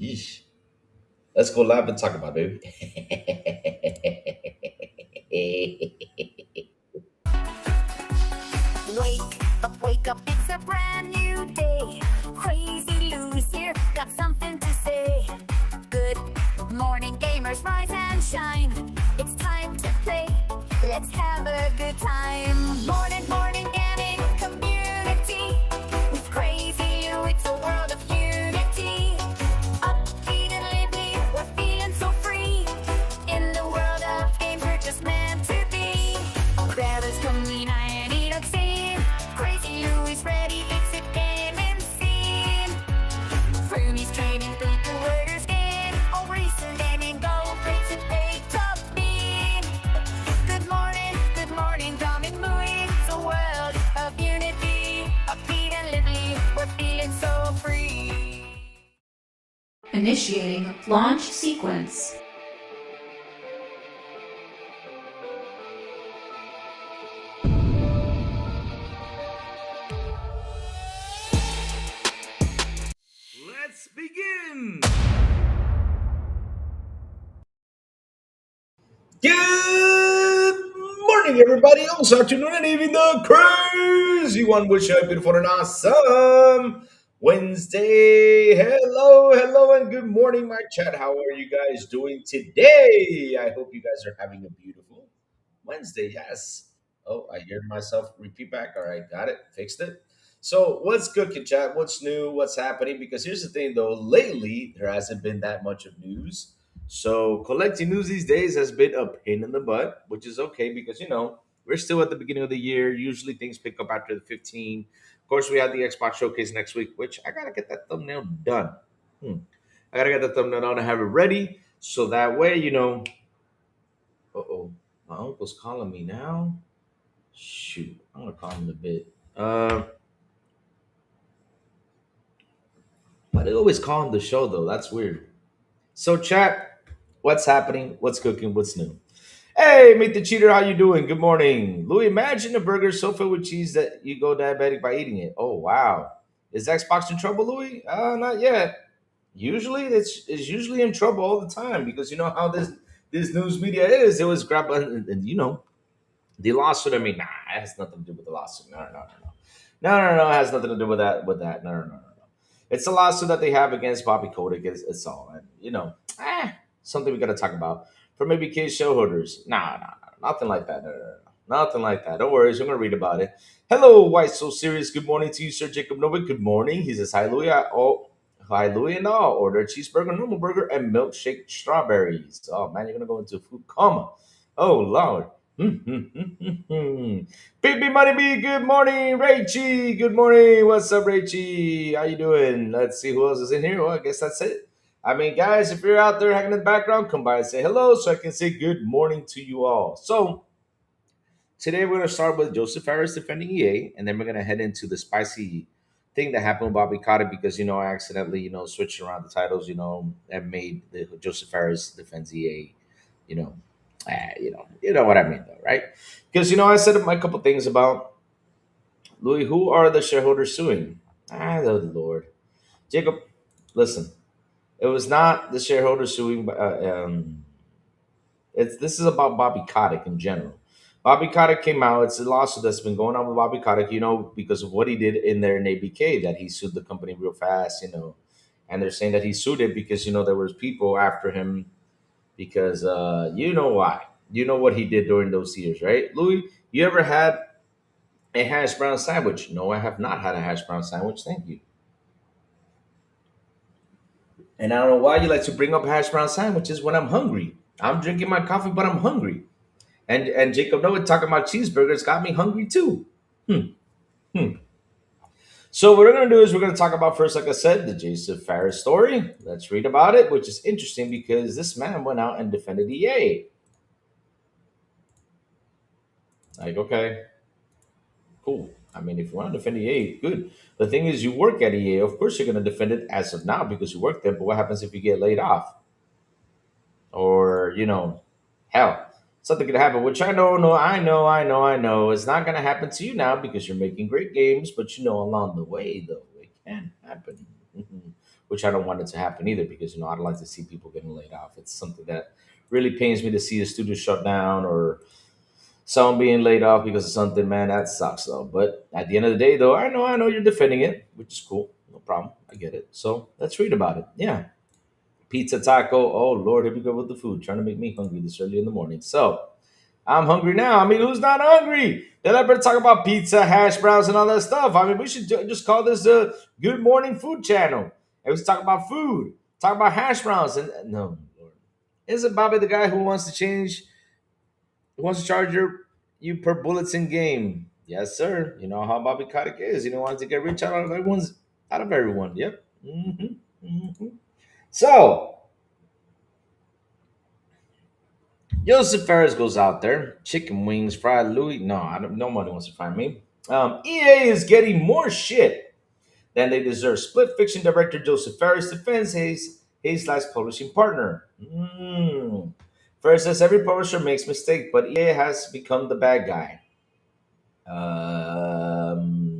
Yeesh. Let's go live and talk about it, baby. Wake up, it's a brand new day. Crazy Lou's here, got something to say. Good morning, gamers, rise and shine. It's time to play, let's have a good time. Morning, gaming community. With Crazy Lou, it's a world of unity. Upbeat and lively, we're feeling so free. In the world of games, we're just meant to be. Grab us coming and eat a scene. Crazy Lou is ready, it's a gaming scene. Froomies trading people, worders skin. All recent gaming, go race and pay top mean. Good morning, Dom and Louie. It's a world of unity. Upbeat and lively, we're feeling so free. Initiating launch sequence. Let's begin. Good morning, everybody. Also, afternoon and evening, the crazy one. Wish you a beautiful and awesome Wednesday. Hello, and good morning, my chat. How are you guys doing today? I hope you guys are having a beautiful Wednesday. Yes. Oh, I hear myself repeat back. All right, got it. Fixed it. So, what's cooking, chat? What's new? What's happening? Because here's the thing, though. Lately, there hasn't been that much of news. So, collecting news these days has been a pain in the butt, which is okay because, we're still at the beginning of the year. Usually, things pick up after the 15. Of course, we have the Xbox Showcase next week, which I got to get that thumbnail done. I got to get the thumbnail done and have it ready. So that way, uh-oh, my uncle's calling me now. Shoot, I'm gonna call him in a bit. Why they always call him the show though? That's weird. So chat, what's happening? What's cooking? What's new? Hey, meet the cheater. How you doing? Good morning, Louis. Imagine a burger so filled with cheese that you go diabetic by eating it. Oh wow, is Xbox in trouble, Louis? Not yet. Usually, it's usually in trouble all the time because you know how this news media is. It was grab and the lawsuit. I mean, nah, it has nothing to do with the lawsuit. No. It has nothing to do with that. No. It's a lawsuit that they have against Bobby Kotick. It's all, and something we got to talk about for maybe case shareholders. Nothing like that. No. Nothing like that. Don't worry, I'm gonna read about it. Hello, why so serious? Good morning to you, Sir Jacob Novick. Good morning. He says, "Hi, Louis. Hi, Louis, and all. Order a cheeseburger, normal burger, and milkshake strawberries." Oh man, you're gonna go into food coma. Oh Lord. BB Money B, good morning. Rachie, good morning. What's up, Rachie? How you doing? Let's see who else is in here. Well, I guess that's it. I mean, guys, if you're out there hanging in the background, come by and say hello so I can say good morning to you all. So, today we're going to start with Joseph Fares defending EA, and then we're going to head into the spicy thing that happened with Bobby Kotick because, I accidentally, switched around the titles, and made the Joseph Fares defends EA, you know, you know what I mean, though, right? Because I said a couple things about Louis. Who are the shareholders suing? The Lord, Jacob. Listen, it was not the shareholders suing. It's this is about Bobby Kotick in general. Bobby Kotick came out. It's a lawsuit that's been going on with Bobby Kotick, because of what he did in there in ABK, that he sued the company real fast, and they're saying that he sued it because there was people after him because you know why. You know what he did during those years, right? Louis, you ever had a hash brown sandwich? No, I have not had a hash brown sandwich. Thank you. And I don't know why you like to bring up hash brown sandwiches when I'm hungry. I'm drinking my coffee, but I'm hungry. And Jacob Noah talking about cheeseburgers got me hungry too. Hmm. Hmm. So what we're gonna do is we're gonna talk about first, like I said, the Joseph Fares story. Let's read about it, which is interesting because this man went out and defended EA. Like, okay, cool. I mean, if you want to defend EA, good. The thing is, you work at EA. Of course, you're going to defend it as of now because you work there. But what happens if you get laid off? Or, hell, something could happen, which I know, no, I know. It's not going to happen to you now because you're making great games. But, along the way, though, it can happen. which I don't want it to happen either because I don't like to see people getting laid off. It's something that really pains me to see a studio shut down or someone being laid off because of something. Man, that sucks though. But at the end of the day, though, I know you're defending it, which is cool. No problem. I get it. So let's read about it. Yeah, pizza taco. Oh Lord, here we go with the food. Trying to make me hungry this early in the morning. So I'm hungry now. I mean, who's not hungry? Then I better talk about pizza, hash browns, and all that stuff. I mean, we should just call this a Good Morning Food Channel. And we should talk about food, talk about hash browns, and no, Lord. Isn't Bobby the guy who wants to change, who wants to charge you per bullets in game? Yes, sir. You know how Bobby Kotick is. You know, wants to get rich out of everyone. Yep. Hmm. So Josef Fares goes out there, chicken wings, fried Louis. No, I don't. Nobody wants to find me. EA is getting more shit than they deserve. Split Fiction director Josef Fares defends Hayes Light's publishing partner. Fares says every publisher makes mistakes, but EA has become the bad guy.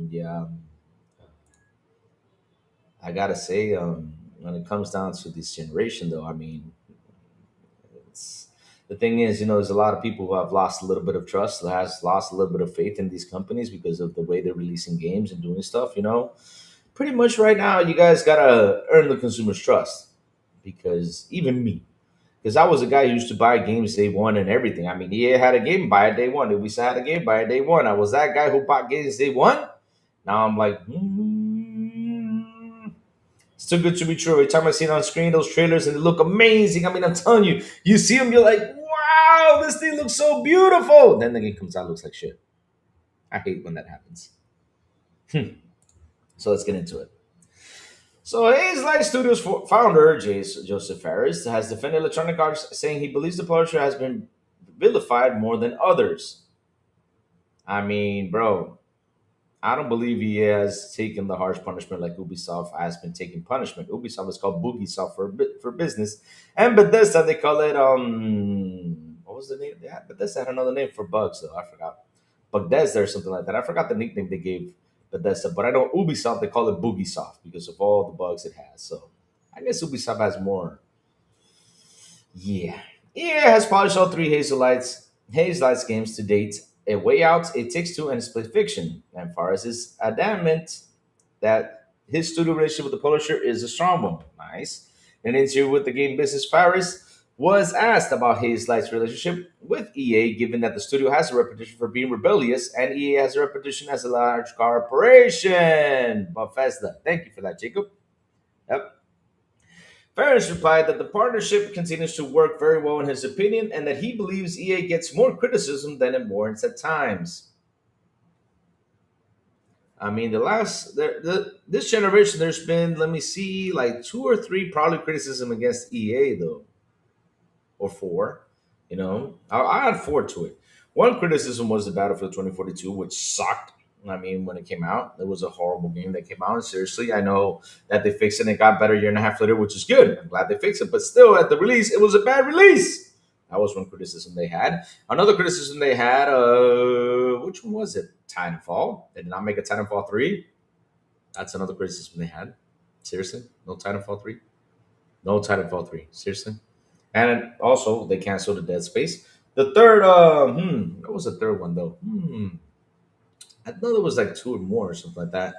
Yeah, I gotta say, when it comes down to this generation, though, I mean, it's the thing is, there's a lot of people who have lost a little bit of trust, who has lost a little bit of faith in these companies because of the way they're releasing games and doing stuff. Pretty much right now, you guys gotta earn the consumer's trust. Because even me, because I was a guy who used to buy games day one and everything. I mean, EA had a game, buy it day one. If we had a game, buy it day one. I was that guy who bought games day one. Now I'm like, it's too good to be true. Every time I see it on screen, those trailers, and they look amazing. I mean, I'm telling you, you see them, you're like, wow, this thing looks so beautiful. Then the game comes out, looks like shit. I hate when that happens. So let's get into it. So Hayes Light Studios founder Josef Fares has defended Electronic Arts, saying he believes the publisher has been vilified more than others. I mean, bro, I don't believe he has taken the harsh punishment like Ubisoft has been taking punishment. Ubisoft is called Boogie Soft for business, and Bethesda they call it what was the name? Yeah, Bethesda had another name for bugs though. I forgot. Bethesda or something like that. I forgot the nickname they gave Bethesda, but I know Ubisoft they call it Boogie Soft because of all the bugs it has. So I guess Ubisoft has more. Yeah, EA has polished all three Haze Lights games to date: A Way Out, It Takes Two, and Split Fiction. And Fares is adamant that his studio relationship with the publisher is a strong one. Nice. In an interview with the game business, Fares was asked about Haze Light's relationship with EA, given that the studio has a reputation for being rebellious and EA has a reputation as a large corporation. Bethesda. Thank you for that, Jacob. Yep. Fares replied that the partnership continues to work very well in his opinion and that he believes EA gets more criticism than it warrants at times. I mean, this generation, there's been, let me see, like two or three probably criticism against EA though, or four. I add four to it. One criticism was the Battlefield 2042, which sucked. I mean, when it came out, it was a horrible game that came out. And seriously, I know that they fixed it and it got better a year and a half later, which is good. I'm glad they fixed it. But still, at the release, it was a bad release. That was one criticism they had. Another criticism they had, which one was it? Titanfall. They did not make a Titanfall 3. That's another criticism they had. Seriously? No Titanfall 3? No Titanfall 3. Seriously? And also, they canceled the Dead Space. The third, what was the third one, though? I know there was like two or more or something like that.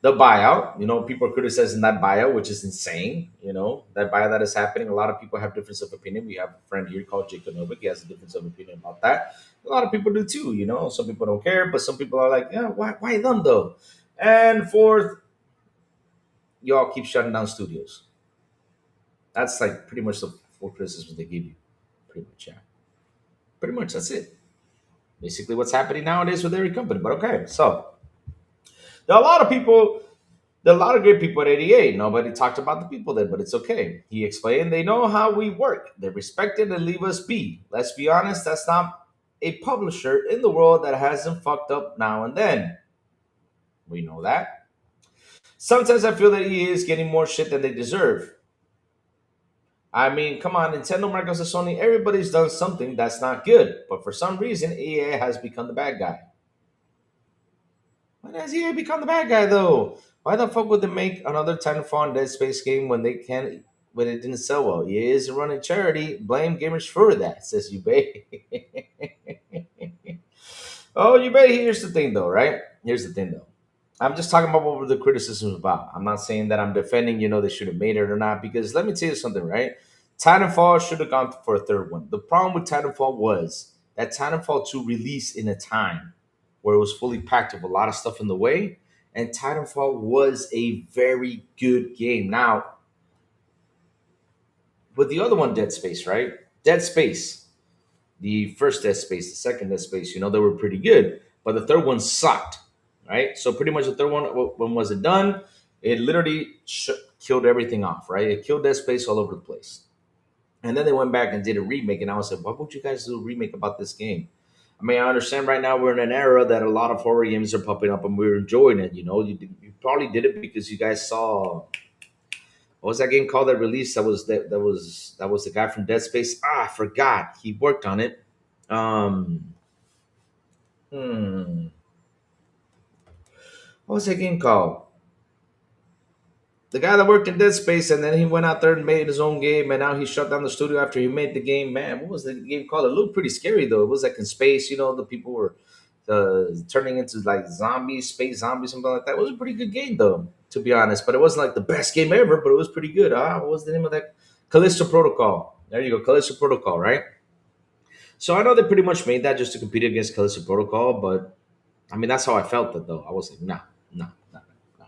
The buyout, people are criticizing that buyout, which is insane. That buyout that is happening. A lot of people have difference of opinion. We have a friend here called Jacob Novik. He has a difference of opinion about that. A lot of people do too. Some people don't care, but some people are like, yeah, why them though? And fourth, y'all keep shutting down studios. That's like pretty much the four criticisms they give you. Pretty much, yeah. Pretty much, that's it. Basically, what's happening nowadays with every company. But okay, so there are a lot of people, there are a lot of great people at 88. Nobody talked about the people there, but it's okay. He explained they know how we work. They respect it and leave us be. Let's be honest, that's not a publisher in the world that hasn't fucked up now and then. We know that. Sometimes I feel that he is getting more shit than they deserve. I mean, come on, Nintendo, Microsoft, Sony, everybody's done something that's not good. But for some reason, EA has become the bad guy. When has EA become the bad guy, though? Why the fuck would they make another Titanfall and Dead Space game when they can't when it didn't sell well? EA isn't running charity. Blame gamers for that, says Ubay. Oh, Ubay, here's the thing though, right? Here's the thing though. I'm just talking about what the criticism is about. I'm not saying that I'm defending, they should have made it or not, because let me tell you something, right? Titanfall should have gone for a third one. The problem with Titanfall was that Titanfall 2 released in a time where it was fully packed with a lot of stuff in the way, and Titanfall was a very good game. Now, with the other one, Dead Space, right? Dead Space, the first Dead Space, the second Dead Space, they were pretty good, but the third one sucked, right? So pretty much the third one, when was it done? It literally killed everything off, right? It killed Dead Space all over the place. And then they went back and did a remake, and I was like, why would you guys do a remake about this game? I mean, I understand right now we're in an era that a lot of horror games are popping up, and we're enjoying it. You probably did it because you guys saw what was that game called that released? That was the guy from Dead Space. I forgot. He worked on it. Um, hmm, what was that game called? The guy that worked in Dead Space, and then he went out there and made his own game, and now he shut down the studio after he made the game. Man, what was the game called? It looked pretty scary though. It was like in space. The people were turning into like zombies, space zombies, something like that. It was a pretty good game though, to be honest. But it wasn't like the best game ever, but it was pretty good. What was the name of that? Callisto Protocol. There you go, Callisto Protocol, right? So I know they pretty much made that just to compete against Callisto Protocol, but I mean that's how I felt it though. I was like, nah, nah, nah, nah.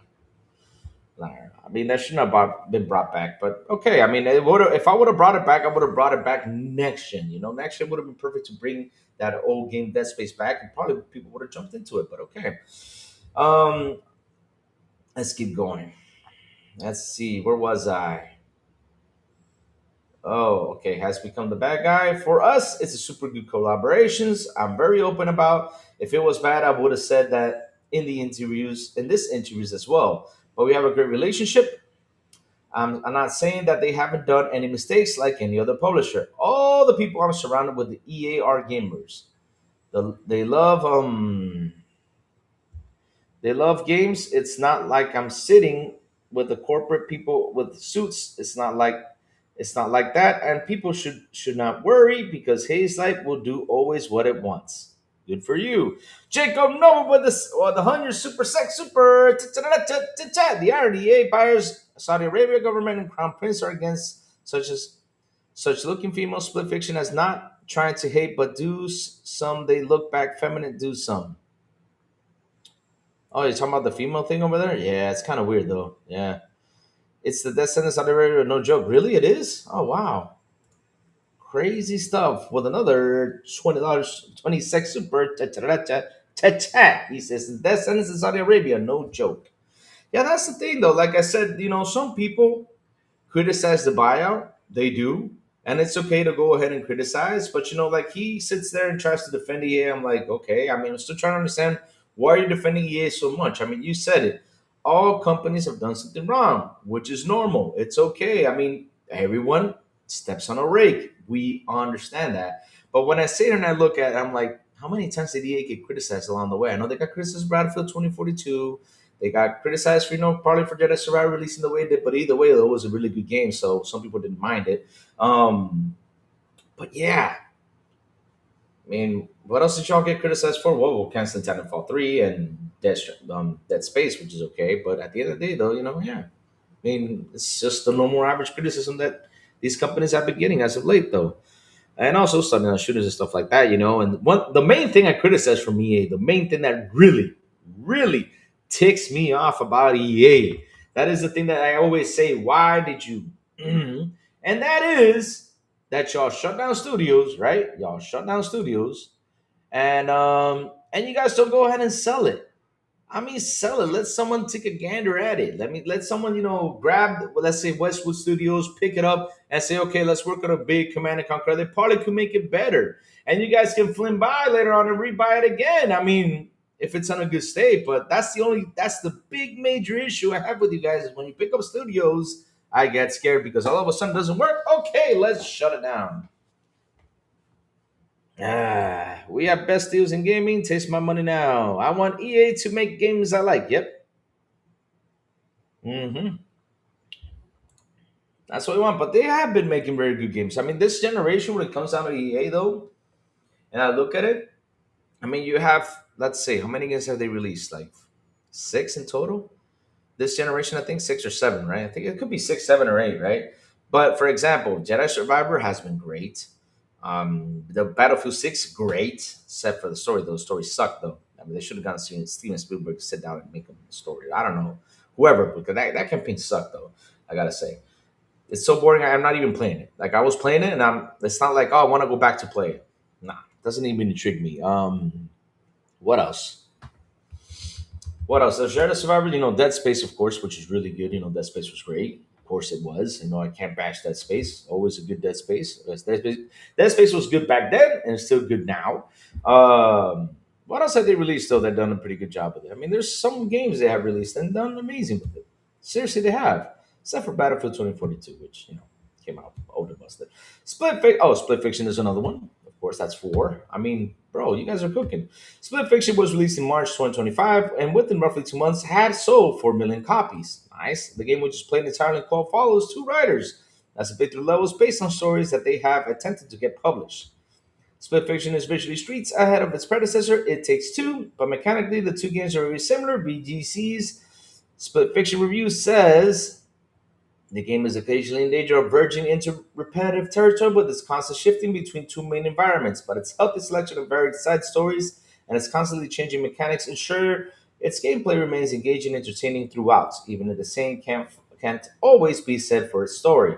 Nah. I mean, that shouldn't have been brought back, but okay. I mean, if I would have brought it back, I would have brought it back next gen. Next gen would have been perfect to bring that old game Dead Space back, and probably people would have jumped into it. But okay, um, let's keep going. Let's see, where was I? Oh, okay, has become the bad guy. For us, it's a super good collaborations. I'm very open about. If it was bad, I would have said that in this interviews as well. But we have a great relationship. I'm not saying that they haven't done any mistakes like any other publisher. All the people I'm surrounded with, the EA are gamers. They love games. It's not like I'm sitting with the corporate people with suits. It's not like that. And people should not worry because Haze Light will do always what it wants. Good for you. Jacob Noble with the 100 super sex super. The RDA buyers, Saudi Arabia government and Crown Prince are against such looking female split fiction as not trying to hate, but do some they look back feminine, do some. Oh, you're talking about the female thing over there? Yeah, it's kind of weird though. Yeah. It's the death sentence Saudi Arabia, no joke. Really? It is? Oh, wow. Crazy stuff with another $20, 26 super. He says, death sentence in Saudi Arabia, no joke. Yeah, that's the thing though. Like I said, some people criticize the buyout. They do. And it's okay to go ahead and criticize. But, like he sits there and tries to defend EA. I'm like, okay. I mean, I'm still trying to understand why are you defending EA so much? I mean, you said it. All companies have done something wrong, which is normal. It's okay. I mean, everyone steps on a rake. We understand that. But when I sit here and I look at it, I'm like, how many times did EA get criticized along the way? I know they got criticized for Battlefield 2042. They got criticized for, probably for Jedi Survivor releasing the way it did, but either way, it was a really good game, so some people didn't mind it. But yeah, I mean, what else did y'all get criticized for? Well, we're canceling Titanfall 3 and Dead Space, which is okay, but at the end of the day, though, yeah. I mean, it's just the normal average criticism that these companies have been getting as of late, though. And also starting on shooters and stuff like that, And the main thing I criticize from EA, the main thing that really, really ticks me off about EA, that is the thing that I always say, why did you? And that is that y'all shut down studios, right? Y'all shut down studios, and you guys don't go ahead and sell it. I mean, sell it. Let someone take a gander at it. Let someone, grab, let's say Westwood Studios, pick it up, and say, okay, let's work on a big Command and Conquer. They probably could make it better, and you guys can flim by later on and rebuy it again. I mean, if it's on a good state, but that's the big major issue I have with you guys is when you pick up studios, I get scared because all of a sudden it doesn't work. Okay, let's shut it down. We have best deals in gaming. Taste my money now. I want EA to make games I like. Yep. Hmm. That's what we want. But they have been making very good games. I mean, this generation, when it comes down to EA, though, and I look at it, I mean, you have, let's say, how many games have they released? Like six in total? This generation, I think six or seven, right? I think it could be six, seven, or eight, right? But for example, Jedi Survivor has been great. The Battlefield 6, great, except for the story. Those stories suck, though. I mean, they should have gotten Steven Spielberg to sit down and make a story. I don't know, whoever, because that campaign sucked, though. I gotta say, it's so boring. I'm not even playing it. Like I was playing it, and I'm. It's not like, oh, I want to go back to play it. Nah, doesn't even intrigue me. What else? What else? There's Shadow Survivor, Dead Space, of course, which is really good. Dead Space was great. Of course it was. I can't bash Dead Space. Always a good Dead Space. Dead Space was good back then and it's still good now. What else have they released, though, that done a pretty good job with it? I mean, there's some games they have released and done amazing with it. Seriously, they have. Except for Battlefield 2042, which, came out older busted. Split Fiction is another one. Of course, that's four. I mean, bro, you guys are cooking. Split Fiction was released in March 2025 and within roughly 2 months had sold 4 million copies. Nice. The game, which is played entirely called, follows two writers as a bit through levels based on stories that they have attempted to get published. Split Fiction is visually streets ahead of its predecessor, It Takes Two, but mechanically the two games are very similar. BGC's Split Fiction review says the game is occasionally in danger of verging into repetitive territory with its constant shifting between two main environments, but its healthy selection of varied side stories and its constantly changing mechanics ensure its gameplay remains engaging and entertaining throughout, even if the same can't always be said for its story.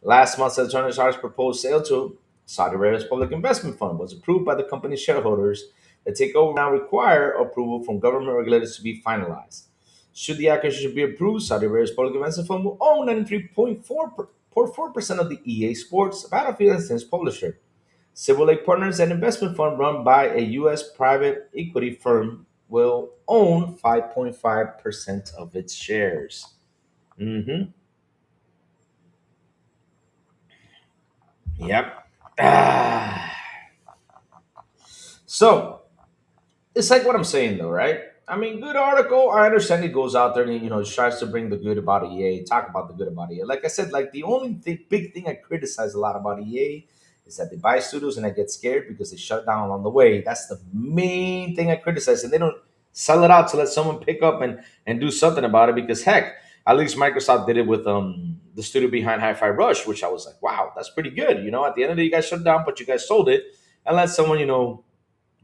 Last month's Electronic Arts proposed sale to Saudi Arabia's Public Investment Fund was approved by the company's shareholders. The takeover now require approval from government regulators to be finalized. Should the acquisition be approved, Saudi Arabia's Public Investment Fund will own 93.4% of the EA Sports Battlefield and Sims publisher. Silver Lake Partners, an investment fund run by a U.S. private equity firm, will own 5.5% of its shares. Mm-hmm. Yep. Ah. So it's like what I'm saying, though, right? I mean, good article. I understand it goes out there and tries to bring the good about EA, talk about the good about EA. Like I said, like the only big thing I criticize a lot about EA is that they buy studios and I get scared because they shut down along the way. That's the main thing I criticize, and they don't sell it out to let someone pick up and do something about it. Because heck, at least Microsoft did it with the studio behind Hi-Fi Rush, which I was like, wow, that's pretty good. At the end of the day, you guys shut it down, but you guys sold it and let someone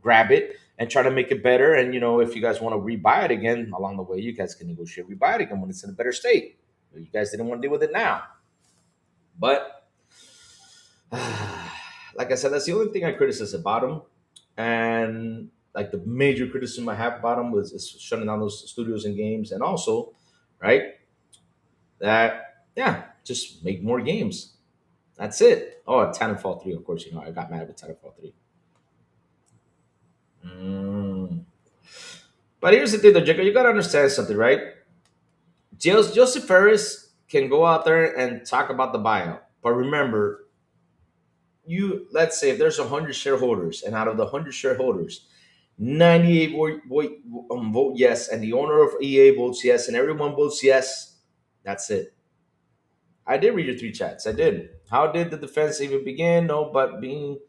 grab it and try to make it better. And if you guys want to rebuy it again along the way, you guys can negotiate rebuy it again when it's in a better state. But you guys didn't want to deal with it now. But like I said, that's the only thing I criticize about them. And like the major criticism I have about them was is shutting down those studios and games, and also, right, that yeah, just make more games. That's it. Oh, Titanfall 3, of course. I got mad with Titanfall 3. Mm. But here's the thing, though, Jacob. You gotta understand something, right? Joseph Fares can go out there and talk about the buyout, but remember, let's say if there's 100 shareholders, and out of the 100 shareholders, 98 vote yes, and the owner of EA votes yes, and everyone votes yes. That's it. I did read your three chats. I did. How did the defense even begin? No, but being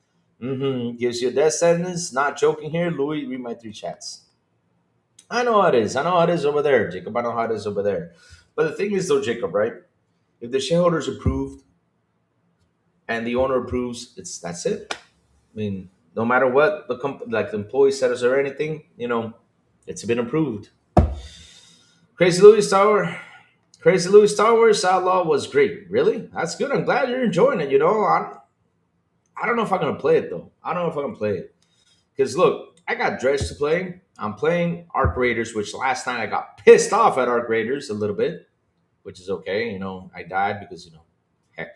gives you a death sentence. Not joking here, Louis. Read my three chats. I know how it is. I know how it is over there, Jacob. I know how it is over there. But the thing is, though, Jacob, right? If the shareholders approved and the owner approves, that's it. I mean, no matter what like the employee status or anything, it's been approved. Crazy Louis Tower, Crazy Louis Star Wars Outlaw was great. Really, that's good. I'm glad you're enjoying it. I don't know if I'm gonna play it though. I don't know if I'm gonna play it because look, I got Dredge to play. I'm playing Arc Raiders, which last night I got pissed off at Arc Raiders a little bit, which is okay. I died because heck,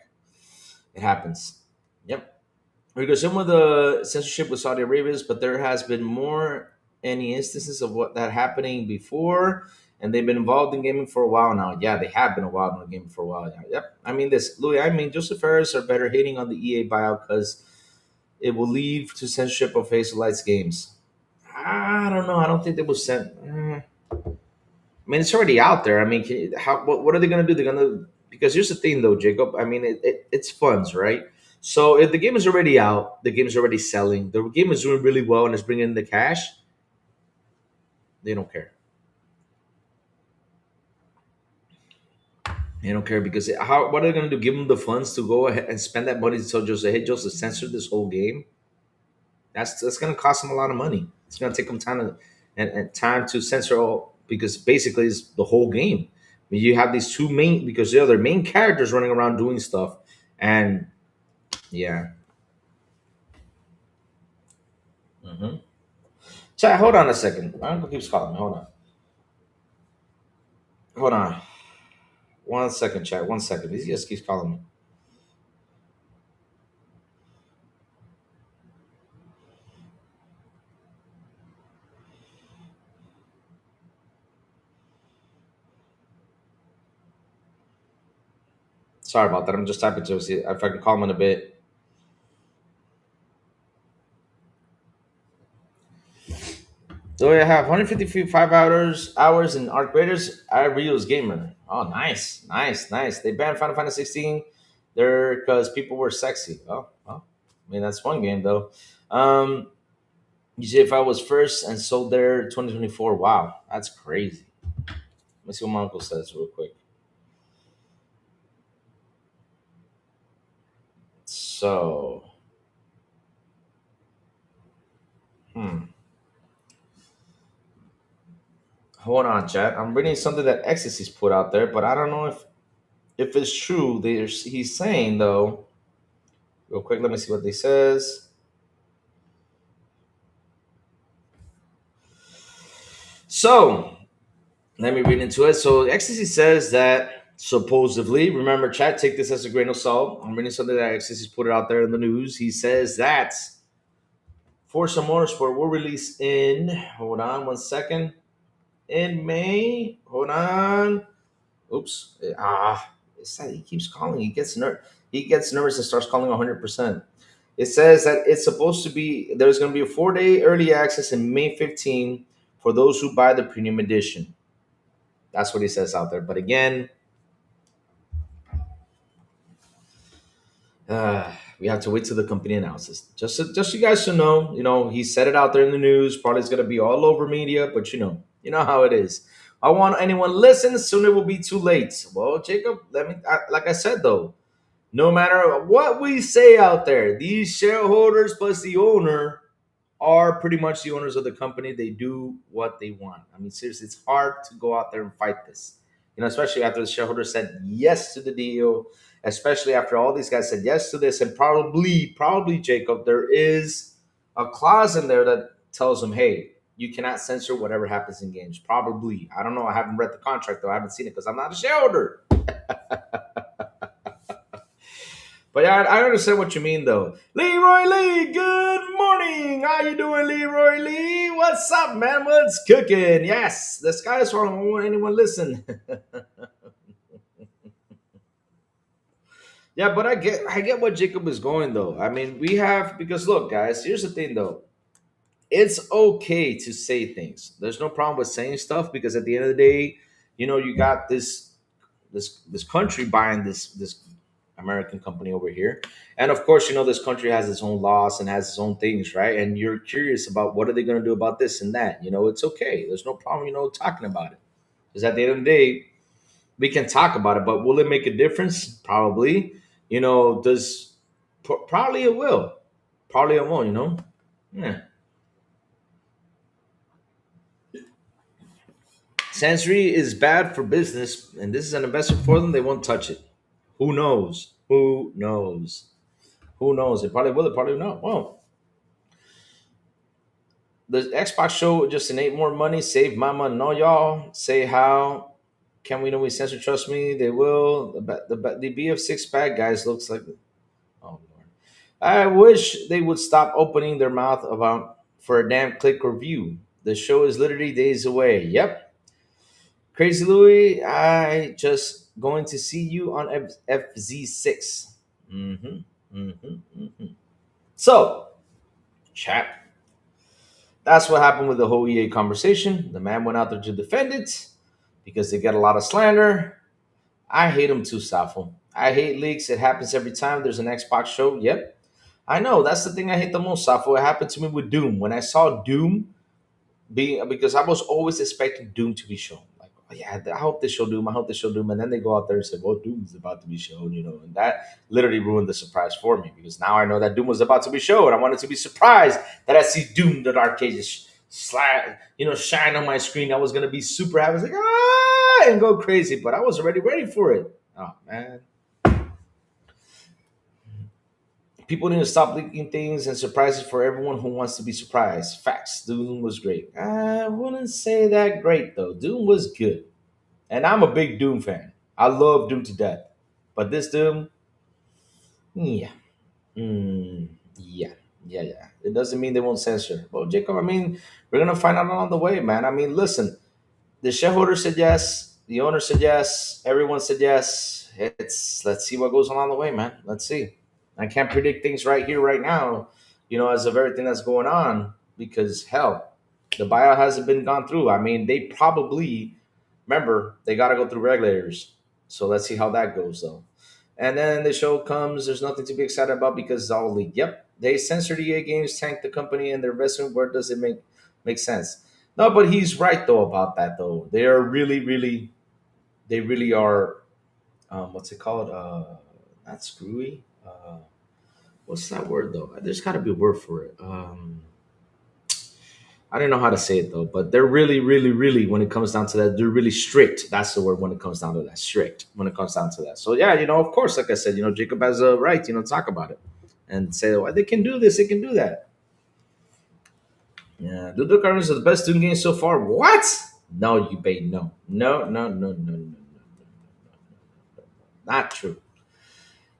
it happens. Yep. Because some of the censorship with Saudi Arabia, but there has been more any instances of what that happening before, and they've been involved in gaming for a while now. Yeah, they have been involved in gaming for a while. Yeah, yep. I mean this, Louis. I mean Joseph Fares are better hating on the EA buyout because it will lead to censorship of Hazel Lights games. I don't know. I don't think they will send. I mean, it's already out there. I mean, how what are they going to do? They're going to, because here's the thing though, Jacob. I mean, it's funds, right? So if the game is already out, the game is already selling, the game is doing really well, and it's bringing in the cash. They don't care. They don't care because how? What are they going to do? Give them the funds to go ahead and spend that money to tell Joseph, hey, Joseph, censor this whole game. That's going to cost them a lot of money. It's going to take them time to, and time to censor all, because basically it's the whole game. I mean, you have these two main, because they're their main characters running around doing stuff, and yeah. Mm-hmm. Chat, hold on a second. My uncle keeps calling me. Hold on. 1 second, chat. 1 second. He just keeps calling me. Sorry about that. I'm just typing to see if I can call him in a bit. So I have 155 hours in Arc Raiders. I Rio's gamer. Oh, nice, nice, nice. They banned Final Fantasy 16 there because people were sexy. Oh, well, I mean that's one game though. You see, if I was first and sold there 2024. Wow, that's crazy. Let me see what my uncle says real quick. So, hmm. Hold on, chat. I'm reading something that Ecstasy's put out there, but I don't know if it's true. He's saying though. Real quick, let me see what they says. So let me read into it. So Ecstasy says that supposedly, remember, chat, take this as a grain of salt. I'm reading something that Ecstasy's put out there in the news. He says that Forza Motorsport will release in, hold on 1 second, in May. Hold on. Oops. He keeps calling. He gets nervous and starts calling 100%. It says that it's supposed to be, there's going to be a 4-day early access in May 15 for those who buy the premium edition. That's what he says out there. But again, we have to wait till the company announces. Just you guys to know, he said it out there in the news. Probably it's gonna be all over media, but you know how it is. I want anyone listen. Soon it will be too late. Well, Jacob, like I said though, no matter what we say out there, these shareholders plus the owner are pretty much the owners of the company. They do what they want. I mean, seriously, it's hard to go out there and fight this. Especially after the shareholders said yes to the deal, especially after all these guys said yes to this, and probably, Jacob, there is a clause in there that tells them, hey, you cannot censor whatever happens in games. Probably. I don't know. I haven't read the contract though. I haven't seen it because I'm not a shareholder. But yeah, I understand what you mean, though. Leroy Lee, good morning. How you doing, Leroy Lee? What's up, man? What's cooking? Yes, the sky is falling. Won't anyone listen? Yeah, but I get what Jacob is going though. I mean, we have, because look, guys. Here's the thing, though. It's okay to say things. There's no problem with saying stuff because at the end of the day, you got this country buying this American company over here. And of course, this country has its own laws and has its own things, right? And you're curious about what are they going to do about this and that. It's okay. There's no problem, talking about it. Because at the end of the day, we can talk about it, but will it make a difference? Probably. Probably it will. Probably it won't. Yeah. Sensory is bad for business, and this is an investment for them. They won't touch it. Who knows? Who knows? Who knows? It probably will. It probably not. Well, the Xbox show just innate more money. Save my money. No, y'all. Say how can we know we censor? Trust me, they will. The BF6 bad guys looks like. Oh Lord. I wish they would stop opening their mouth about for a damn click or view. The show is literally days away. Yep. Crazy Louie, I just going to see you on FZ6. Mm-hmm. Mm-hmm. Mm-hmm. So, chat. That's what happened with the whole EA conversation. The man went out there to defend it. because they get a lot of slander. I hate them too, Safo. I hate leaks. It happens every time there's an Xbox show. Yep. I know. That's the thing I hate the most, Safo. It happened to me with Doom. When I saw Doom being, because I was always expecting Doom to be shown. Like, oh, yeah, I hope they show Doom. I hope they show Doom. And then they go out there and say, well, Doom is about to be shown, and that literally ruined the surprise for me because now I know that Doom was about to be shown. I wanted to be surprised that I see Doom, the Dark Ages, slide, shine on my screen. I was going to be super happy. I was like, and go crazy, but I was already ready for it. Oh, man. People need to stop leaking things and surprises for everyone who wants to be surprised. Facts. Doom was great. I wouldn't say that great though. Doom was good, and I'm a big Doom fan. I love Doom to death. But this Doom, yeah, yeah, yeah. It doesn't mean they won't censor. Well, Jacob, I mean, we're gonna find out along the way, man. I mean, listen, the shareholder said yes, the owner said yes, everyone said yes. Let's see what goes along the way, man. Let's see. I can't predict things right here, right now, as of everything that's going on, because hell, the buyout hasn't been gone through. I mean, they probably remember they got to go through regulators. So let's see how that goes, though. And then the show comes. There's nothing to be excited about because it's all leaked. Yep, they censored EA Games, tanked the company, and their investment. Where does it make sense? No, but he's right though about that though. They are really, really, they really are. What's it called? Not screwy. What's that word though? There's got to be a word for it. I don't know how to say it though, but they're really, really, really, when it comes down to that, they're really strict. That's the word when it comes down to that. Strict when it comes down to that. So yeah, of course, like I said, Jacob has a right, to talk about it and say, well, they can do this, they can do that. Yeah, Doodle Gardens is the best Doom game so far. What? No, you bait. No, no, no, no, no, no, no, not true.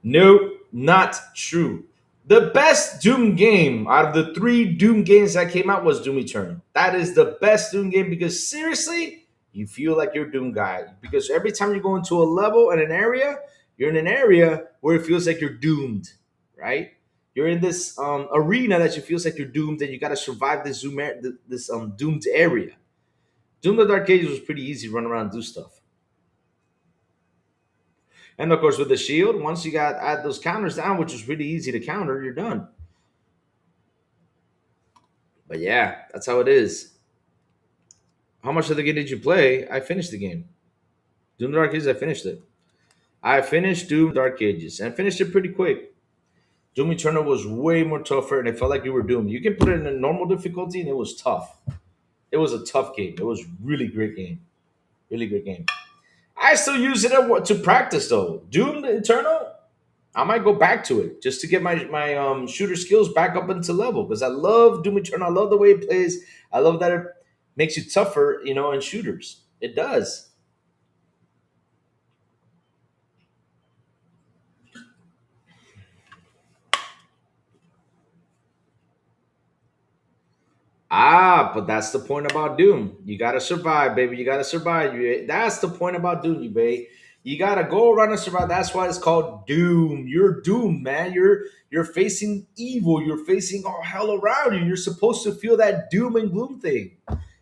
No, not true. The best Doom game out of the three Doom games that came out was Doom Eternal. That is the best Doom game because seriously, you feel like you're Doom guy. Because every time you go into a level and an area, you're in an area where it feels like you're doomed, right? You're in this arena that you feels like you're doomed and you got to survive this doomed area. Doom the Dark Ages was pretty easy to run around and do stuff. And of course, with the shield, once you got add those counters down, which is really easy to counter, you're done. But yeah, that's how it is. How much of the game did you play? I finished the game. Doom Dark Ages, I finished it. I finished Doom Dark Ages and finished it pretty quick. Doom Eternal was way more tougher, and it felt like you were doomed. You can put it in a normal difficulty, and it was tough. It was a tough game. It was really great game. Really great game. I still use it to practice though. Doom Eternal, I might go back to it just to get my shooter skills back up into level because I love Doom Eternal. I love the way it plays. I love that it makes you tougher, in shooters. It does. Ah, but that's the point about Doom. You gotta survive, baby. You gotta survive. That's the point about Doom, you baby. You gotta go around and survive. That's why it's called Doom. You're doomed, man. You're facing evil. You're facing all hell around you. You're supposed to feel that doom and gloom thing.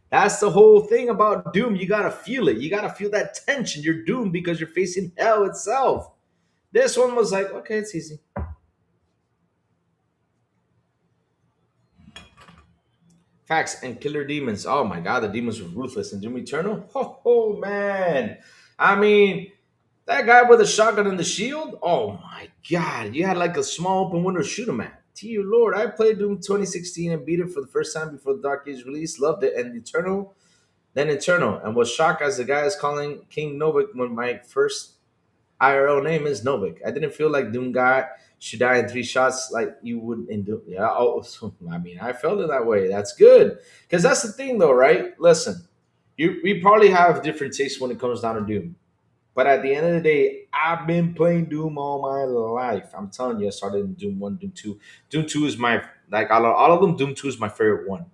That's the whole thing about Doom. You gotta feel it. You gotta feel that tension. You're doomed because you're facing hell itself. This one was like, okay, it's easy. Facts and killer demons. Oh my god, the demons were ruthless in Doom Eternal. Oh man. I mean, that guy with the shotgun and the shield. Oh my god. You had like a small open window to shoot him at. Dear Lord, I played Doom 2016 and beat it for the first time before the Dark Age release. Loved it. And Eternal. And was shocked as the guy is calling King Novik when my first IRL name is Novik. I didn't feel like Doom guy should die in 3 shots like you would in Doom. Yeah, I mean, I felt it that way. That's good. Because that's the thing, though, right? Listen, we probably have different tastes when it comes down to Doom. But at the end of the day, I've been playing Doom all my life. I'm telling you, I started in Doom 1, Doom 2. Doom 2 is my, like, all of them, Doom 2 is my favorite one.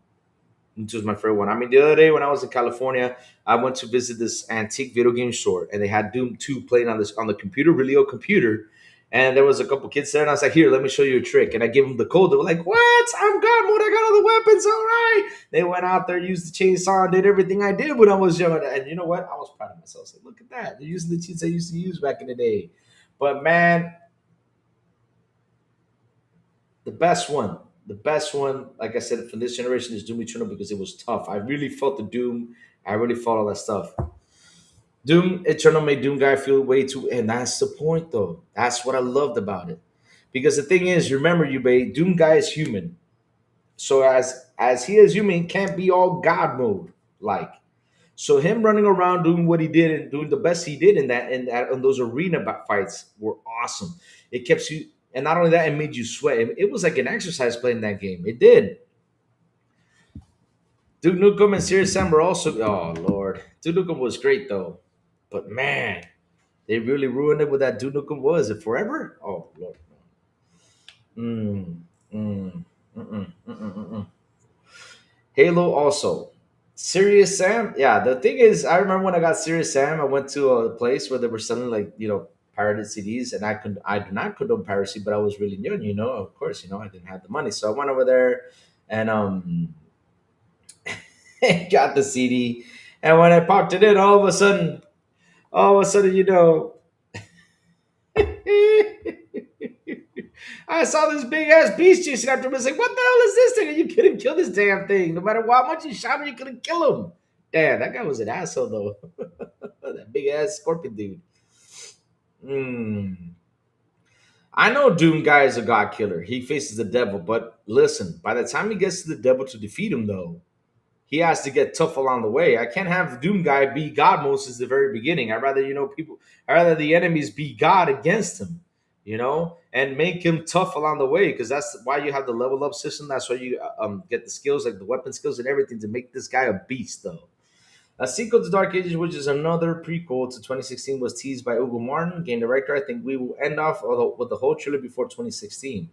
Doom 2 is my favorite one. I mean, the other day when I was in California, I went to visit this antique video game store, and they had Doom 2 playing on the computer, really old computer. And there was a couple kids there, and I was like, "Here, let me show you a trick." And I gave them the code. They were like, "What? I'm God mode. I got all the weapons. All right." They went out there, used the chainsaw, and did everything I did when I was young. And you know what? I was proud of myself. I said, "Look at that. They're using the cheats I used to use back in the day." But man, the best one, the best one, like I said, for this generation is Doom Eternal because it was tough. I really felt the Doom. I really felt all that stuff. Doom Eternal made Doom guy feel way too, and that's the point though. That's what I loved about it. Because the thing is, remember, you Bay, Doom guy is human. So as he is human, he can't be all God mode like. So him running around doing what he did and doing the best he did in those arena fights were awesome. It kept you, and not only that, it made you sweat. It was like an exercise playing that game. It did. Duke Nukem and Serious Sam were also. Oh Lord, Duke Nukem was great though, but man, they really ruined it with that Duke Nukem. Was it forever? Oh Lord. Mm, mm, mm-mm, mm-mm, mm-mm. Halo also. Serious Sam, yeah. The thing is, I remember when I got Serious Sam, I went to a place where they were selling like pirated CDs, and I do not condone piracy, but I was really young, of course, I didn't have the money, so I went over there and got the CD, and when I popped it in, all of a sudden, I saw this big ass beast chasing after him. I was like, what the hell is this thing? And you couldn't kill this damn thing. No matter how much you shot him, you couldn't kill him. Damn, that guy was an asshole though. That big ass scorpion dude. Mm. I know Doom guy is a god killer. He faces the devil, but listen, by the time he gets to the devil to defeat him, though, he has to get tough along the way. I can't have Doom guy be God mode since the very beginning. I'd rather I'd rather the enemies be God against him, and make him tough along the way because that's why you have the level up system. That's why you get the skills like the weapon skills and everything to make this guy a beast, though. A sequel to Dark Ages, which is another prequel to 2016, was teased by Ugo Martin, game director. I think we will end off with the whole trilogy before 2016.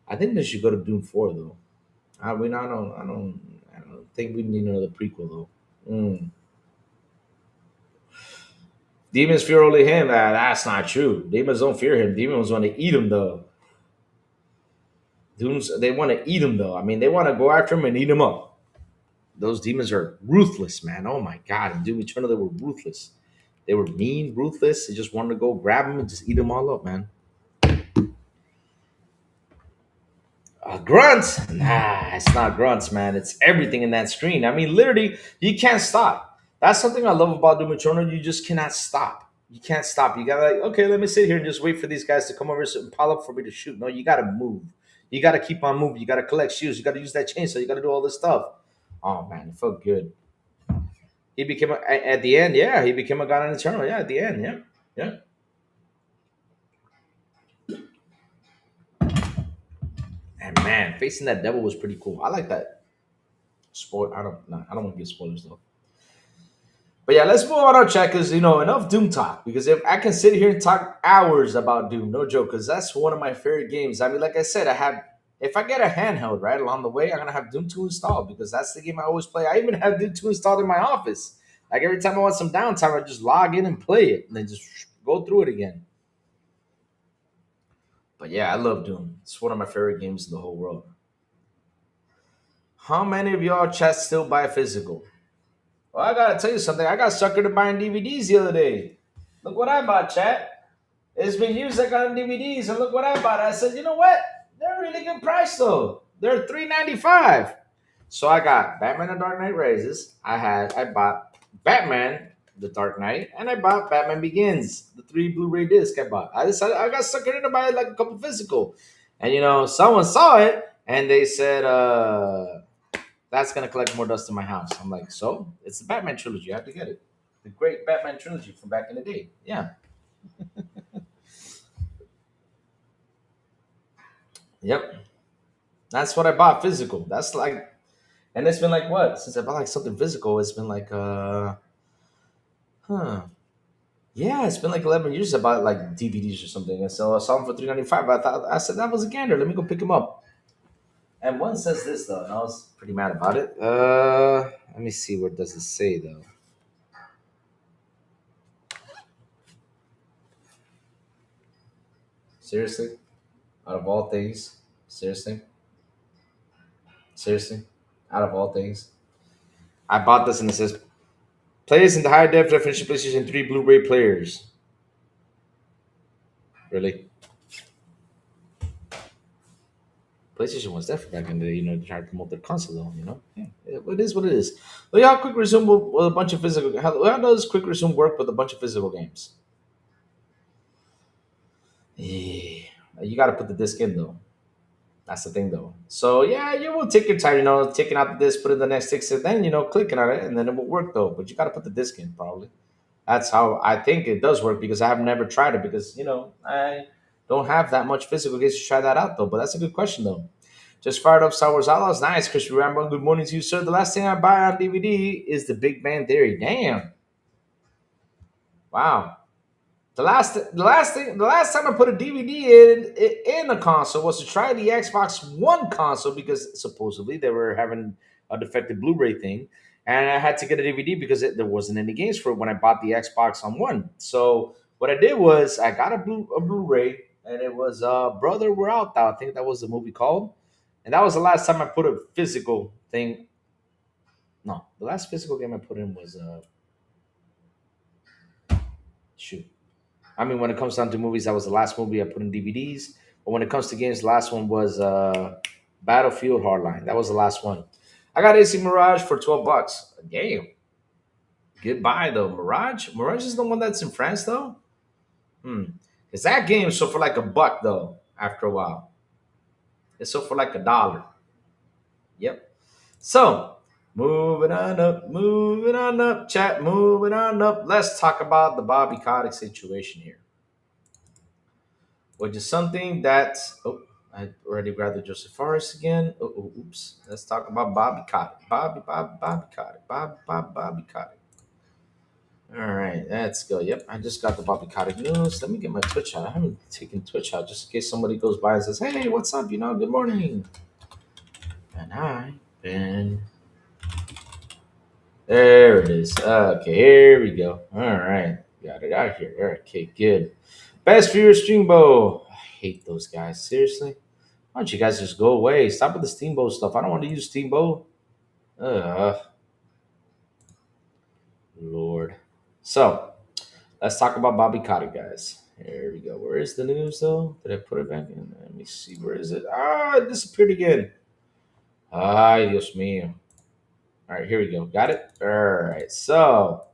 I think they should go to Doom 4 though. I don't think we need another prequel though. Mm. Demons fear only him. That's not true. Demons don't fear him. Demons want to eat him though. Dooms they want to eat him though. I mean, they want to go after him and eat him up. Those demons are ruthless, man. Oh my god! In Doom Eternal, they were ruthless. They were mean, ruthless. They just wanted to go grab him and just eat him all up, man. Grunts? Nah, it's not grunts, man. It's everything in that screen. I mean, literally, you can't stop. That's something I love about Doom Eternal. You just cannot stop. You can't stop. You gotta like, okay, let me sit here and just wait for these guys to come over and pile up for me to shoot. No, you gotta move. You gotta keep on moving. You gotta collect shoes. You gotta use that chainsaw. You gotta do all this stuff. Oh man, it felt good. He became at the end. Yeah, he became a god in Eternal. Yeah, at the end. Yeah, yeah. And man, facing that devil was pretty cool. I like that. Spoil. I don't. Nah, I don't want to give spoilers though. But yeah, let's move on our chat because enough Doom talk. Because if I can sit here and talk hours about Doom, no joke, because that's one of my favorite games. I mean, like I said, I have. If I get a handheld right along the way, I'm gonna have Doom 2 installed because that's the game I always play. I even have Doom 2 installed in my office. Like every time I want some downtime, I just log in and play it, and then just go through it again. But yeah, I love Doom. It's one of my favorite games in the whole world. How many of y'all chat still buy physical? Well, I gotta tell you something. I got suckered to buying DVDs the other day. Look what I bought, chat. It's been used. I got DVDs, and look what I bought. I said, you know what? They're a really good price though. They're $3.95. So I got Batman: The Dark Knight Rises. I bought Batman: The Dark Knight, and I bought Batman Begins. The 3 Blu-ray disc I bought. I decided I got suckered into buying like a couple physical, and someone saw it and they said, that's gonna collect more dust in my house. I'm like, so it's the Batman trilogy. You have to get it. The great Batman trilogy from back in the day. Yeah. Yep. That's what I bought physical. That's like, and it's been like what? Since I bought like something physical, it's been like huh. Yeah, it's been like 11 years I bought like DVDs or something. And so I saw them for $3.95. I said that was a gander. Let me go pick them up. And one says this though, and I was pretty mad about it. Let me see, what does it say though? Seriously, out of all things, seriously, seriously, out of all things, I bought this and it says plays in the high definition PlayStation 3 Blu-ray players. Really, PlayStation was different back in the day. They tried to promote their console, though. Yeah, it is what it is. Look how Quick Resume with a bunch of physical. How does Quick Resume work with a bunch of physical games? Yeah, you got to put the disc in though. That's the thing, though. So yeah, you will take your time, taking out the disc, put in the next six, and then clicking on it, and then it will work though. But you got to put the disc in probably. That's how I think it does work because I have never tried it because I don't have that much physical games to try that out though. But that's a good question though. Just fired up Star Wars Outlaws. Nice, Christopher Rambo. Good morning to you, sir. The last thing I buy on DVD is the Big Bang Theory. Damn. Wow. The last time I put a DVD in a console was to try the Xbox One console because supposedly they were having a defective Blu-ray thing, and I had to get a DVD because there wasn't any games for it when I bought the Xbox on One. So what I did was I got a Blu-ray, and it was Brother We're Out Thou. I think that was the movie called, and that was the last time I put a physical thing. No, the last physical game I put in was shoot. I mean, when it comes down to movies, that was the last movie I put in DVDs. But when it comes to games, the last one was Battlefield Hardline. That was the last one. I got AC Mirage for $12. Damn. Goodbye though, Mirage. Mirage is the one that's in France though. Cause that game sold for like $1 though. After a while, it sold for like $1. Yep. So moving on up, chat. Moving on up. Let's talk about the Bobby Kotick situation here, which is something that I already grabbed the Josef Fares again. Oops. Let's talk about Bobby Kotick. Bobby Kotick. Bobby Kotick. All right, let's go. Yep, I just got the Bobby Kotick news. Let me get my Twitch out. I haven't taken Twitch out just in case somebody goes by and says, "Hey, what's up? Good morning." And I've been there. It is. Okay, here we go. All right, got it out here. All right, okay, good. Best viewer Streambo. I hate those guys. Seriously. Why don't you guys just go away? Stop with the Steamboat stuff. I don't want to use Steamboat. Ugh. Lord. So, let's talk about Bobby Kotick, guys. Here we go. Where is the news, though? Did I put it back in? Let me see. Where is it? It disappeared again. Ay, Dios mío. All right, here we go. Got it? All right. So,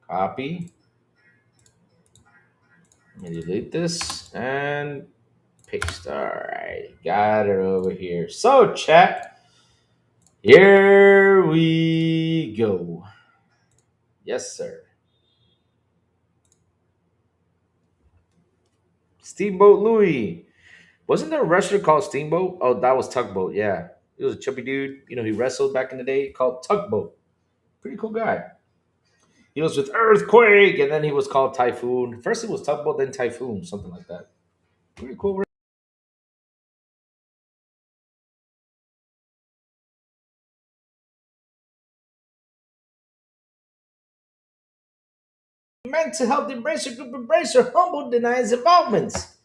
copy. Let me delete this and paste. All right. Got it over here. So, chat. Here we go. Yes, sir. Steamboat Louie. Wasn't there a wrestler called Steamboat? Oh, that was Tugboat. Yeah. He was a chubby dude. He wrestled back in the day called Tugboat. Pretty cool guy. He was with Earthquake, and then he was called Typhoon. First it was Tugboat, then Typhoon, something like that. Pretty cool. Meant to help the Embracer Group Embracer humble denies involvements.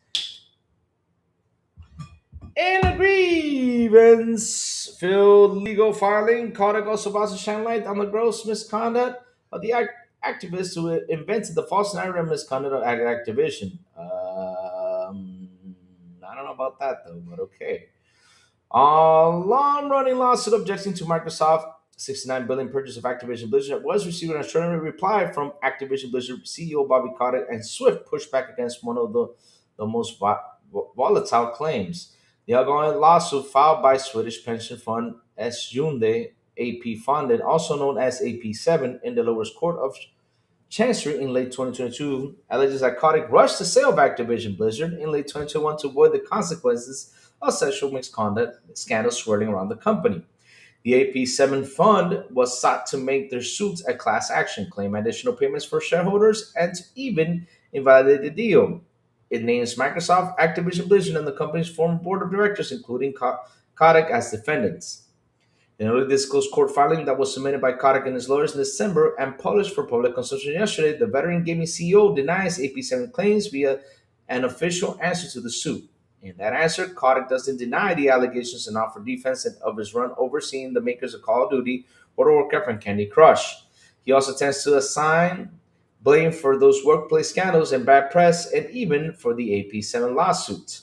In a grievance filled legal filing, Kotick also vows to shine light on the gross misconduct of the activists who invented the false narrative and misconduct at Activision. I don't know about that though, but okay. A long-running lawsuit objecting to Microsoft 69 billion purchase of Activision Blizzard was receiving an extraordinary reply from Activision Blizzard CEO Bobby Kotick and swift pushback against one of the most volatile claims. The ongoing lawsuit filed by Swedish pension fund Sjunde AP Fonden, also known as AP7, in the lowest court of Chancery in late 2022, alleges that Kotick rushed the sale of Activision Blizzard in late 2021 to avoid the consequences of sexual misconduct scandals swirling around the company. The AP7 fund was sought to make their suits a class action, claim additional payments for shareholders, and to even invalidate the deal. It names Microsoft, Activision Blizzard, and the company's former board of directors, including Kotick, as defendants. In a newly disclosed court filing that was submitted by Kotick and his lawyers in December and published for public consumption yesterday, the veteran gaming CEO denies AP7 claims via an official answer to the suit. In that answer, Kotick doesn't deny the allegations and offer defense of his run overseeing the makers of Call of Duty, World of Warcraft, and Candy Crush. He also tends to assign blame for those workplace scandals and bad press, and even for the AP7 lawsuit.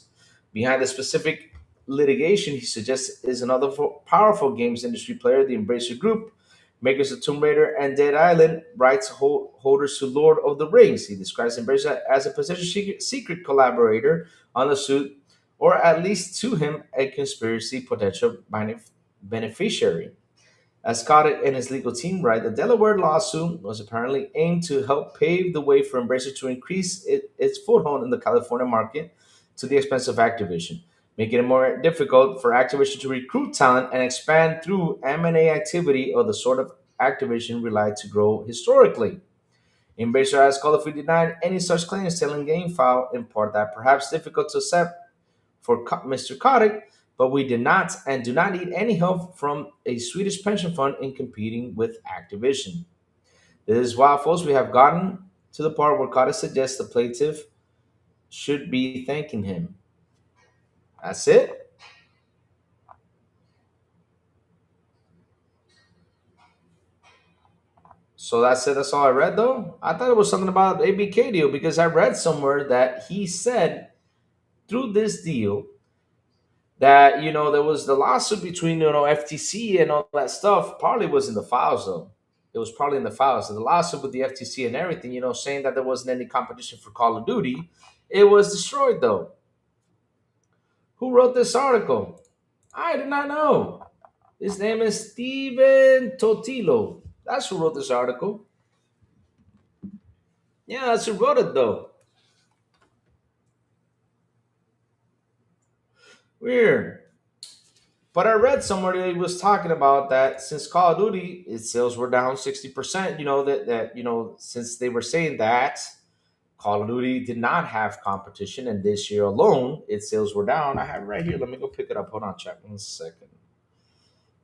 Behind the specific litigation, he suggests is another powerful games industry player, the Embracer Group, makers of Tomb Raider and Dead Island, rights holders to Lord of the Rings. He describes Embracer as a potential secret collaborator on the suit, or at least to him, a conspiracy potential beneficiary. As Scott and his legal team write, the Delaware lawsuit was apparently aimed to help pave the way for Embracer to increase its foothold in the California market to the expense of Activision, making it more difficult for Activision to recruit talent and expand through M&A activity of the sort of Activision relied to grow historically. Embracer has colorfully denied any such claims, telling GameFile in part that perhaps difficult to accept for Mr. Kotick, but we did not and do not need any help from a Swedish pension fund in competing with Activision. This is why, folks, we have gotten to the part where Kotick suggests the plaintiff should be thanking him. That's it. So that's it. That's all I read, though. I thought it was something about ABK deal because I read somewhere that he said through this deal that there was the lawsuit between FTC and all that stuff. Probably was in the files though. It was probably in the files. So the lawsuit with the FTC and everything, saying that there wasn't any competition for Call of Duty. It was destroyed though. Who wrote this article? I did not know. His name is Steven Totilo. That's who wrote this article. Yeah, that's who wrote it though. Weird. But I read somewhere that he was talking about that since Call of Duty, its sales were down 60%, since they were saying that Call of Duty did not have competition, and this year alone, its sales were down. I have it right here. Let me go pick it up. Hold on, chat 1 second.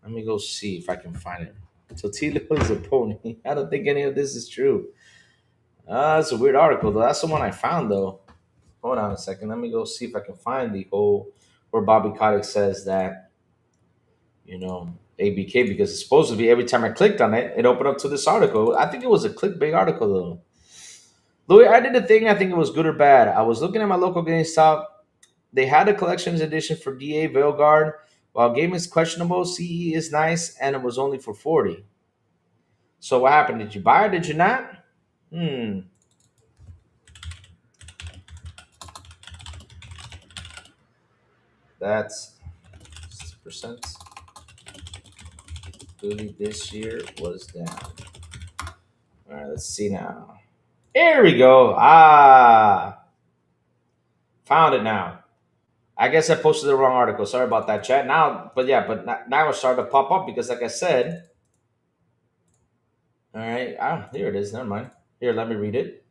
Let me go see if I can find it. So Tilo is a pony. I don't think any of this is true. That's a weird article, though. That's the one I found, though. Hold on a second. Let me go see if I can find the whole where Bobby Kotick says that, ABK, because it's supposed to be every time I clicked on it, it opened up to this article. I think it was a clickbait article, though. Louis, I did a thing. I think it was good or bad. I was looking at my local GameStop. They had a collections edition for DA Veilguard. While game is questionable, CE is nice, and it was only for 40. So what happened? Did you buy it? Did you not? That's 6%. Duty this year was down. All right, let's see now. Here we go. Found it now. I guess I posted the wrong article. Sorry about that, chat. Now it's starting to pop up because, like I said, all right. Here it is. Never mind. Here, let me read it.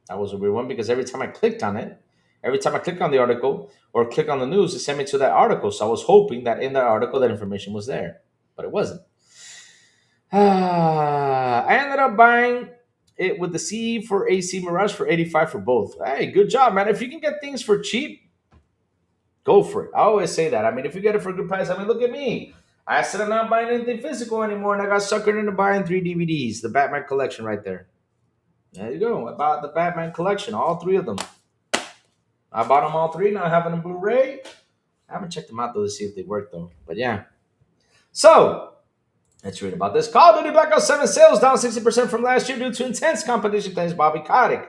That was a weird one because every time I clicked on it, every time I click on the article or click on the news, it sent me to that article. So I was hoping that in that article that information was there, but it wasn't. I ended up buying it with the CE for AC Mirage for 85 for both. Hey, good job, man. If you can get things for cheap, go for it. I always say that. I mean, if you get it for a good price, look at me. I said I'm not buying anything physical anymore, and I got suckered into buying 3 DVDs, the Batman collection right there. There you go. I bought the Batman collection, all 3 of them. I bought them all 3. Now I have them on Blu-ray. I haven't checked them out, though, to see if they work, though. But, yeah. So, let's read about this. Call of Duty Black Ops 7 sales down 60% from last year due to intense competition, claims Bobby Kotick.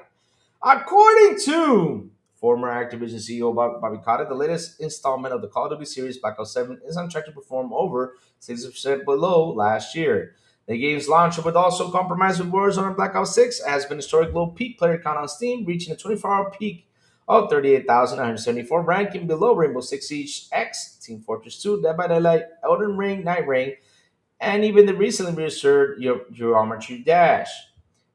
According to former Activision CEO Bobby Kotick, the latest installment of the Call of Duty series, Black Ops 7, is on track to perform over 60% below last year. The game's launch would also compromise with Warzone and Black Ops 6 has been a historic low peak player count on Steam, reaching a 24-hour peak of 38,974, ranking below Rainbow Six Siege X, Team Fortress 2, Dead by Daylight, Elden Ring, Night Ring, and even the recently registered Geometry Dash.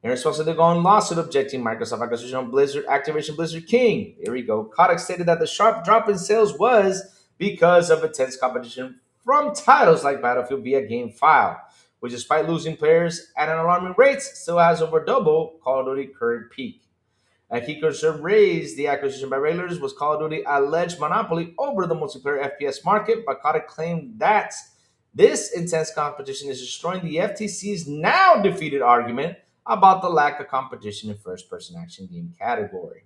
In response to the ongoing lawsuit objecting Microsoft acquisition of Activision Blizzard King, here we go. Kotick stated that the sharp drop in sales was because of intense competition from titles like Battlefield via GameFile, which, despite losing players at an alarming rate, still has over double Call of Duty current peak. A key concern raised the acquisition by regulators was Call of Duty alleged monopoly over the multiplayer FPS market, but Kotick claimed that this intense competition is destroying the FTC's now defeated argument about the lack of competition in first-person action game category.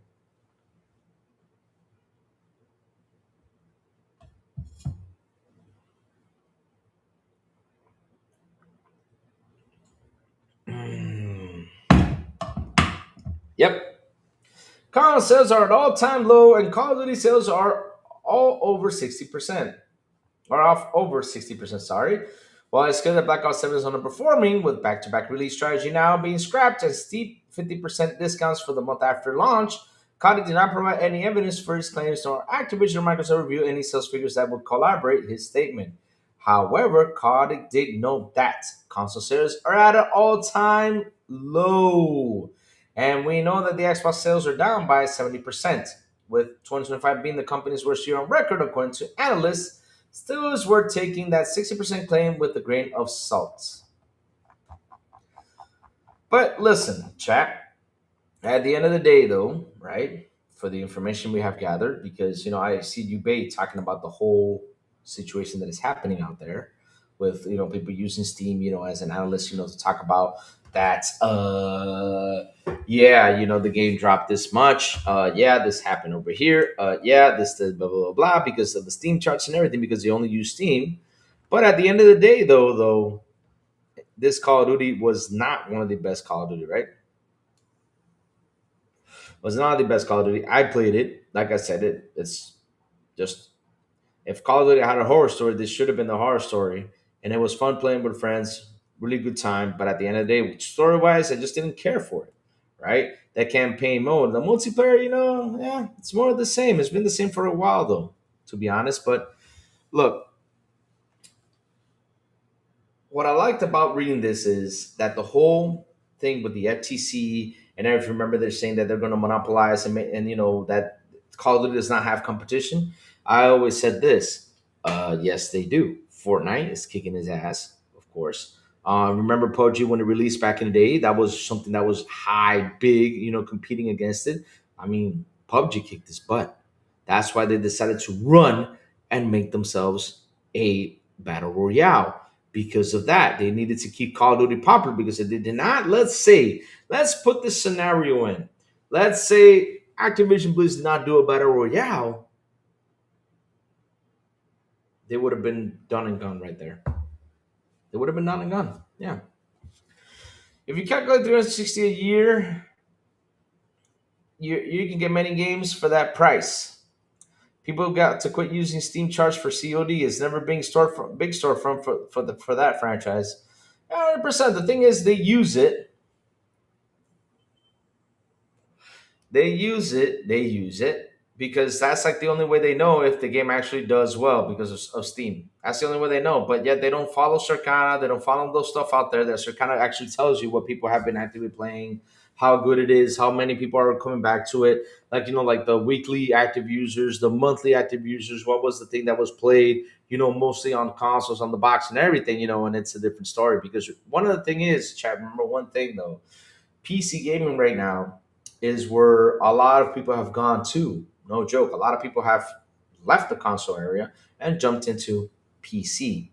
Yep. Console sales are at all-time low, and Call of Duty sales are all over 60%. Or off over 60%, sorry. While it's clear that Black Ops 7 is underperforming, with back-to-back release strategy now being scrapped and steep 50% discounts for the month after launch, Kotick did not provide any evidence for his claims, nor Activision or Microsoft review any sales figures that would corroborate his statement. However, Kotick did note that console sales are at an all-time low. And we know that the Xbox sales are down by 70%, with 2025 being the company's worst year on record, according to analysts. Still is worth taking that 60% claim with a grain of salt. But listen, chat, at the end of the day, though, right, for the information we have gathered, because, I see you, Bay, talking about the whole situation that is happening out there with, people using Steam, as an analyst, to talk about that, yeah, the game dropped this much. Yeah, this happened over here. Yeah, this blah, blah, blah, blah, because of the Steam charts and everything, because they only use Steam. But at the end of the day, though, this Call of Duty was not one of the best Call of Duty, right? Was not the best Call of Duty. I played it. Like I said, it's just, if Call of Duty had a horror story, this should have been the horror story. And it was fun playing with friends, really good time. But at the end of the day, story wise, I just didn't care for it. Right? That campaign mode. The multiplayer, yeah, it's more of the same. It's been the same for a while though, to be honest. But look, what I liked about reading this is that the whole thing with the FTC, and I remember they're saying that they're going to monopolize and that Call of Duty does not have competition. I always said this: yes, they do. Fortnite is kicking his ass, of course. Remember PUBG when it released back in the day? That was something that was high, big, competing against it. I mean, PUBG kicked his butt. That's why they decided to run and make themselves a battle royale. Because of that, they needed to keep Call of Duty popular, because if they did not, let's put this scenario in. Let's say Activision Blizzard did not do a battle royale, they would have been done and gone right there. They would have been done and gone. Yeah. If you calculate 360 a year, you can get many games for that price. People got to quit using Steam charts for COD. It's never being big storefront for that franchise. 100%. The thing is, they use it. They use it because that's like the only way they know if the game actually does well because of Steam. That's the only way they know. But yet they don't follow Circana. They don't follow those stuff out there that Circana actually tells you what people have been actively playing, how good it is, how many people are coming back to it. Like, like the weekly active users, the monthly active users, what was the thing that was played, mostly on consoles, on the box and everything, and it's a different story. Because one of the thing is, chat, remember one thing though, PC gaming right now is where a lot of people have gone to. No joke. A lot of people have left the console area and jumped into PC.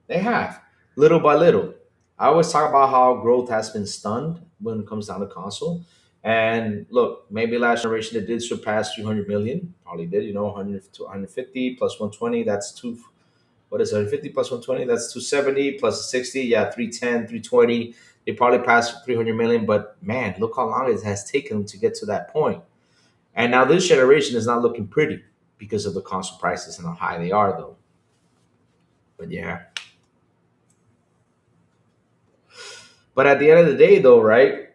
They have, little by little. I always talk about how growth has been stunned when it comes down to console. And look, maybe last generation it did surpass 300 million. Probably did, 100 to 150 plus 120. That's two. What is it? 150 plus 120? That's 270 plus 60. Yeah, 310, 320. They probably passed 300 million. But man, look how long it has taken to get to that point. And now this generation is not looking pretty because of the console prices and how high they are, though. But yeah. But at the end of the day, though, right?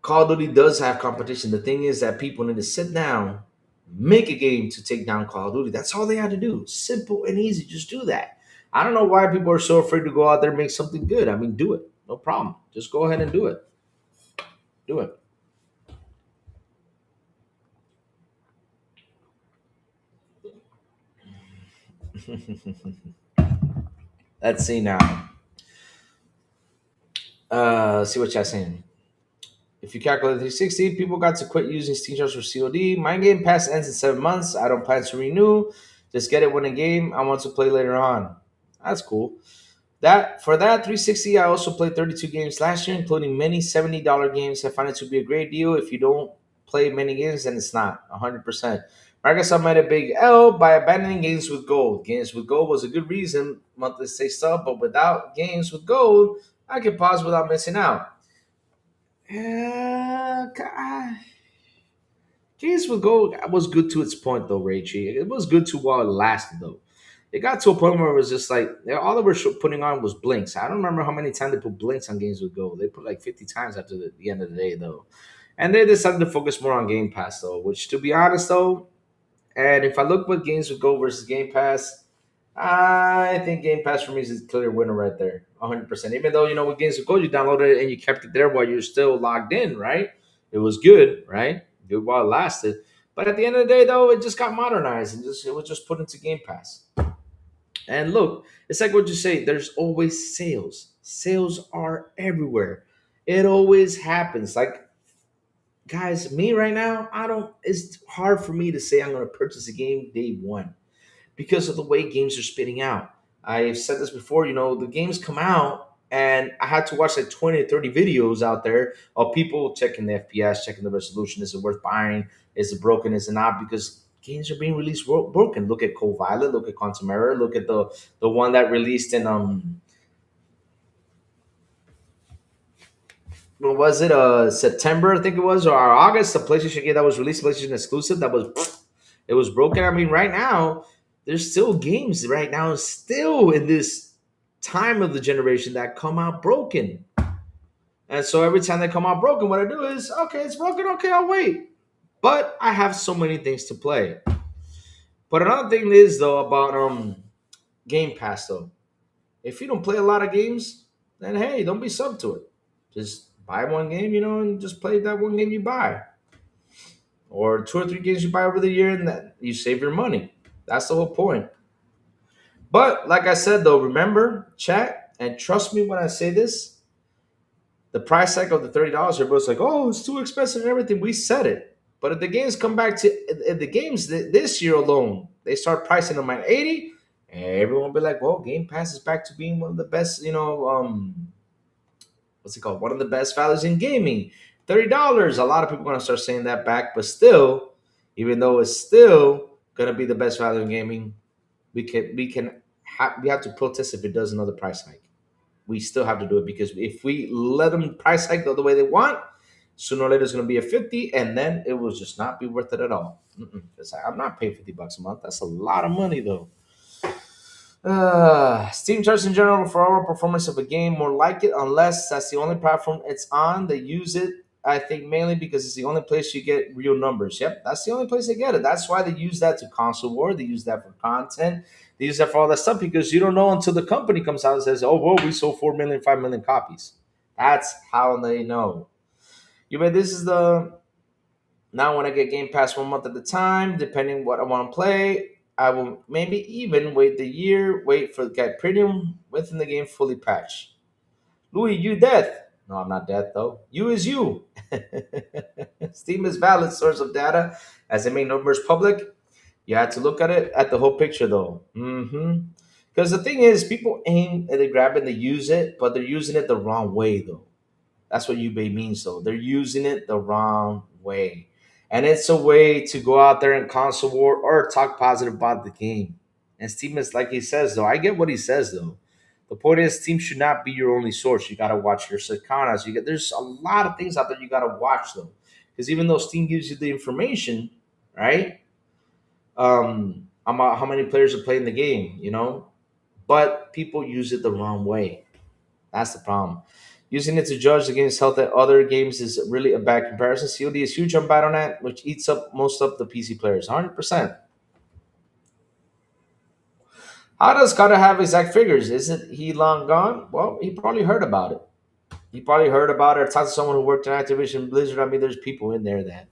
Call of Duty does have competition. The thing is that people need to sit down, make a game to take down Call of Duty. That's all they had to do. Simple and easy. Just do that. I don't know why people are so afraid to go out there and make something good. I mean, do it. No problem. Just go ahead and do it. Do it. Let's see now. See what you're saying. If you calculate 360, people got to quit using Steam Charts for COD. My Game Pass ends in 7 months. I don't plan to renew. Just get it when a game I want to play later on. That's cool. That for that 360, I also played 32 games last year, including many $70 games. I find it to be a great deal. If you don't play many games, then it's not 100%. Microsoft made a big L by abandoning Games with Gold. Games with Gold was a good reason monthly stay sub, but without Games with Gold, I can pause without missing out. Games with Gold was good to its point, though, Rachie. It was good to while it lasted, though. It got to a point where it was just like all they were putting on was blinks. I don't remember how many times they put blinks on Games with Gold. They put like 50 times after the end of the day, though. And they decided to focus more on Game Pass, though, which, to be honest, though, and if I look with Games with Gold versus Game Pass, I think Game Pass for me is a clear winner right there, 100%. Even though, with Games with Gold, you downloaded it and you kept it there while you're still logged in, right? It was good, right? Good while it lasted. But at the end of the day, though, it just got modernized and it was just put into Game Pass. And look, it's like what you say, there's always sales. Sales are everywhere. It always happens. Like, guys, me right now, it's hard for me to say I'm going to purchase a game day one because of the way games are spitting out. I've said this before, the games come out and I had to watch like 20 or 30 videos out there of people checking the FPS, checking the resolution. Is it worth buying? Is it broken? Is it not? Because games are being released broken. Look at Cold Violet, look at Quantum Error, look at the one that released in what was it, September, I think it was, or August, the PlayStation game that was released, PlayStation exclusive, that was it was broken. I mean, right now, there's still games right now, still in this time of the generation that come out broken. And so every time they come out broken, what I do is, okay, it's broken, okay, I'll wait. But I have so many things to play. But another thing is though about Game Pass though. If you don't play a lot of games, then hey, don't be sub to it. Just buy one game, and just play that one game you buy. Or two or three games you buy over the year and that you save your money. That's the whole point. But like I said though, remember, chat, and trust me when I say this, the price tag of the $30, everybody's like, oh, it's too expensive and everything. We said it. But if the games come back to if the games this year alone, they start pricing them at 80, everyone will be like, well, Game Pass is back to being one of the best, what's it called? One of the best values in gaming. $30. A lot of people are gonna start saying that back, but still, even though it's still gonna be the best value in gaming, we have to protest if it does another price hike. We still have to do it because if we let them price hike the way they want, sooner or later it's gonna be a 50, and then it will just not be worth it at all. Because I'm not paying $50 a month. That's a lot of money though. Steam charts in general for overall performance of a game, more like it, unless that's the only platform it's on. They use it, I think, mainly because it's the only place you get real numbers. Yep, that's the only place they get it. That's why they use that to console war. They use that for content. They use that for all that stuff because you don't know until the company comes out and says, "Oh, well, we sold 4 million, 5 million copies." That's how they know. But this is the now when I get Game Pass 1 month at a time, depending what I want to play. I will maybe even wait the year, wait for the get premium within the game fully patched. Louis, you dead? No, I'm not dead though. You is you. Steam is valid source of data as it made numbers public. You had to look at it at the whole picture though. Because the thing is, people aim and they grab it and they use it, but they're using it the wrong way though. That's what Ube means, though. They're using it the wrong way. And it's a way to go out there and console war or talk positive about the game. And Steam is like he says, though. I get what he says, though. The point is, Steam should not be your only source. You got to watch your Sacanas. There's a lot of things out there you got to watch, though. Because even though Steam gives you the information, right? About how many players are playing the game, but people use it the wrong way. That's the problem. Using it to judge the game's health at other games is really a bad comparison. COD is huge on Battle.net, which eats up most of the PC players. 100%. How does Carter have exact figures? Isn't he long gone? Well, he probably heard about it. He probably heard about it or talked to someone who worked in Activision Blizzard. I mean, there's people in there that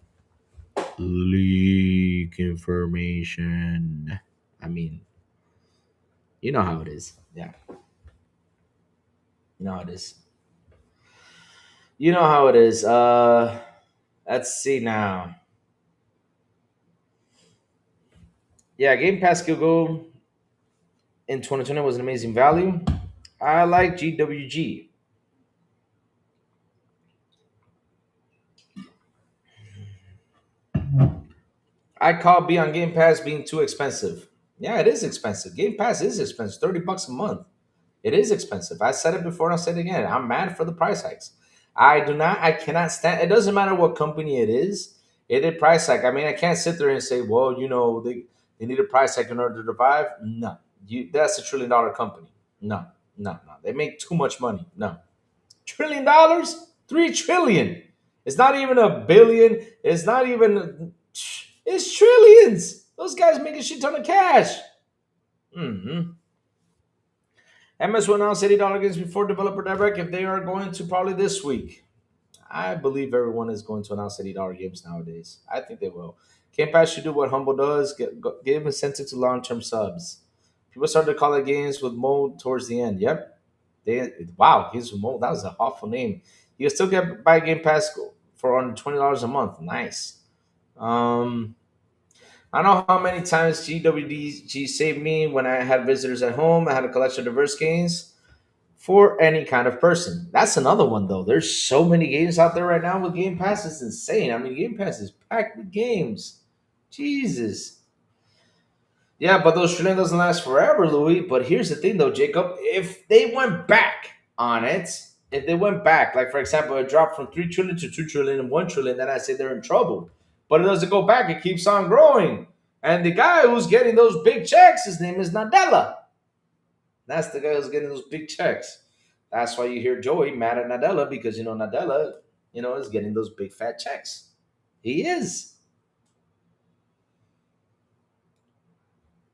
leak information. I mean, you know how it is. Yeah. You know how it is. You know how it is. Let's see now. Yeah, Game Pass could go in 2020 was an amazing value. I like GWG. I call be on Game Pass being too expensive. Yeah, it is expensive. Game Pass is expensive. $30 a month. It is expensive. I said it before and I'll say it again. I'm mad for the price hikes. I cannot stand it. Doesn't matter what company it is. It did price hike. I mean, I can't sit there and say, well, they need a price hike in order to survive. No. That's $1 trillion company. No, no. They make too much money. No. $1 trillion? 3 trillion. It's not even a billion. It's not even it's trillions. Those guys make a shit ton of cash. Hmm. MS will announce $80 games before Developer Direct if they are going to probably this week. I believe everyone is going to announce $80 games nowadays. I think they will. Game Pass should do what Humble does, give incentive to long-term subs. People started to call it games with mode towards the end. Yep. Wow, he's mode. That was an awful name. You can still get buy Game Pass for under $20 a month. Nice. Um, I know how many times GWDG saved me when I had visitors at home. I had a collection of diverse games for any kind of person. That's another one though. There's so many games out there right now with Game Pass. It's insane. I mean, Game Pass is packed with games. Jesus. Yeah, but those trillion doesn't last forever, Louis. But here's the thing though, Jacob. If they went back on it, if they went back, like for example, it dropped from 3 trillion to 2 trillion and 1 trillion, then I say they're in trouble. But it doesn't go back, it keeps on growing. And the guy who's getting those big checks, his name is Nadella. That's the guy who's getting those big checks. That's why you hear Joey mad at Nadella because Nadella, is getting those big fat checks. He is.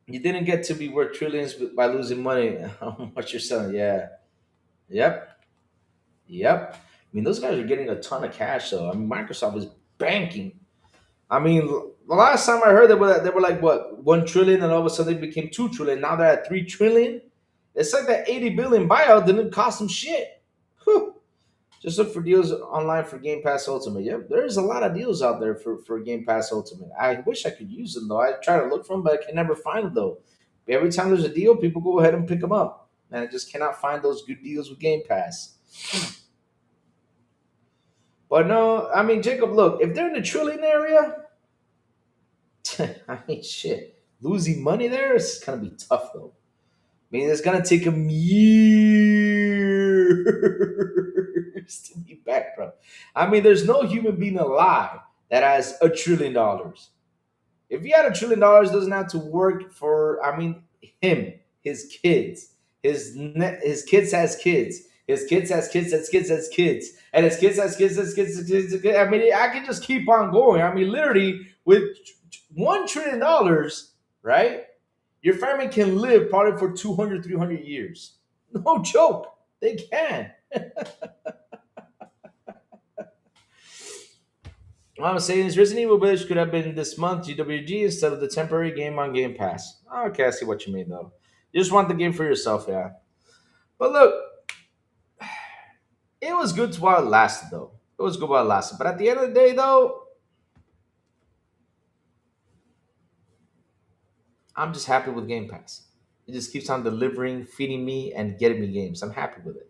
You didn't get to be worth trillions by losing money. How much you're selling? Yeah. Yep. Yep. I mean, those guys are getting a ton of cash though. I mean, Microsoft is banking. I mean, the last time I heard they were like what 1 trillion, and all of a sudden they became 2 trillion. Now they're at 3 trillion. It's like that 80 billion buyout didn't cost them shit. Whew. Just look for deals online for Game Pass Ultimate. Yep, there's a lot of deals out there for Game Pass Ultimate. I wish I could use them though. I try to look for them, but I can never find them though. Every time there's a deal, people go ahead and pick them up, and I just cannot find those good deals with Game Pass. But no, I mean Jacob, look, if they're in the trillion area, I mean shit, losing money there is gonna be tough though. I mean, it's gonna take them years to be bankrupt. I mean, there's no human being alive that has $1 trillion. If he had $1 trillion, doesn't have to work for. I mean, him, his kids, his kids has kids. His kids has kids, has kids, has kids, and his kids has kids, has kids, has kids. Has kids. I mean, I can just keep on going. I mean, literally, with $1 trillion, right? Your family can live probably for 200, 300 years. No joke. They can. What I'm saying is Resident Evil Village could have been this month GWG instead of the temporary game on Game Pass. Okay, I see what you mean though. You just want the game for yourself, yeah. But look, it was good while it lasted though. It was good while it lasted. But at the end of the day though, I'm just happy with Game Pass. It just keeps on delivering, feeding me, and getting me games. I'm happy with it.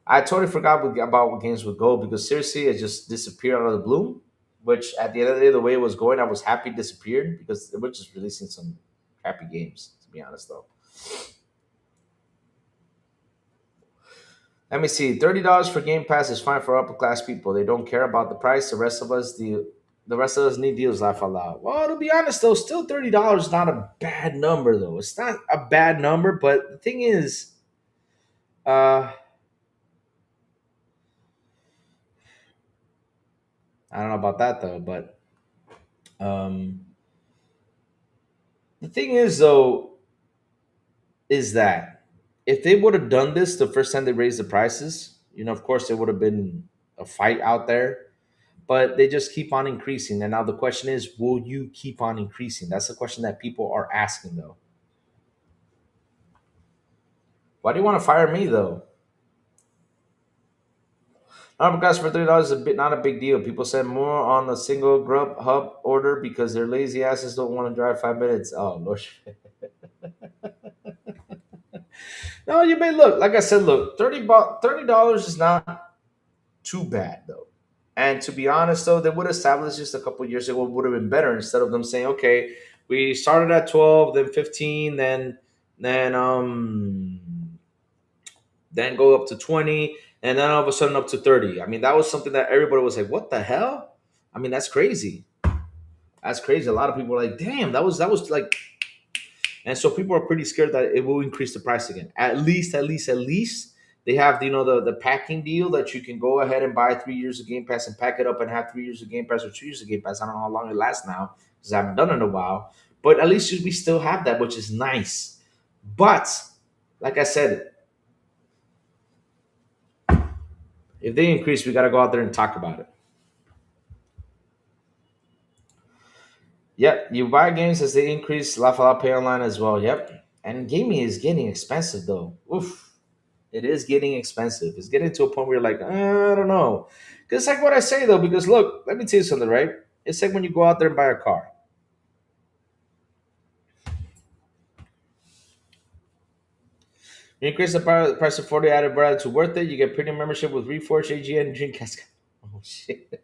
I totally forgot about what games would go because seriously, it just disappeared out of the bloom. Which at the end of the day, the way it was going, I was happy it disappeared because they were just releasing some crappy games. To be honest, though, let me see. $30 for Game Pass is fine for upper class people. They don't care about the price. The rest of us need deals. Laugh out loud. Well, to be honest, though, still $30 is not a bad number, though. It's not a bad number, but the thing is, uh, I don't know about that though, but um, the thing is though is that if they would have done this the first time they raised the prices, of course there would have been a fight out there. But they just keep on increasing, and now the question is, will you keep on increasing? That's the question that people are asking though. Why do you want to fire me though? Armor for $3 is a bit not a big deal. People send more on a single Grub Hub order because their lazy asses don't want to drive 5 minutes. Oh Lord. No, you may look. Like I said, look, $30 is not too bad though. And to be honest though, they would have established just a couple years ago would have been better instead of them saying, okay, we started at 12, then 15, then go up to 20, and then all of a sudden up to 30. I mean, that was something that everybody was like, what the hell? I mean, that's crazy. That's crazy. A lot of people were like, damn, that was like, and so people are pretty scared that it will increase the price again. At least they have the packing deal that you can go ahead and buy 3 years of Game Pass and pack it up and have 3 years of Game Pass or 2 years of Game Pass. I don't know how long it lasts now because I haven't done it in a while. But at least we still have that, which is nice. But like I said, if they increase, we got to go out there and talk about it. Yep, you buy games as they increase. La pay online as well. Yep, and gaming is getting expensive though. Oof, it is getting expensive. It's getting to a point where you're like, I don't know. Because it's like what I say though. Because look, let me tell you something, right? It's like when you go out there and buy a car. You increase the price of 40 added brand to worth it. You get premium membership with Reforge, AGN, and Dreamcast. Oh shit.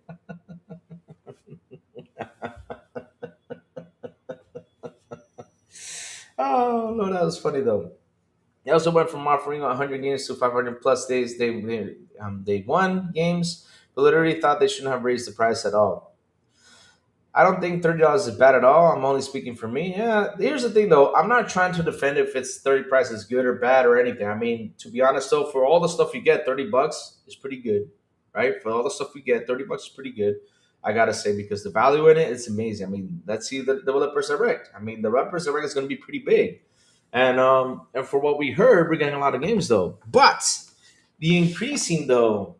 Oh no, that was funny though. They also went from offering 100 games to 500 plus days. They won games, but literally thought they shouldn't have raised the price at all. I don't think $30 is bad at all. I'm only speaking for me. Yeah, here's the thing though. I'm not trying to defend if it's 30 price is good or bad or anything. I mean, to be honest though, for all the stuff you get, $30 is pretty good, right? For all the stuff we get, $30 is pretty good. I gotta say because the value in it, it's amazing. I mean, let's see the developers direct. I mean, the developers direct is going to be pretty big, and for what we heard, we're getting a lot of games though. But the increasing though,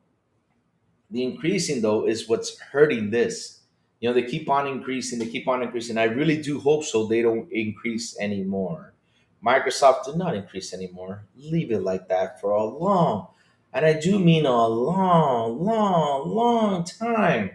is what's hurting this. They keep on increasing, they keep on increasing. I really do hope so they don't increase anymore. Microsoft did not increase anymore. Leave it like that for a long, and I do mean a long, long, long time.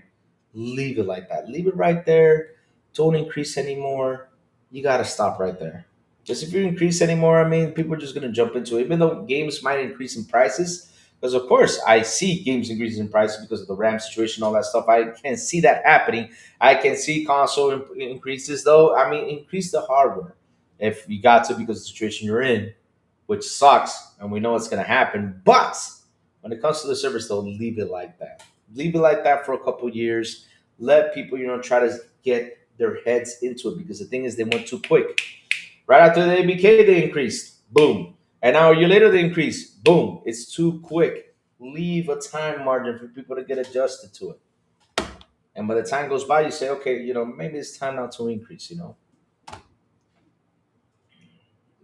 Leave it like that. Leave it right there. Don't increase anymore. You got to stop right there. Because if you increase anymore, I mean, people are just going to jump into it. Even though games might increase in prices, because of course I see games increasing in prices because of the RAM situation, all that stuff. I can see that happening. I can see console increases, though. I mean, increase the hardware if you got to because of the situation you're in, which sucks, and we know what's going to happen. But when it comes to the service, though, leave it like that. Leave it like that for a couple years. Let people, try to get their heads into it because the thing is, they went too quick. Right after the ABK, they increased. Boom. And now a year later, they increase. Boom. It's too quick. Leave a time margin for people to get adjusted to it. And by the time goes by, you say, okay, maybe it's time now to increase.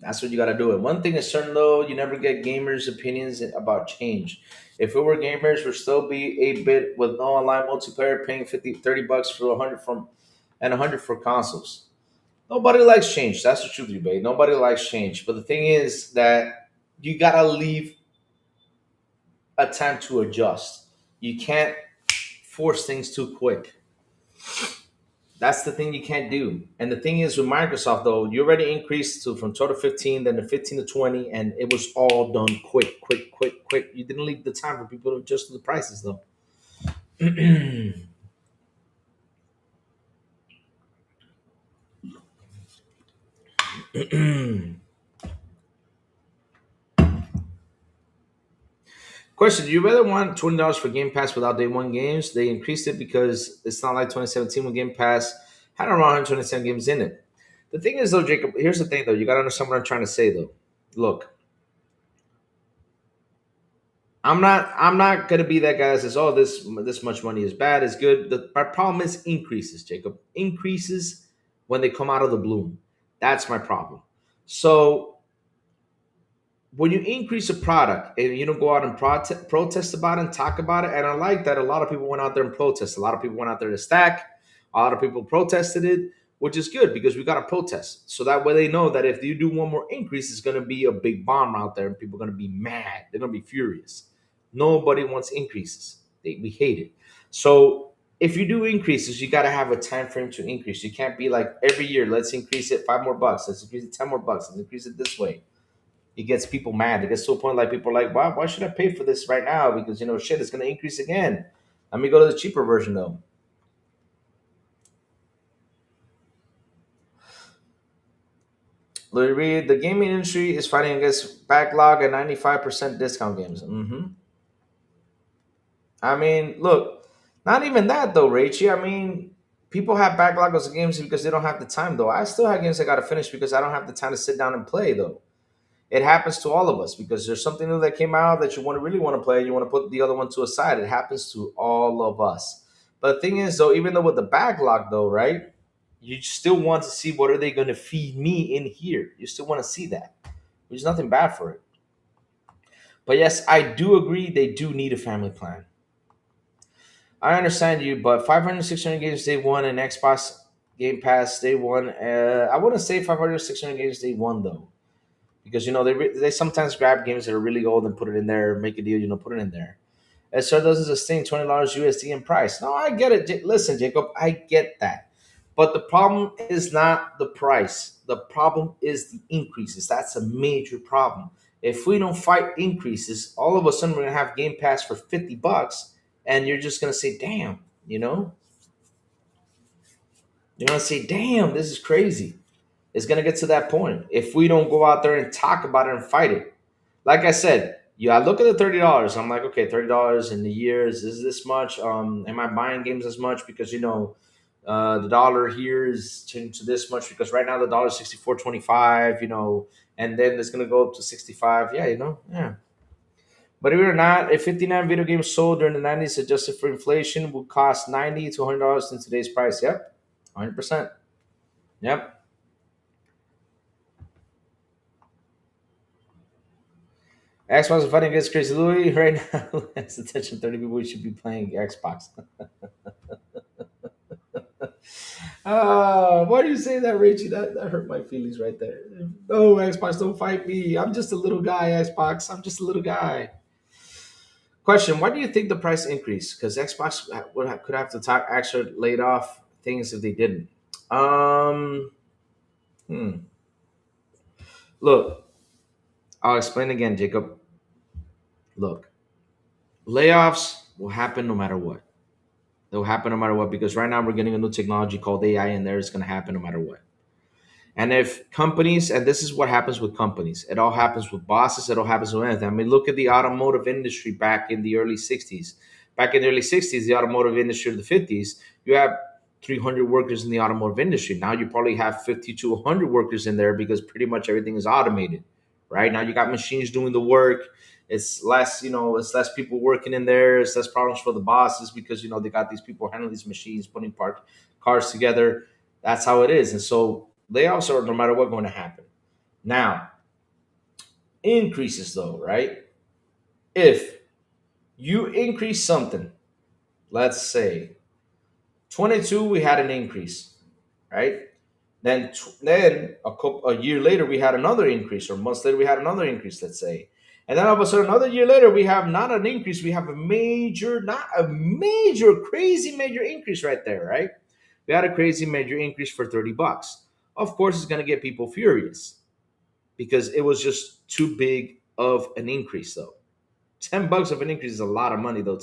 That's what you got to do. It. One thing is certain, though, you never get gamers' opinions about change. If it were gamers, would still be 8-bit with no online multiplayer, paying $30 for 100 from and 100 for consoles. Nobody likes change. That's the truth, debate. Nobody likes change. But the thing is that you gotta leave a time to adjust. You can't force things too quick. That's the thing you can't do. And the thing is with Microsoft, though, you already increased from 12 to 15, then to 15 to 20, and it was all done quick, quick, quick, quick. You didn't leave the time for people to adjust to the prices, though. Question: do you rather want $20 for Game Pass without day one games? They increased it because it's not like 2017 when Game Pass had around 127 games in it. The thing is, though, Jacob, here's the thing, though. You got to understand what I'm trying to say, though. Look, I'm not gonna be that guy that says, "Oh, this much money is bad, is good." My problem is increases, Jacob. Increases when they come out of the bloom. That's my problem. So when you increase a product and you don't go out and protest about it and talk about it, and I like that a lot of people went out there and protest. A lot of people went out there to stack. A lot of people protested it, which is good because we got to protest. So that way they know that if you do one more increase, it's going to be a big bomb out there and people are going to be mad. They're going to be furious. Nobody wants increases. We hate it. So if you do increases, you got to have a time frame to increase. You can't be like every year, let's increase it $5 more, let's increase it $10 more, let's increase it this way. It gets people mad. It gets to a point like people are like, why should I pay for this right now? Because shit, it's gonna increase again. Let me go to the cheaper version though. Let me read. The gaming industry is fighting against backlog and 95% discount games. I mean, look, not even that though, Rachie. I mean, people have backlogs of games because they don't have the time though. I still have games I gotta finish because I don't have the time to sit down and play though. It happens to all of us because there's something new that came out that you really want to play. You want to put the other one to a side. It happens to all of us. But the thing is, though, even though with the backlog, though, right, you still want to see what are they going to feed me in here. You still want to see that. There's nothing bad for it. But yes, I do agree they do need a family plan. I understand you, but 500, 600 games day one and Xbox Game Pass day one. I wouldn't say 500, 600 games day one, though, because they sometimes grab games that are really old and put it in there, make a deal, put it in there. And so does this thing, $20 USD in price. No, I get it. Listen, Jacob, I get that. But the problem is not the price. The problem is the increases. That's a major problem. If we don't fight increases, all of a sudden we're gonna have Game Pass for $50, and you're just gonna say, "Damn," you know, you're gonna say, "Damn, this is crazy." It's gonna get to that point if we don't go out there and talk about it and fight it. Like I said, yeah, I look at the $30. I'm like, okay, $30 in the years is this much? Am I buying games as much because the dollar here is changed to this much because right now the dollar is 64.25, and then it's gonna go up to 65. Yeah, yeah. But if or not, a 59 video game sold during the 90s adjusted for inflation would cost $90 to $100 in today's price. Yep, 100%. Yep. Xbox is fighting against Crazy Louis right now. That's attention 30 people we should be playing Xbox. Why do you say that, Rachie? That hurt my feelings right there. No, Xbox, don't fight me. I'm just a little guy, Xbox. I'm just a little guy. Question: why do you think the price increased? Because Xbox could have to talk actually laid off things if they didn't. Um, hmm. Look, I'll explain again, Jacob. Look, layoffs will happen no matter what. They'll happen no matter what because right now we're getting a new technology called AI in there. It's going to happen no matter what. And if companies, and this is what happens with companies, it all happens with bosses, it all happens with anything. I mean, look at the automotive industry back in the early 60s. Back in the early 60s, the automotive industry of the 50s, you have 300 workers in the automotive industry. Now you probably have 50 to 100 workers in there because pretty much everything is automated, right? Now you got machines doing the work. It's less people working in there. It's less problems for the bosses because, they got these people handling these machines, putting cars together. That's how it is. And so layoffs are no matter what going to happen. Now, increases though, right? If you increase something, let's say 22, we had an increase, right? Then a year later we had another increase, or months later we had another increase, let's say. And then all of a sudden, another year later, we have not an increase, we have not a major, crazy major increase right there, right? We had a crazy major increase for $30. Of course, it's going to get people furious because it was just too big of an increase, though. $10 of an increase is a lot of money, though,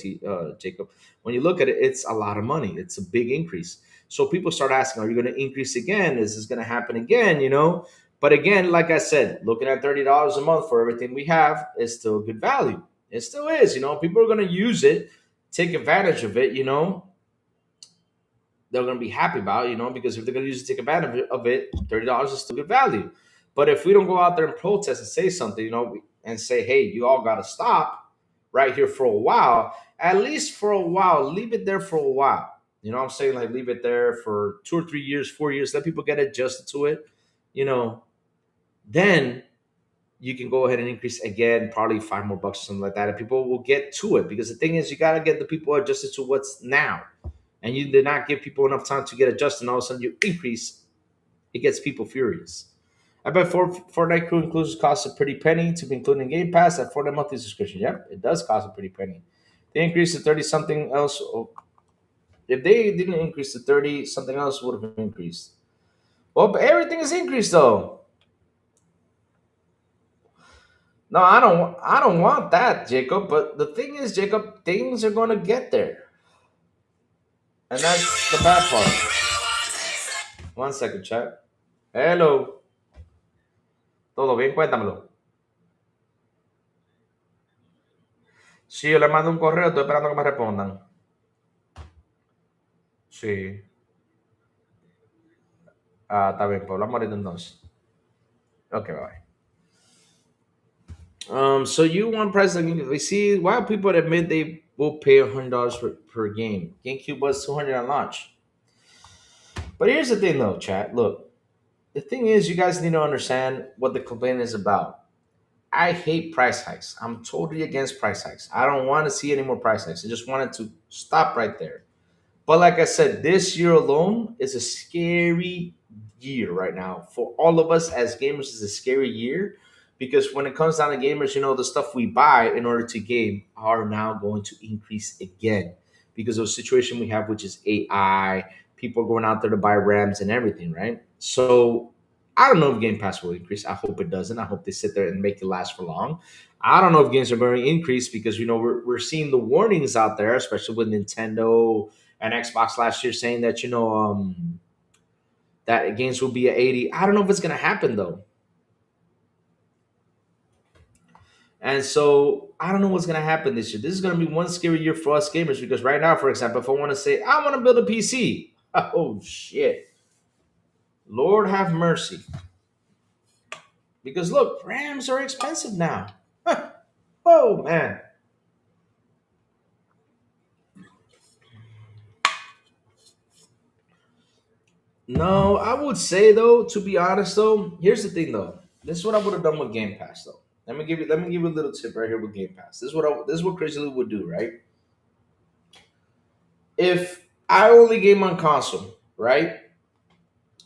Jacob. When you look at it, it's a lot of money. It's a big increase. So people start asking, are you going to increase again? Is this going to happen again? But again, like I said, looking at $30 a month for everything we have is still good value. It still is. People are going to use it, take advantage of it. They're going to be happy about, because if they're going to use it, take advantage of it, $30 is still good value. But if we don't go out there and protest and say something, and say, hey, you all got to stop right here for a while, at least for a while, leave it there for a while. You know what I'm saying? Like leave it there for 2 or 3 years, 4 years, let people get adjusted to it, then you can go ahead and increase again, probably $5 more or something like that. And people will get to it because the thing is, you got to get the people adjusted to what's now. And you did not give people enough time to get adjusted, and all of a sudden you increase, it gets people furious. I bet Fortnite Crew includes costs a pretty penny to be included in Game Pass at Fortnite monthly subscription. Yep, it does cost a pretty penny. They increased to 30 something else. If they didn't increase to 30, something else would have increased. Well, but everything is increased though. No, I don't want that, Jacob. But the thing is, Jacob, things are going to get there, and that's the bad part. One second, chat. Hello, todo bien, cuéntamelo. Sí, yo le mando un correo, estoy esperando que me respondan. Sí. Ah, está bien, pues hablamos ahorita entonces. Okay, bye. So you want price like we see why people admit they will pay $100 per game. GameCube was 200 on launch. But here's the thing, though, chat. Look, the thing is, you guys need to understand what the complaint is about. I hate price hikes. I'm totally against price hikes. I don't want to see any more price hikes. I just wanted to stop right there. But like I said, this year alone is a scary year right now. For all of us as gamers, is a scary year because when it comes down to gamers, the stuff we buy in order to game are now going to increase again because of the situation we have, which is AI. People are going out there to buy RAMs and everything, right? So I don't know if Game Pass will increase. I hope it doesn't. I hope they sit there and make it last for long. I don't know if games are going to increase because we're seeing the warnings out there, especially with Nintendo and Xbox last year saying that that games will be at 80. I don't know if it's gonna happen though. And so I don't know what's gonna happen this year. This is gonna be one scary year for us gamers because right now, for example, if I want to say I want to build a PC, oh shit, Lord have mercy. Because look, RAMs are expensive now. Oh man. No, I would say though, to be honest though, here's the thing though. This is what I would have done with Game Pass though. Let me give you a little tip right here with Game Pass. This is what Crazy Lou would do, right? If I only game on console, right?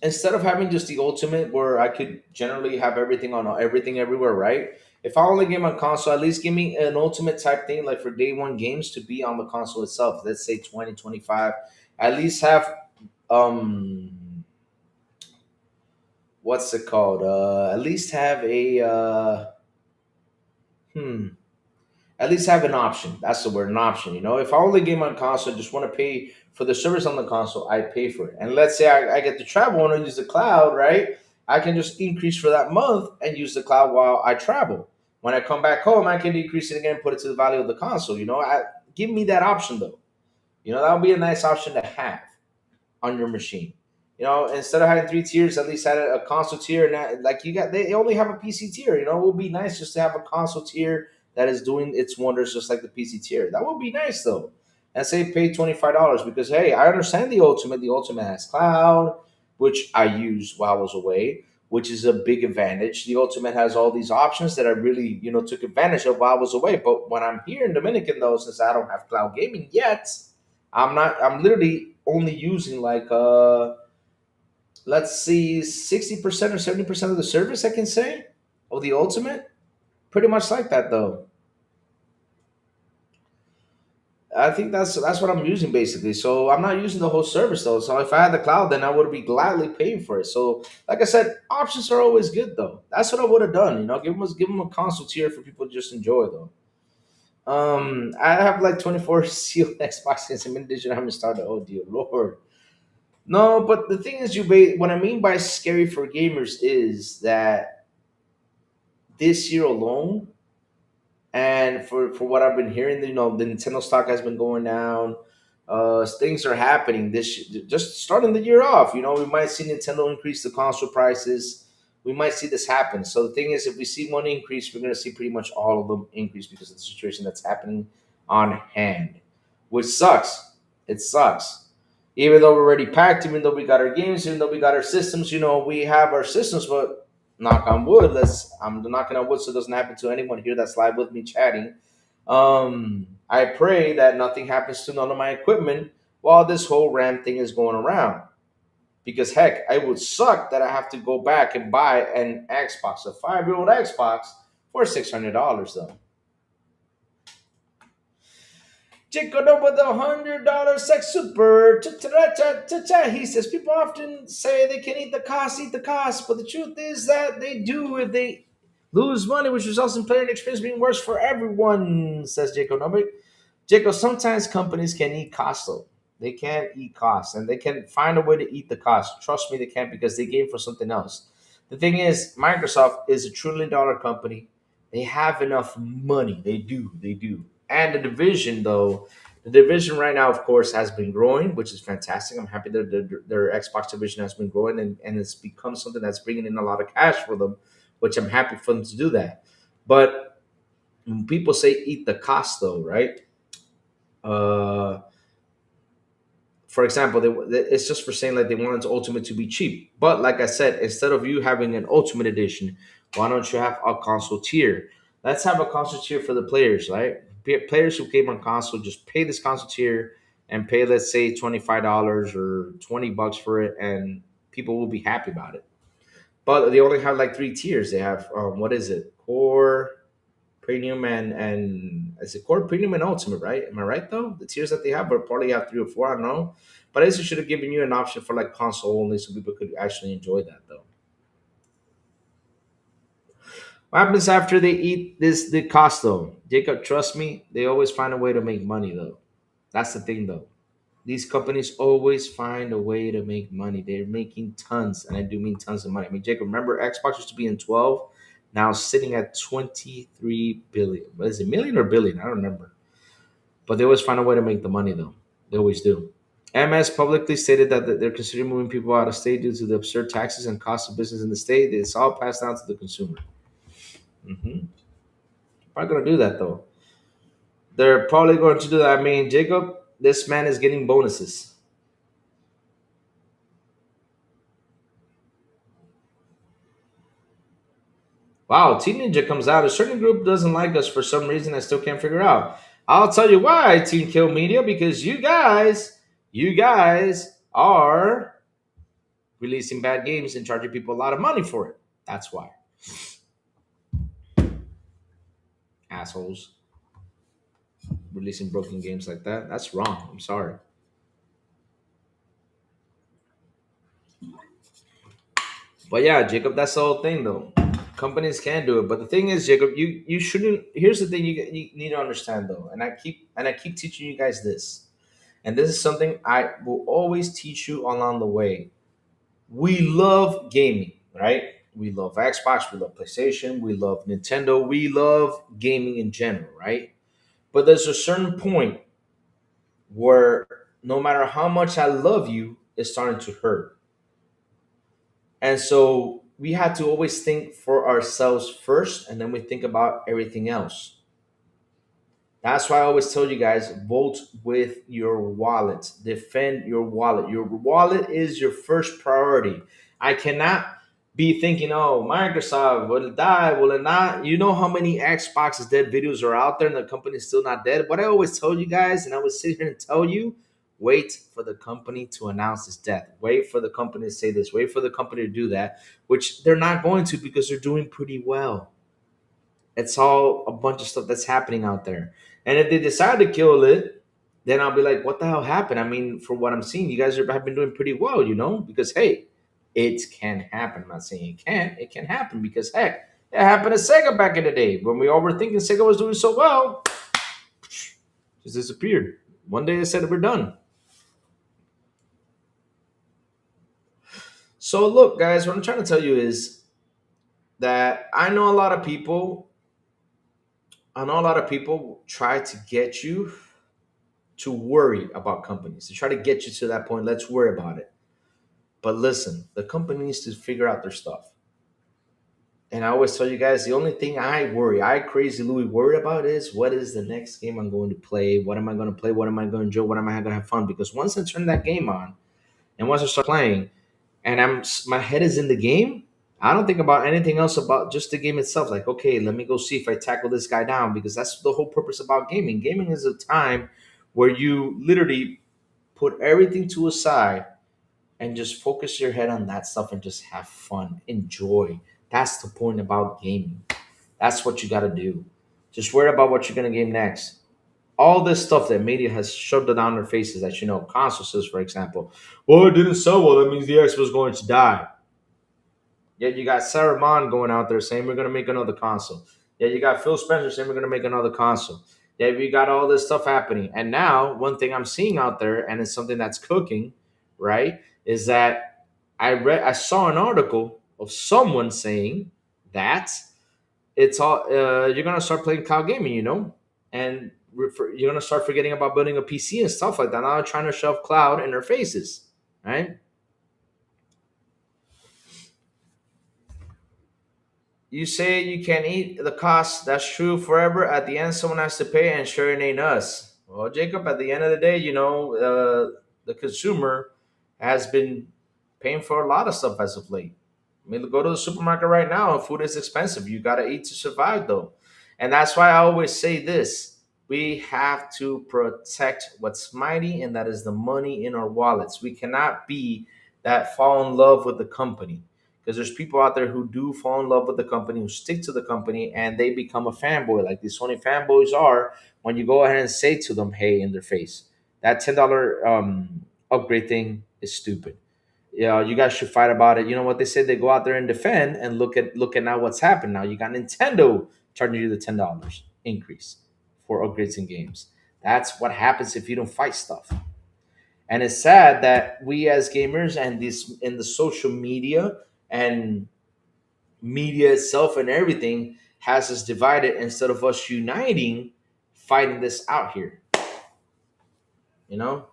Instead of having just the ultimate where I could generally have everything on everything everywhere, right? If I only game on console, at least give me an ultimate type thing like for day one games to be on the console itself. Let's say 2025. At least have what's it called? At least have a hmm at least have an option. That's the word, an option. If I only game on console, just want to pay for the service on the console, I pay for it. And let's say I get to travel and I use the cloud, right? I can just increase for that month and use the cloud while I travel. When I come back home, I can decrease it again, put it to the value of the console. Give me that option though. That would be a nice option to have on your machine. Instead of having three tiers, at least had a console tier, and like they only have a PC tier. It would be nice just to have a console tier that is doing its wonders just like the PC tier. That would be nice though. And say pay $25 because hey, I understand the ultimate. The ultimate has cloud, which I used while I was away, which is a big advantage. The ultimate has all these options that I really took advantage of while I was away. But when I'm here in Dominican though, since I don't have cloud gaming yet, I'm not. I'm literally only using like let's see 60% or 70% of the service I can say of the ultimate, pretty much like that though. I think that's what I'm using basically. So I'm not using the whole service though. So if I had the cloud, then I would be gladly paying for it. So like I said, options are always good though. That's what I would have done. Give them a console tier for people to just enjoy though. I have like 24 sealed Xbox games in edition. I haven't started. Oh dear lord. No, but the thing is, what I mean by scary for gamers is that this year alone, and for what I've been hearing, the Nintendo stock has been going down. Things are happening just starting the year off. We might see Nintendo increase the console prices. We might see this happen. So the thing is, if we see one increase, we're going to see pretty much all of them increase because of the situation that's happening on hand, which sucks. It sucks. Even though we're already packed, even though we got our games, even though we got our systems, we have our systems, but knock on wood, I'm knocking on wood so it doesn't happen to anyone here that's live with me chatting. I pray that nothing happens to none of my equipment while this whole RAM thing is going around. Because heck, it would suck that I have to go back and buy an Xbox, a 5-year-old Xbox, for $600 though. Jacob with the $100 sex super. Cha-cha-cha-cha-cha. He says people often say they can eat the cost, but the truth is that they do if they lose money, which results in player experience being worse for everyone, says Jacob Novick. Jacob, sometimes companies can eat cost though. They can eat costs and they can find a way to eat the cost. Trust me, they can because they game for something else. The thing is, Microsoft is $1 trillion company. They have enough money. They do. And the division, though, the division right now, of course, has been growing, which is fantastic. I'm happy that their Xbox division has been growing and it's become something that's bringing in a lot of cash for them, which I'm happy for them to do that. But when people say eat the cost, though, right? Uh, for example, it's just for saying like they wanted Ultimate to be cheap. But like I said, instead of you having an Ultimate edition, why don't you have a console tier? Let's have a console tier for the players, right? Players who came on console just pay this console tier and pay, let's say, $25 or $20 for it, and people will be happy about it. But they only have like three tiers. They have what is it? Core, premium, and is it core, premium, and ultimate, right? Am I right though? The tiers that they have, but probably have three or four. I don't know. But I guess it should have given you an option for like console only, so people could actually enjoy that though. What happens after they eat this the cost though? Jacob, trust me, they always find a way to make money though. That's the thing though. These companies always find a way to make money. They're making tons, and I do mean tons of money. I mean, Jacob, remember Xbox used to be in 12, now sitting at 23 billion. What is it, million or billion? I don't remember. But they always find a way to make the money, though. They always do. MS publicly stated that they're considering moving people out of state due to the absurd taxes and cost of business in the state. It's all passed down to the consumer. Mm-hmm. Probably going to do that, though. They're probably going to do that. I mean, Jacob, this man is getting bonuses. Wow, Teenager comes out. A certain group doesn't like us for some reason I still can't figure out. I'll tell you why, Teen Kill Media, because you guys are releasing bad games and charging people a lot of money for it. That's why. Assholes releasing broken games like that. That's wrong. I'm sorry. But yeah, Jacob, that's the whole thing though. Companies can do it. But the thing is, Jacob, you shouldn't here's the thing you need to understand though. And I keep teaching you guys this. And this is something I will always teach you along the way. We love gaming, right? We love Xbox, we love PlayStation, we love Nintendo, we love gaming in general, right? But there's a certain point where no matter how much I love you, it's starting to hurt. And so we have to always think for ourselves first, and then we think about everything else. That's why I always tell you guys vote with your wallet. Defend your wallet. Your wallet is your first priority. I cannot be thinking, oh, Microsoft, will it die? Will it not? You know how many Xboxes dead videos are out there and the company's still not dead? What I always tell you guys, and I would sit here and tell you, wait for the company to announce its death. Wait for the company to say this. Wait for the company to do that, which they're not going to because they're doing pretty well. It's all a bunch of stuff that's happening out there. And if they decide to kill it, then I'll be like, what the hell happened? I mean, from what I'm seeing, you guys have been doing pretty well, because hey, it can happen. I'm not saying it can't. It can happen because heck, it happened to Sega back in the day when we all were thinking Sega was doing so well, just disappeared. One day they said we're done. So look, guys, what I'm trying to tell you is that I know a lot of people try to get you to worry about companies. To try to get you to that point, let's worry about it. But listen, the company needs to figure out their stuff. And I always tell you guys, the only thing I crazy Louis worry about is what is the next game I'm going to play? What am I going to play? What am I going to enjoy? What am I going to have fun? Because once I turn that game on and once I start playing and my head is in the game, I don't think about anything else about just the game itself. Like, okay, let me go see if I tackle this guy down because that's the whole purpose about gaming. Gaming is a time where you literally put everything to a side and just focus your head on that stuff and just have fun, enjoy. That's the point about gaming. That's what you got to do. Just worry about what you're going to game next. all this stuff that media has shoved it down their faces, that console says, for example, well, it didn't sell well, that means the X was going to die. Yet you got Sarah Bond going out there saying we're going to make another console. Yet you got Phil Spencer saying we're going to make another console. Yet you got all this stuff happening. And now, one thing I'm seeing out there, and it's something that's cooking, right, is that I saw an article of someone saying that it's all you're going to start playing cloud gaming, and you're going to start forgetting about building a PC and stuff like that. Now they're trying to shove cloud in their faces, right? You say you can eat the cost. That's true forever. At the end, someone has to pay, and sure it ain't us. Well, Jacob, at the end of the day, the consumer has been paying for a lot of stuff as of late. I mean, go to the supermarket right now, and food is expensive. You got to eat to survive, though. And that's why I always say this: we have to protect what's mighty, and that is the money in our wallets. We cannot be that fall in love with the company, because there's people out there who do fall in love with the company, who stick to the company, and they become a fanboy, like these Sony fanboys are. When you go ahead and say to them, "Hey," in their face, that $10 upgrade thing is stupid. Yeah, you guys should fight about it. You know what they say? They go out there and defend, and look at now what's happened. Now you got Nintendo charging you the $10 increase for upgrades in games. That's what happens if you don't fight stuff. And it's sad that we as gamers and this in the social media and media itself and everything has us divided instead of us uniting, fighting this out here. You know,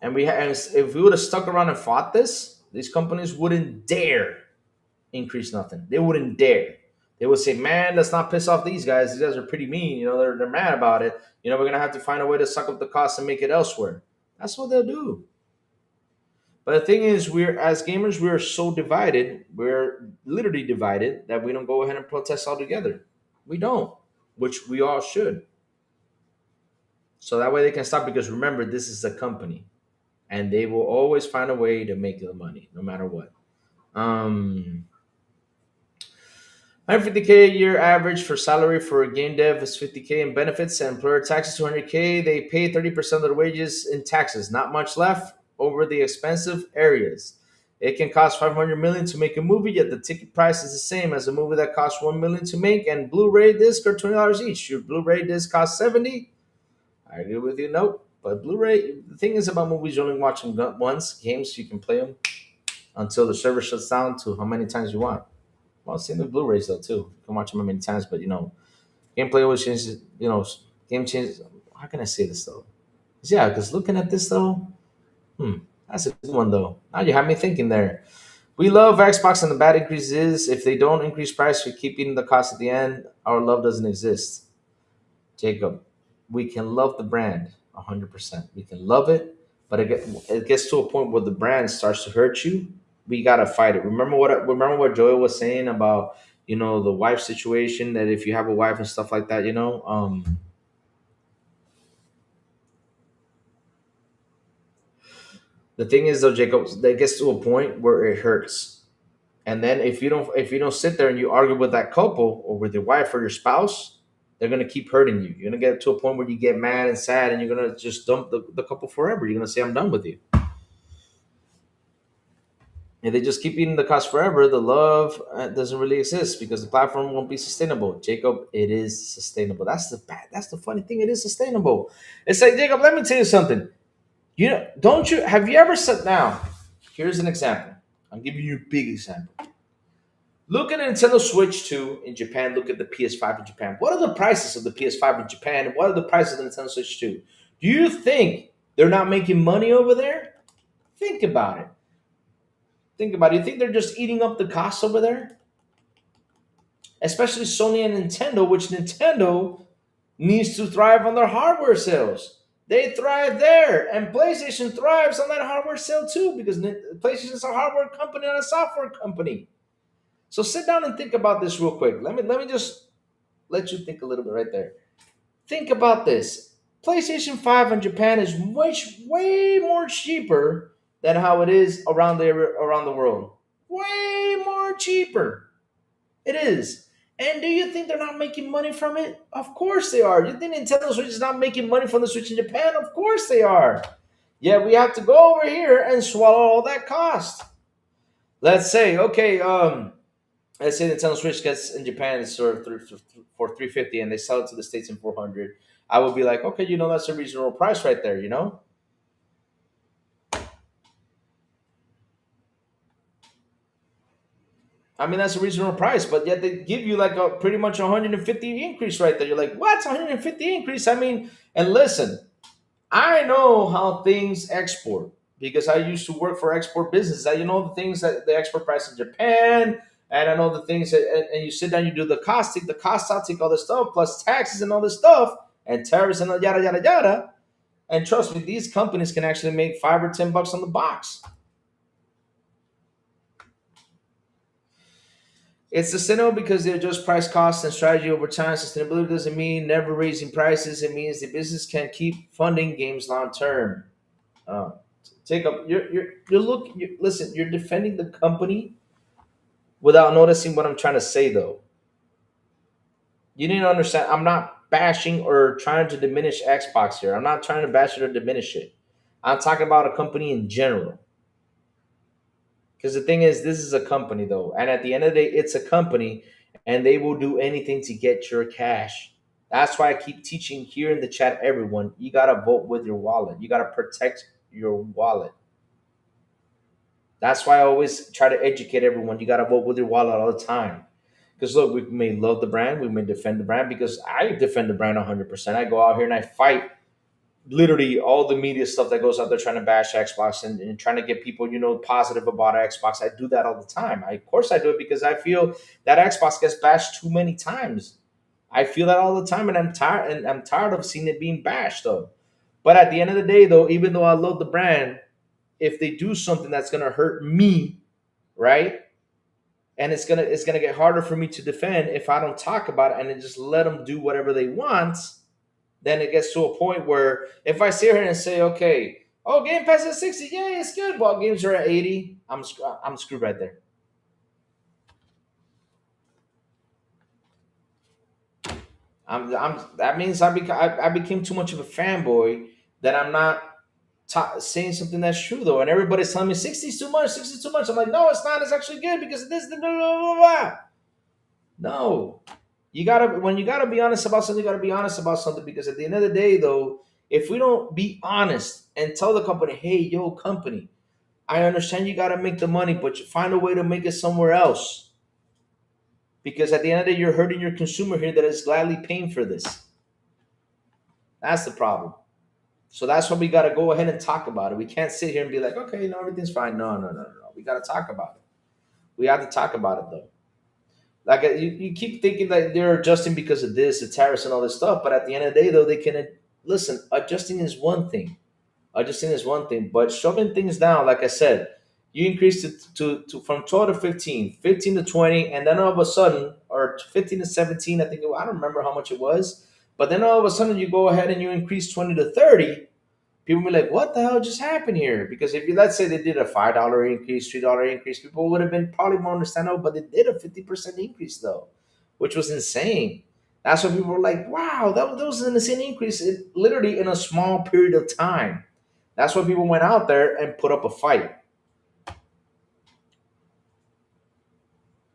and if we would have stuck around and fought this, these companies wouldn't dare increase nothing. They wouldn't dare. They would say, "Man, let's not piss off these guys. These guys are pretty mean. They're mad about it. We're gonna have to find a way to suck up the cost and make it elsewhere." That's what they'll do. But the thing is, we're as gamers, we're so divided. We're literally divided that we don't go ahead and protest all together. We don't, which we all should. So that way they can stop. Because remember, this is a company, and they will always find a way to make the money, no matter what. 150K a year average for salary for a game dev is 50K in benefits and employer taxes 200K. They pay 30% of their wages in taxes. Not much left over the expensive areas. It can cost 500 million to make a movie, yet the ticket price is the same as a movie that costs 1 million to make, and Blu-ray disc are $20 each. Your Blu-ray disc costs 70. I agree with you. Nope. But Blu-ray, the thing is about movies, you only watch them once. Games, you can play them until the server shuts down to how many times you want. Well, same with Blu-rays though too. You can watch them how many times, but gameplay always changes. Game changes. How can I say this though? 'Cause, yeah, because looking at this though, that's a good one though. Now you have me thinking there. We love Xbox, and the bad increase is if they don't increase price, we keep eating the cost at the end. Our love doesn't exist. Jacob, we can love the brand 100%. We can love it, but it gets to a point where the brand starts to hurt you. We gotta fight it. Remember what Joel was saying about the wife situation, that if you have a wife and stuff like that, the thing is though, Jacob, that gets to a point where it hurts. And then if you don't sit there and you argue with that couple or with your wife or your spouse, they're gonna keep hurting you. You're gonna get to a point where you get mad and sad, and you're gonna just dump the couple forever. You're gonna say, "I'm done with you." If they just keep eating the cost forever, the love doesn't really exist because the platform won't be sustainable. Jacob, it is sustainable. That's the funny thing. It is sustainable. It's like, Jacob, let me tell you something. Don't you have you ever sat down? Here's an example. I'm giving you a big example. Look at the Nintendo Switch 2 in Japan. Look at the PS5 in Japan. What are the prices of the PS5 in Japan? And what are the prices of the Nintendo Switch 2? Do you think they're not making money over there? Think about it. Think about it. You think they're just eating up the costs over there? Especially Sony and Nintendo, which Nintendo needs to thrive on their hardware sales. They thrive there, and PlayStation thrives on that hardware sale too, because PlayStation is a hardware company, not a software company. So sit down and think about this real quick. Let me just let you think a little bit right there. Think about this. PlayStation 5 in Japan is way more cheaper than how it is around the world. Way more cheaper. It is. And do you think they're not making money from it? Of course they are. You think Nintendo Switch is not making money from the Switch in Japan? Of course they are. Yeah, we have to go over here and swallow all that cost. Let's say, okay, let's say Nintendo Switch gets in Japan it's for 350 and they sell it to the States in 400. I would be like, okay, that's a reasonable price right there. I mean, that's a reasonable price, but yet they give you like a pretty much 150 increase right there. You're like, what? 150 increase? I mean, and listen, I know how things export because I used to work for export business. I know the things that the export price in Japan, and I know the things that, and you sit down, you do the cost, take the cost out, take all this stuff, plus taxes and all this stuff, and tariffs and yada, yada, yada. And trust me, these companies can actually make $5 or $10 on the box. It's sustainable because they adjust price, cost, and strategy over time. Sustainability doesn't mean never raising prices. It means the business can keep funding games long term. Uh, take up. You're look. Listen. You're defending the company without noticing what I'm trying to say, though. You need to understand. I'm not bashing or trying to diminish Xbox here. I'm not trying to bash it or diminish it. I'm talking about a company in general. Because the thing is, this is a company, though, and at the end of the day, it's a company, and they will do anything to get your cash. That's why I keep teaching here in the chat, everyone. You gotta vote with your wallet. You gotta protect your wallet. That's why I always try to educate everyone. You gotta vote with your wallet all the time. Because look, we may love the brand, we may defend the brand. Because I defend the brand 100%. I go out here and I fight literally all the media stuff that goes out there trying to bash Xbox and trying to get people, positive about Xbox. I do that all the time. Of course, I do it because I feel that Xbox gets bashed too many times. I feel that all the time, and I'm tired of seeing it being bashed, though. But at the end of the day, though, even though I love the brand, if they do something that's gonna hurt me, right? And it's gonna get harder for me to defend if I don't talk about it and then just let them do whatever they want. Then it gets to a point where if I sit here and say, okay, oh, Game Pass is 60, yeah, it's good. Well, games are at 80. I'm screwed right there. That means I became too much of a fanboy that I'm not saying something that's true though. And everybody's telling me 60 is too much, 60 is too much. I'm like, no, it's not. It's actually good because of this. Blah, blah, blah, blah. No, when you gotta be honest about something, you gotta be honest about something because at the end of the day, though, if we don't be honest and tell the company, hey, yo, company, I understand you gotta make the money, but you find a way to make it somewhere else. Because at the end of the day, you're hurting your consumer here that is gladly paying for this. That's the problem. So that's why we gotta go ahead and talk about it. We can't sit here and be like, okay, no, everything's fine. No, no, no, no, no. We gotta talk about it. We have to talk about it though. Like you keep thinking that they're adjusting because of this, the tariffs and all this stuff, but at the end of the day, though, they can listen. Adjusting is one thing. Adjusting is one thing, but shoving things down, like I said, you increase it to from 12 to 15, 15 to 20, and then all of a sudden, or 15 to 17, I don't remember how much it was, but then all of a sudden you go ahead and you increase 20 to 30. People be like, what the hell just happened here? Because if you, let's say they did a $5 increase, $3 increase, people would have been probably more understandable, but they did a 50% increase though, which was insane. That's why people were like, wow, that was an insane increase literally in a small period of time. That's why people went out there and put up a fight.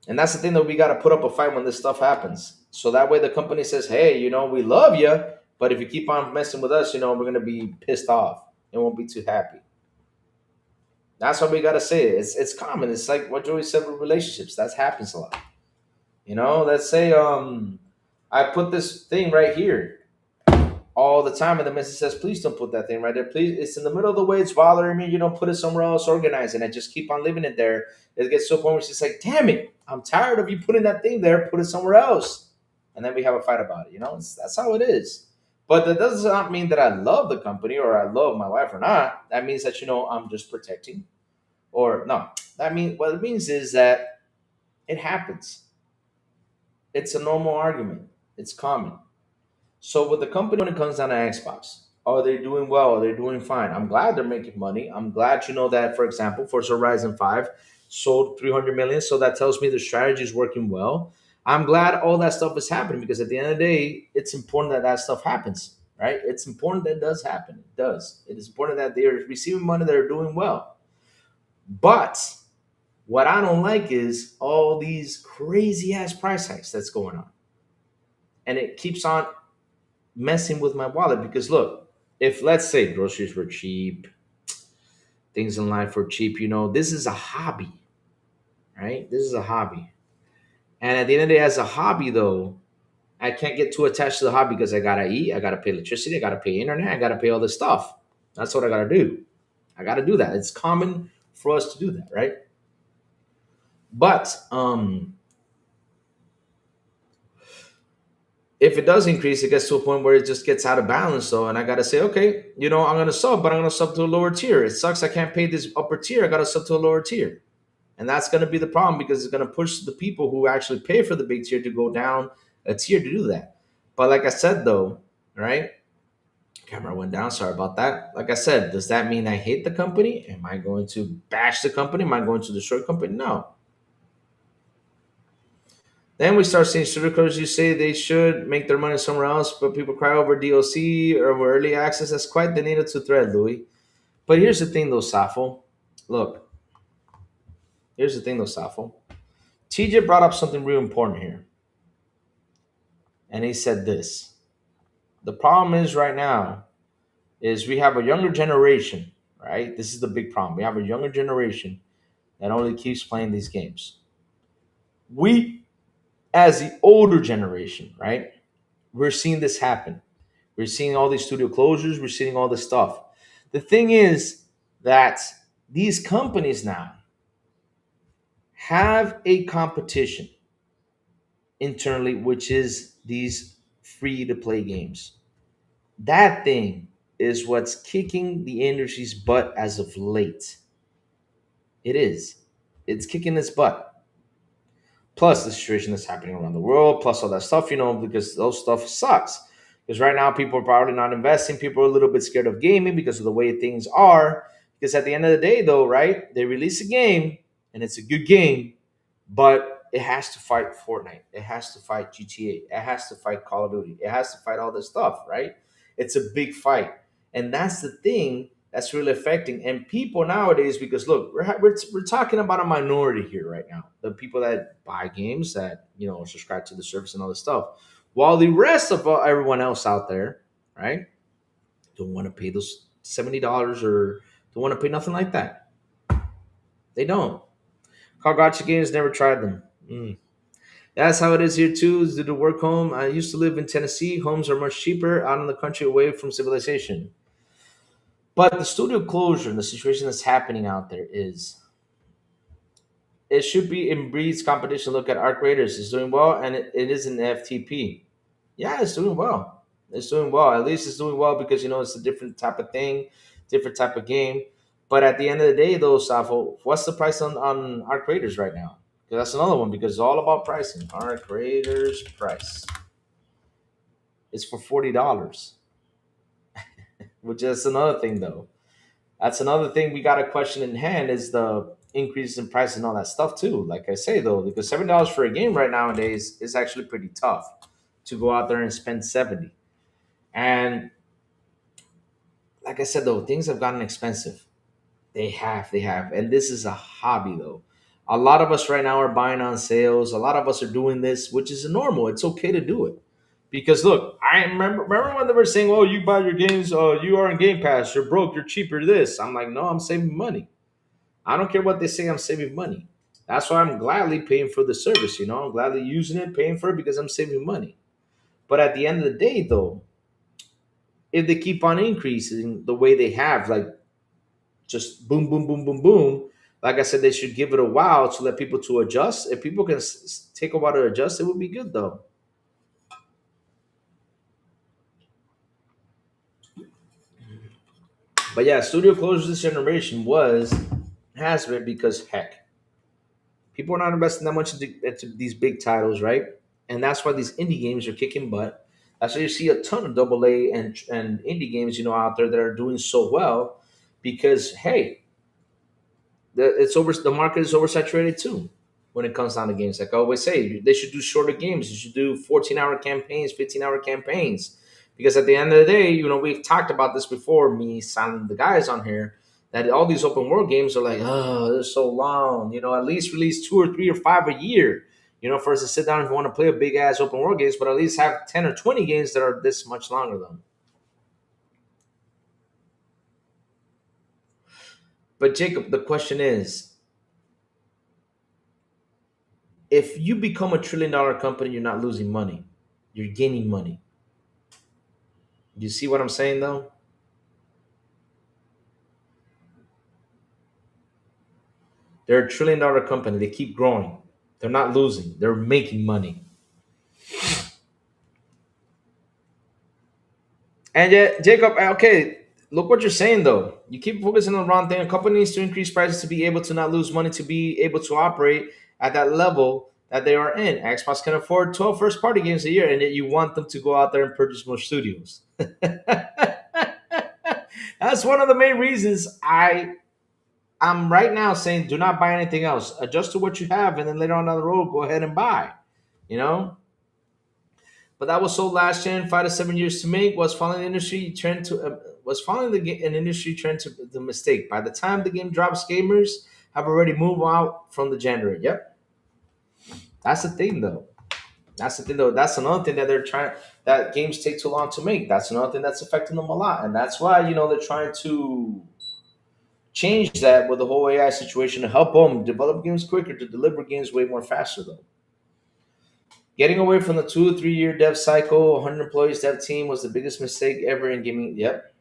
And that's the thing that we got to put up a fight when this stuff happens. So that way the company says, hey, we love you, but if you keep on messing with us, we're going to be pissed off and won't be too happy. That's what we got to say. It's common. It's like what Joey said with relationships. That happens a lot. Let's say I put this thing right here all the time, and the message says, please don't put that thing right there. Please, it's in the middle of the way. It's bothering me. You don't put it somewhere else, organize it. And I just keep on leaving it there. It gets to a point where it's just like, damn it, I'm tired of you putting that thing there. Put it somewhere else. And then we have a fight about it. That's how it is. But that does not mean that I love the company or I love my wife or not. That means that, I'm just protecting. Or no, what it means is that it happens. It's a normal argument. It's common. So with the company, when it comes down to Xbox, are they doing well? Are they doing fine? I'm glad they're making money. I'm glad that, for example, Forza Horizon 5 sold 300 million. So that tells me the strategy is working well. I'm glad all that stuff is happening because at the end of the day, it's important that that stuff happens, right? It's important that it does happen. It does. It is important that they're receiving money, they're doing well. But what I don't like is all these crazy ass price hikes that's going on. And it keeps on messing with my wallet because look, if let's say groceries were cheap, things in life were cheap, this is a hobby, right? This is a hobby. And at the end of the day, as a hobby though, I can't get too attached to the hobby because I gotta eat, I gotta pay electricity, I gotta pay internet, I gotta pay all this stuff. That's what I gotta do. I gotta do that. It's common for us to do that, right? But if it does increase, it gets to a point where it just gets out of balance though, and I gotta say, okay, I'm gonna sub, but I'm gonna sub to a lower tier. It sucks I can't pay this upper tier, I gotta sub to a lower tier. And that's gonna be the problem because it's gonna push the people who actually pay for the big tier to go down a tier to do that. But like I said though, right? Camera went down. Sorry about that. Like I said, does that mean I hate the company? Am I going to bash the company? Am I going to destroy the company? No. Then we start seeing studio closures. You say they should make their money somewhere else, but people cry over DLC or over early access. That's quite the needle to thread, Louis. But here's the thing, though, Safo. Look, here's the thing, though, Safo. TJ brought up something real important here. And he said this. The problem is right now is we have a younger generation, right? This is the big problem. We have a younger generation that only keeps playing these games. We, as the older generation, right? We're seeing this happen. We're seeing all these studio closures. We're seeing all this stuff. The thing is that these companies now have a competition internally, which is these free to play games. That thing is what's kicking the industry's butt as of late. It is. It's kicking its butt. Plus the situation that's happening around the world, plus all that stuff, because those stuff sucks. Because right now people are probably not investing. People are a little bit scared of gaming because of the way things are. Because at the end of the day, though, right, they release a game and it's a good game, but it has to fight Fortnite. It has to fight GTA. It has to fight Call of Duty. It has to fight all this stuff, right? It's a big fight. And that's the thing that's really affecting. And people nowadays, because look, we're talking about a minority here right now. The people that buy games, that, subscribe to the service and all this stuff. While the rest of everyone else out there, right, don't want to pay those $70 or don't want to pay nothing like that. They don't. Call Gotcha Games, never tried them. That's how it is here too. Is due to work home. I used to live in Tennessee. Homes are much cheaper out in the country, away from civilization. But the studio closure and the situation that's happening out there is it should be in breeds competition. Look at Arc Raiders. It's doing well, and it is in FTP. Yeah, it's doing well. It's doing well. At least it's doing well because it's a different type of thing, different type of game. But at the end of the day, though, Safo, what's the price on Arc Raiders right now? Because that's another one because it's all about pricing. Arc Raiders price. It's for $40. Which is another thing though. That's another thing we got a question in hand is the increase in price and all that stuff too. Like I say though, because $7 for a game right nowadays is actually pretty tough to go out there and spend 70. And like I said though, things have gotten expensive. They have. And this is a hobby though. A lot of us right now are buying on sales. A lot of us are doing this, which is normal. It's okay to do it. Because look, I remember when they were saying, "Oh, you buy your games, you are in Game Pass, you're broke, you're cheaper this." I'm like, "No, I'm saving money. I don't care what they say, I'm saving money. That's why I'm gladly paying for the service, I'm gladly using it, paying for it because I'm saving money. But at the end of the day, though, if they keep on increasing the way they have, like just boom, boom, boom, boom, boom, like I said, they should give it a while to let people to adjust. If people can take a while to adjust, it would be good, though. But yeah, studio closures this generation has been because heck, people are not investing that much into these big titles, right? And that's why these indie games are kicking butt. That's why you see a ton of double A and indie games, out there that are doing so well because hey, the market is oversaturated too. when it comes down to games. Like I always say, they should do shorter games. You should do 14-hour campaigns, 15-hour campaigns. Because at the end of the day, we've talked about this before, me, Simon, the guys on here, that all these open world games are like, oh, they're so long. At least release 2 or 3 or 5 a year. For us to sit down if you want to play a big ass open world games, but at least have 10 or 20 games that are this much longer though. But Jacob, the question is, if you become $1 trillion company, you're not losing money. You're gaining money. You see what I'm saying though? They're $1 trillion company. They keep growing. They're not losing. They're making money. And yet, Jacob, okay, look what you're saying though. You keep focusing on the wrong thing. A company needs to increase prices to be able to not lose money, to be able to operate at that level that they are in. Xbox can afford 12 first party games a year, and yet you want them to go out there and purchase more studios. That's one of the main reasons I'm right now saying do not buy anything else. Adjust to what you have, and then later on down the road, go ahead and buy. You know, but that was sold last year in 5 to 7 years to make. Was following the industry trend to was following an industry trend to the mistake. By the time the game drops, gamers have already moved out from the genre. Yep, that's the thing though. That's the thing though. That's another thing that they're trying. That games take too long to make. That's another thing that's affecting them a lot, and that's why they're trying to change that with the whole AI situation to help them develop games quicker, to deliver games way more faster though. Getting away from the 2 or 3 year dev cycle, 100 employees dev team was the biggest mistake ever in gaming. Yep,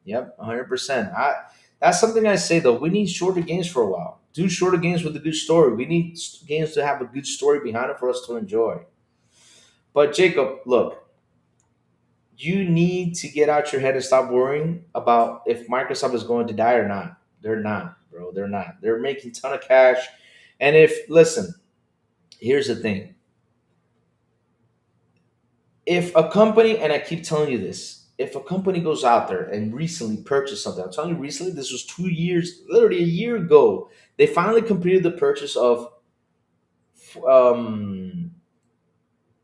100%. That's something I say though. We need shorter games for a while. Do shorter games with a good story. We need games to have a good story behind it for us to enjoy. But Jacob, look, you need to get out your head and stop worrying about if Microsoft is going to die or not. They're not, bro. They're not. They're making a ton of cash. And if listen, here's the thing. If a company, and I keep telling you this, if a company goes out there and recently purchased something, I'm telling you recently, this was 2 years, literally a year ago, they finally completed the purchase um,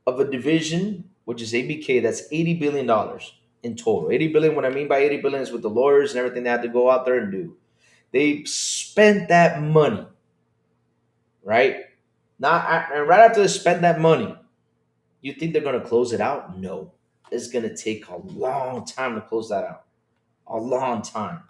of a division, which is ABK, that's $80 billion in total. 80 billion, what I mean by 80 billion is with the lawyers and everything they had to go out there and do. They spent that money, right? Not and right after they spent that money, you think they're going to close it out? No. It's going to take a long time to close that out. A long time.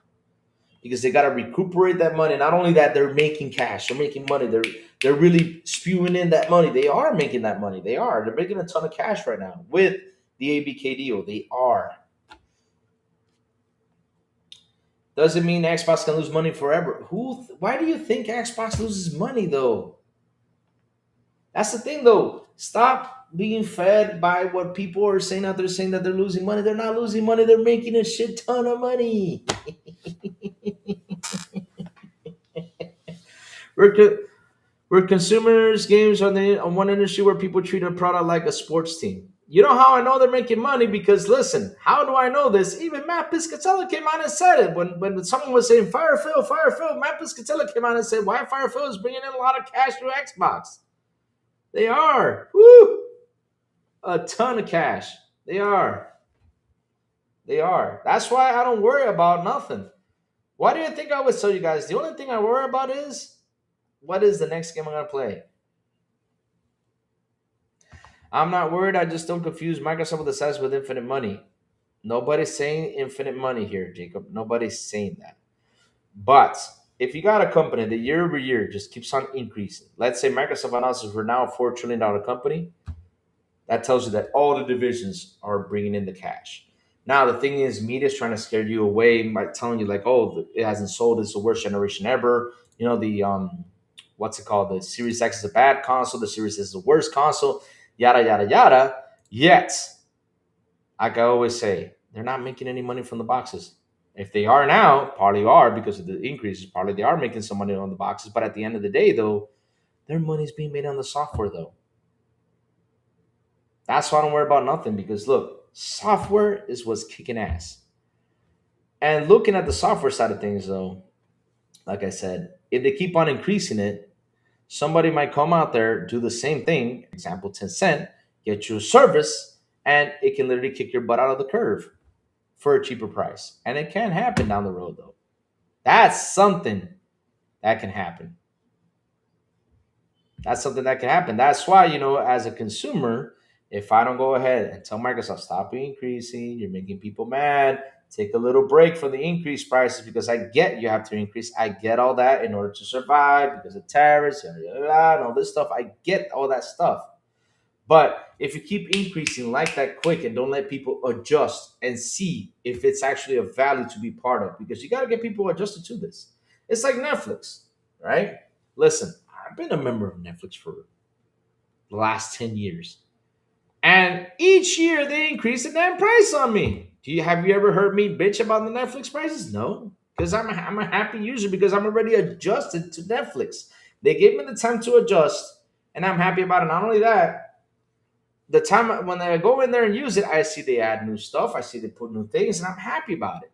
Because they got to recuperate that money. Not only that, they're making cash. They're making money. They're really spewing in that money. They are making that money. They are. They're making a ton of cash right now with the ABK deal. They are. Doesn't mean Xbox can lose money forever. Why do you think Xbox loses money though? That's the thing though. Stop being fed by what people are saying out there, saying that they're losing money. They're not losing money. They're making a shit ton of money. we're, co- we're consumers games on one industry where people treat a product like a sports team. You know how I know they're making money? Because listen, how do I know this? Even Matt Piscatella came out and said it. When someone was saying Firefield, Matt Piscatella came out and said why Firefield is bringing in a lot of cash through Xbox. They are. Woo! A ton of cash. They are. They are. That's why I don't worry about nothing. Why do you think I always tell you guys? The only thing I worry about is what is the next game I'm going to play? I'm not worried. I just don't confuse Microsoft with the size with infinite money. Nobody's saying infinite money here, Jacob. Nobody's saying that. But if you got a company that year over year just keeps on increasing, let's say Microsoft announces we're now a $4 trillion company, that tells you that all the divisions are bringing in the cash. Now the thing is, media is trying to scare you away by telling you like, oh, it hasn't sold. It's the worst generation ever. The what's it called? The Series X is a bad console. The Series S is the worst console. Yada yada yada. Yet, like I always say, they're not making any money from the boxes. If they are now, partly are because of the increases. Partly they are making some money on the boxes. But at the end of the day, though, their money's being made on the software, though. That's why I don't worry about nothing because look, software is what's kicking ass. And looking at the software side of things, though, like I said, if they keep on increasing it, Somebody might come out there, do the same thing, example 10 cent, get you a service, and it can literally kick your butt out of the curve for a cheaper price. And it can happen down the road though. That's something that can happen. That's something that can happen. That's why, as a consumer, if I don't go ahead and tell Microsoft, stop increasing, you're making people mad, take a little break from the increased prices because I get you have to increase. I get all that in order to survive because of tariffs and all this stuff. I get all that stuff. But if you keep increasing like that quick and don't let people adjust and see if it's actually a value to be part of, because you got to get people adjusted to this. It's like Netflix, right? Listen, I've been a member of Netflix for the last 10 years. And each year they increase the damn price on me. Have you ever heard me bitch about the Netflix prices? No. Because I'm a happy user because I'm already adjusted to Netflix. They gave me the time to adjust, and I'm happy about it. Not only that, the time when I go in there and use it, I see they add new stuff. I see they put new things, and I'm happy about it.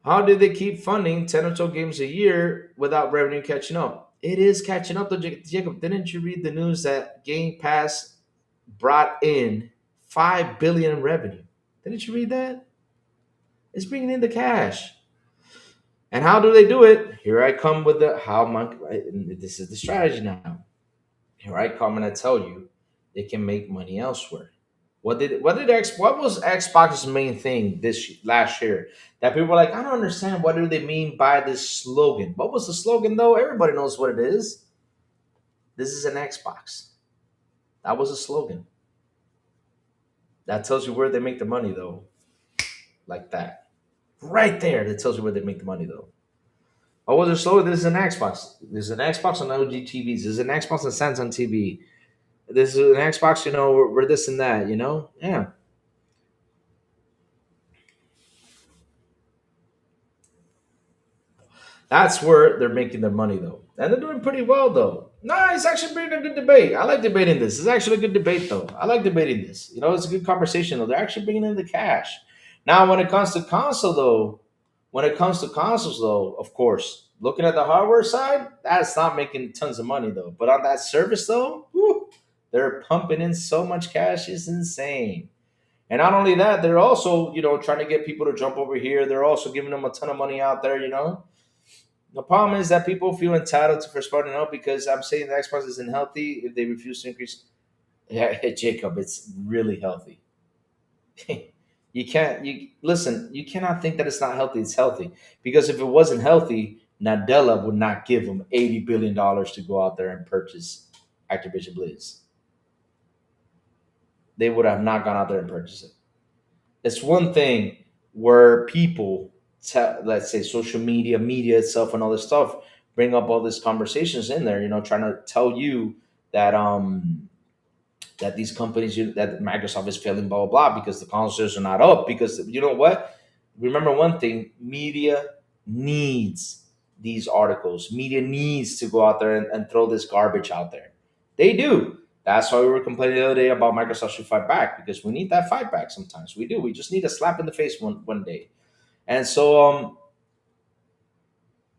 How did they keep funding 10 or 12 games a year without revenue catching up? It is catching up, though, Jacob. Didn't you read the news that Game Pass brought in 5 billion in revenue? Didn't you read that? It's bringing in the cash. And how do they do it? Here I come with the how my this is the strategy now. Here I come and I tell you they can make money elsewhere. What was Xbox's main thing this last year that people were like, I don't understand what do they mean by this slogan? What was the slogan though? Everybody knows what it is. This is an Xbox. That was a slogan. That tells you where they make the money though. Like that. Right there, that tells you where they make the money though. What was the slogan? This is an Xbox. This is an Xbox on LG TVs. This is an Xbox on Samsung TV. This is an Xbox, we're this and that. Yeah. That's where they're making their money, though. And they're doing pretty well, though. Nah, it's actually been a good debate. I like debating this. It's actually a good debate, though. I like debating this. It's a good conversation, though. They're actually bringing in the cash. Now, when it comes to consoles, though, of course, looking at the hardware side, that's not making tons of money, though. But on that service, though, whew, they're pumping in so much cash. It's insane. And not only that, they're also, trying to get people to jump over here. They're also giving them a ton of money out there. The problem is that people feel entitled to for starting out because I'm saying the Xbox isn't healthy if they refuse to increase. Yeah, Jacob, it's really healthy. You listen. You cannot think that it's not healthy. It's healthy because if it wasn't healthy, Nadella would not give them $80 billion to go out there and purchase Activision Blizz. They would have not gone out there and purchased it. It's one thing where people, let's say social media itself, and all this stuff, bring up all these conversations in there. Trying to tell you that that these companies, that Microsoft is failing, blah blah blah, because the consoles are not up. Because you know what? Remember one thing: media needs these articles. Media needs to go out there and throw this garbage out there. They do. That's why we were complaining the other day about Microsoft should fight back because we need that fight back sometimes. We do. We just need a slap in the face one day. And so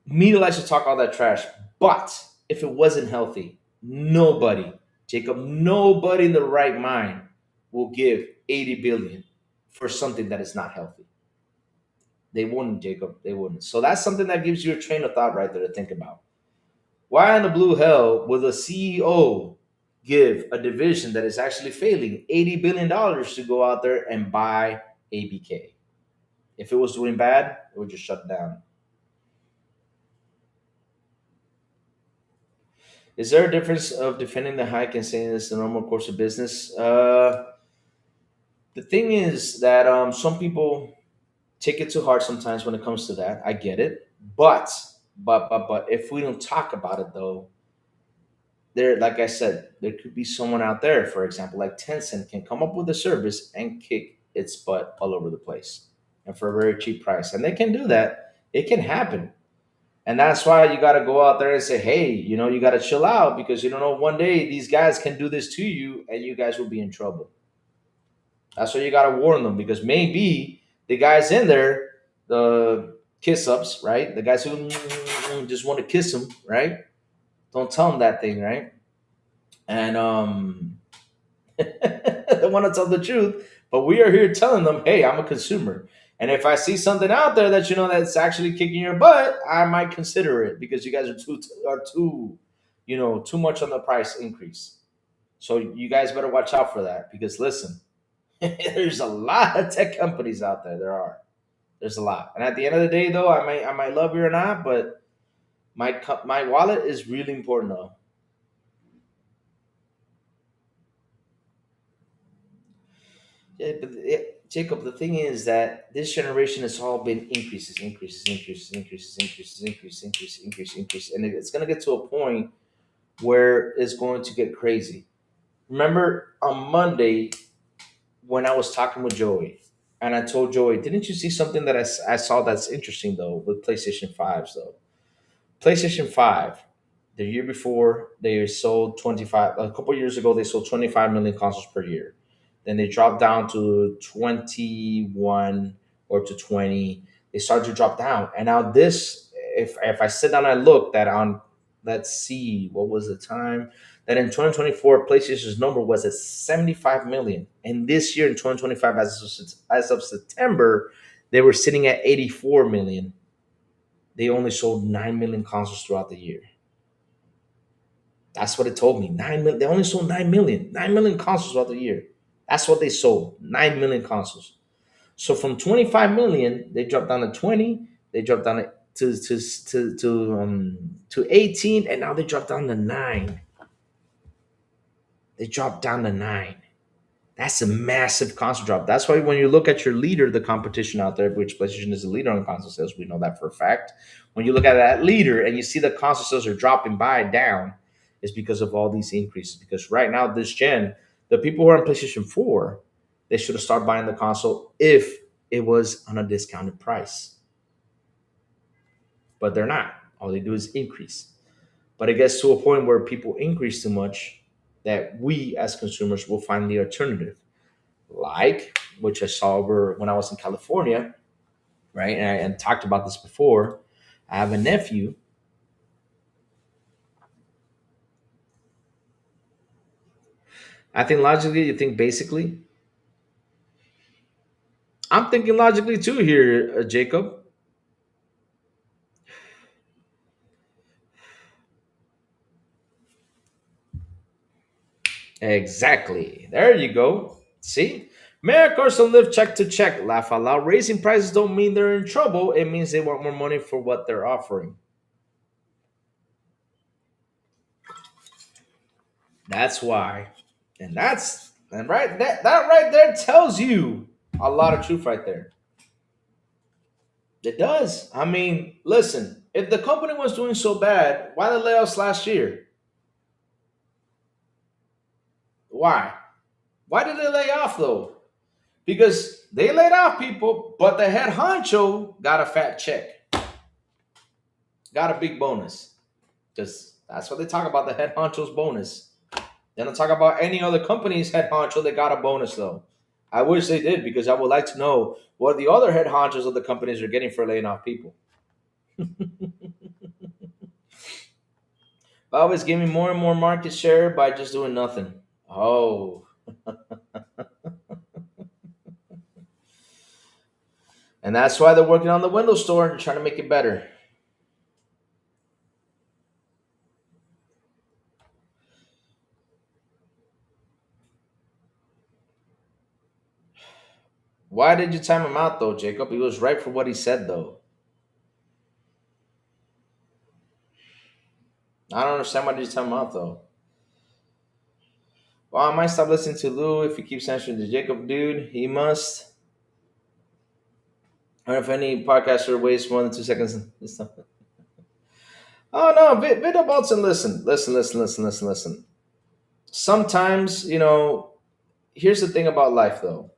media likes to talk all that trash. But if it wasn't healthy, nobody, Jacob, nobody in the right mind will give 80 billion for something that is not healthy. They wouldn't, Jacob. They wouldn't. So that's something that gives you a train of thought right there to think about. Why in the blue hell would a CEO give a division that is actually failing $80 billion to go out there and buy ABK? If it was doing bad, it would just shut down. Is there a difference of defending the hike and saying it's the normal course of business? The thing is that some people take it too hard sometimes when it comes to that. I get it, but if we don't talk about it though, there, like I said, there could be someone out there, for example, like Tencent, can come up with a service and kick its butt all over the place, and for a very cheap price, and they can do that. It can happen. And that's why you got to go out there and say, hey, you got to chill out because you don't know one day these guys can do this to you and you guys will be in trouble. That's why you got to warn them because maybe the guys in there, the kiss ups, right? The guys who just want to kiss them, right? Don't tell them that thing, right? And they want to tell the truth, but we are here telling them, hey, I'm a consumer. And if I see something out there that that's actually kicking your butt, I might consider it because you guys are too, too much on the price increase. So you guys better watch out for that because listen, there's a lot of tech companies out there. There's a lot, and at the end of the day, though, I might love you or not, but my wallet is really important though. Yeah, but Jacob, the thing is that this generation has all been increases, increases, increases, increases, increases, increase, increase, increase, increase, and it's going to get to a point where it's going to get crazy. Remember on Monday when I was talking with Joey, and I told Joey, "Didn't you see something that I saw that's interesting though with PlayStation fives though? PlayStation Five, the year before they sold 25. A couple years ago, they sold 25 million consoles per year. Then they dropped down to 21 or to 20. They started to drop down, and now this, if I sit down and look that on, let's see, what was the time that in 2024 PlayStation's number was at 75 million, and this year in 2025, as of September, they were sitting at 84 million. They only sold 9 million consoles throughout the year. That's what it told me. 9 million. They only sold 9 million. 9 million consoles throughout the year. That's what they sold. 9 million consoles. So from 25 million, they dropped down to 20. They dropped down to 18, and now they dropped down to 9. They dropped down to 9. That's a massive console drop. That's why when you look at your leader, the competition out there, which PlayStation is the leader on console sales, we know that for a fact. When you look at that leader and you see the console sales are dropping by down, it's because of all these increases. Because right now, this gen, the people who are on PlayStation 4, they should have started buying the console if it was on a discounted price. But they're not. All they do is increase. But it gets to a point where people increase too much that we as consumers will find the alternative, like which I saw over when I was in California, right? And talked about this before. I have a nephew. I think logically, you think basically. I'm thinking logically too here, Jacob. Exactly. There you go. See? Americans don't live check to check. Laugh out loud. Raising prices don't mean they're in trouble. It means they want more money for what they're offering. That's why. And right that right there tells you a lot of truth right there. It does. I mean, listen, if the company was doing so bad, why the layoffs last year? Why? Why did they lay off though? Because they laid off people, but the head honcho got a fat check, got a big bonus. Because that's what they talk about, the head honcho's bonus. They don't talk about any other company's head honcho that got a bonus though. I wish they did because I would like to know what the other head honchos of the companies are getting for laying off people. Always giving more and more market share by just doing nothing. Oh, and that's why they're working on the Windows Store and trying to make it better. Why did you time him out though, Jacob? He was right for what he said though. I don't understand why did you time him out though. Well, I might stop listening to Lou if he keeps answering to Jacob, dude. He must. I don't know if any podcaster wastes more than 2 seconds. Oh no, Vida Bolton, listen. Sometimes, here's the thing about life though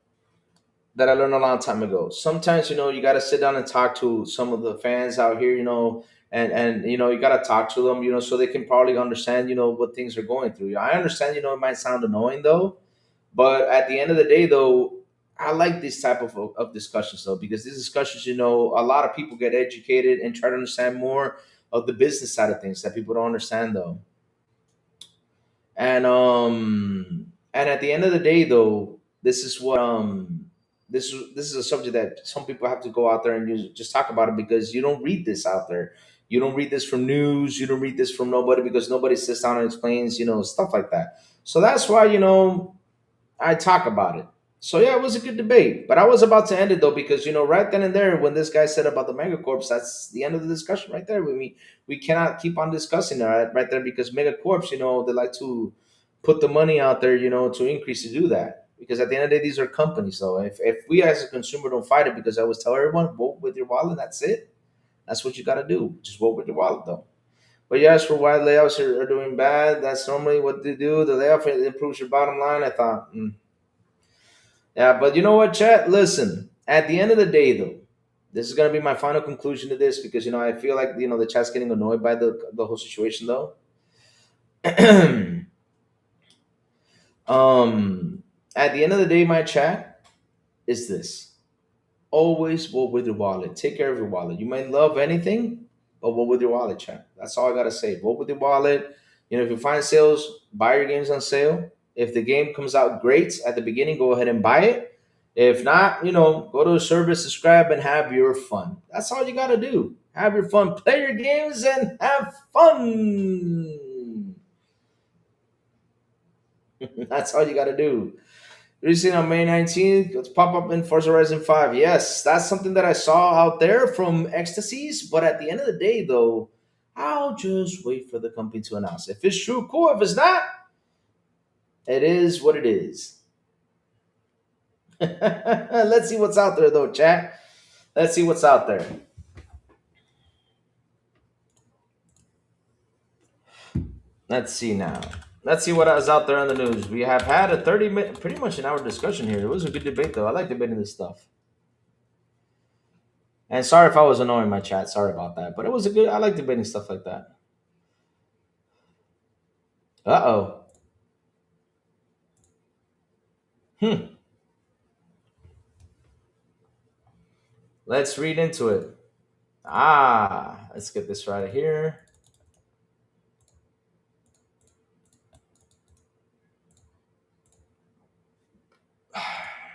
that I learned a long time ago. Sometimes, you got to sit down and talk to some of the fans out here, and you got to talk to them, so they can probably understand, what things are going through. I understand, it might sound annoying though, but at the end of the day, though, I like this type of discussions though, because these discussions, a lot of people get educated and try to understand more of the business side of things that people don't understand though. And at the end of the day though, this is a subject that some people have to go out there and just talk about it, because you don't read this out there. You don't read this from news, you don't read this from nobody, because nobody sits down and explains, stuff like that. So that's why, I talk about it. So yeah, it was a good debate, but I was about to end it though, because right then and there, when this guy said about the megacorps, that's the end of the discussion right there. We cannot keep on discussing that right there, because megacorps, they like to put the money out there, to increase to do that. Because at the end of the day, these are companies. So if we as a consumer don't fight it, because I always tell everyone, vote with your wallet. That's it. That's what you got to do. Just vote with your wallet though. But yes, for why layoffs are doing bad, that's normally what they do. The layoff improves your bottom line. I thought, yeah, but you know what, chat? Listen, at the end of the day, though, this is gonna be my final conclusion to this, because I feel like the chat's getting annoyed by the whole situation though. At the end of the day, my chat is this: always vote with your wallet. Take care of your wallet. You might love anything, but vote with your wallet, chat. That's all I gotta say. Vote with your wallet. If you find sales, buy your games on sale. If the game comes out great at the beginning, go ahead and buy it. If not, go to a service, subscribe, and have your fun. That's all you gotta do. Have your fun. Play your games and have fun. That's all you gotta do. Releasing on May 19th, let's pop up in Forza Horizon 5. Yes, that's something that I saw out there from Ecstasies. But at the end of the day, though, I'll just wait for the company to announce. If it's true, cool. If it's not, it is what it is. Let's see what's out there, though, chat. Let's see what's out there. Let's see now. Let's see what is out there on the news. We have had a 30-minute, pretty much an hour discussion here. It was a good debate, though. I like debating this stuff. And sorry if I was annoying my chat. Sorry about that. But it was a good, I like debating stuff like that. Uh-oh. Let's read into it. Let's get this right here.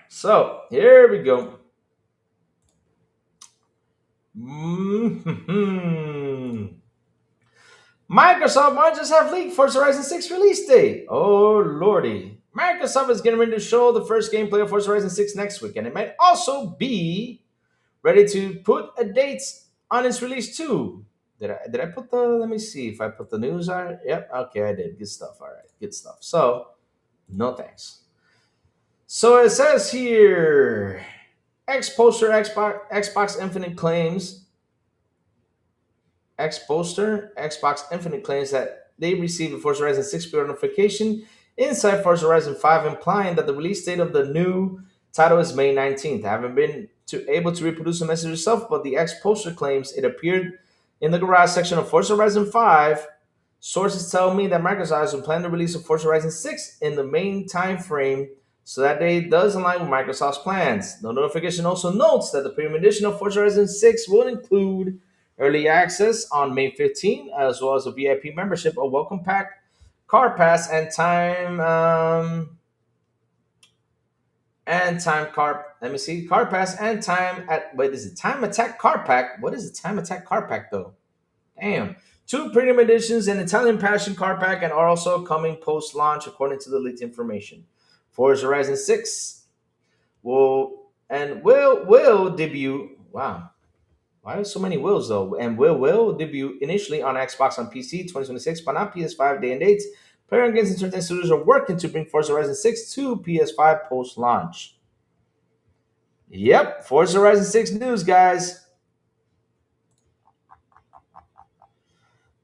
So here we go. Microsoft might just have leaked Forza Horizon 6 release date. Oh lordy. Microsoft is getting ready to show the first gameplay of Forza Horizon 6 next week, and it might also be ready to put a date on its release too. Did I put the, let me see if I put the news on? Yep, okay, I did. Good stuff. All right, good stuff. So, no thanks. So it says here, X poster Xbox Infinite claims. X poster Xbox Infinite claims that they received a Forza Horizon 6 pre notification inside Forza Horizon 5, implying that the release date of the new title is May 19th. I haven't been able to reproduce the message itself, but the X poster claims it appeared in the garage section of Forza Horizon 5. Sources tell me that Microsoft has been planning to release of Forza Horizon 6 in the main time frame, so that date does align with Microsoft's plans. The notification also notes that the premium edition of Forza Horizon 6 will include early access on May 15, as well as a VIP membership, a welcome pack, car pass, and let me see, car pass and time at, wait, is it time attack car pack? What is the time attack car pack though? Damn. 2 premium editions and Italian Passion car pack, and are also coming post launch according to the leaked information. Forza Horizon 6 will debut. Wow. Why are so many wills though? And will debut initially on Xbox on PC 2026, but not PS5 day and dates. Player Games and certain studios are working to bring Forza Horizon 6 to PS5 post launch. Yep, Forza Horizon 6 news, guys.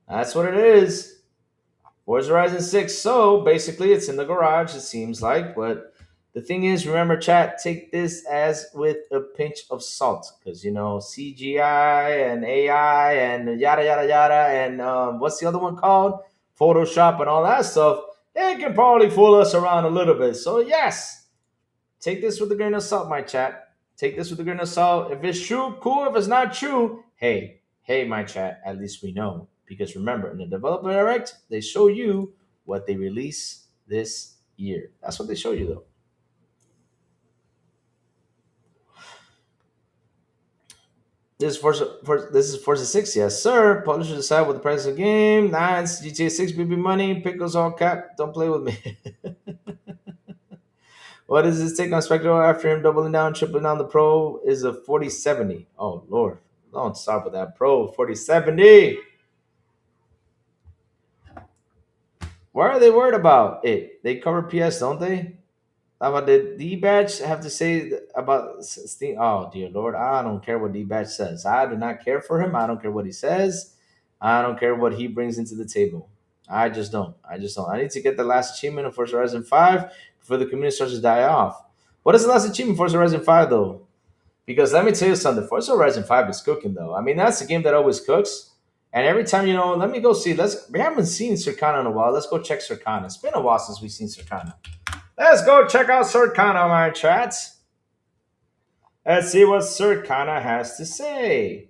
That's what it is. Forza Horizon 6. So basically, it's in the garage, it seems like. But the thing is, remember, chat, take this as with a pinch of salt. Because, CGI and AI and yada, yada, yada. And what's the other one called? Photoshop and all that stuff. It can probably fool us around a little bit. So, yes, Take this with a grain of salt, my chat. Take this with a grain of salt. If it's true, cool. If it's not true, hey, my chat. At least we know. Because remember, in the developer direct, they show you what they release this year. That's what they show you, though. This is Forza 6, yes, sir. Publishers decide what the price of the game. Nice. GTA 6 BB money. Pickles all cap. Don't play with me. What does this take on Spectre after him doubling down, tripling down the Pro is a 4070. Oh, Lord. Don't start with that Pro 4070. Why are they worried about it? They cover PS, don't they? How about the D-Batch have to say about Steam? Oh, dear Lord. I don't care what D-Batch says. I do not care for him. I don't care what he says. I don't care what he brings into the table. I just don't. I just don't. I need to get the last achievement of Forza Horizon 5 before the community starts to die off. What is the last achievement for Forza Horizon 5, though? Because let me tell you something. Forza Horizon 5 is cooking, though. I mean, that's a game that always cooks. And every time, let me go see. We haven't seen Circana in a while. Let's go check Circana. It's been a while since we've seen Circana. Let's go check out Circana, my chats. Let's see what Circana has to say.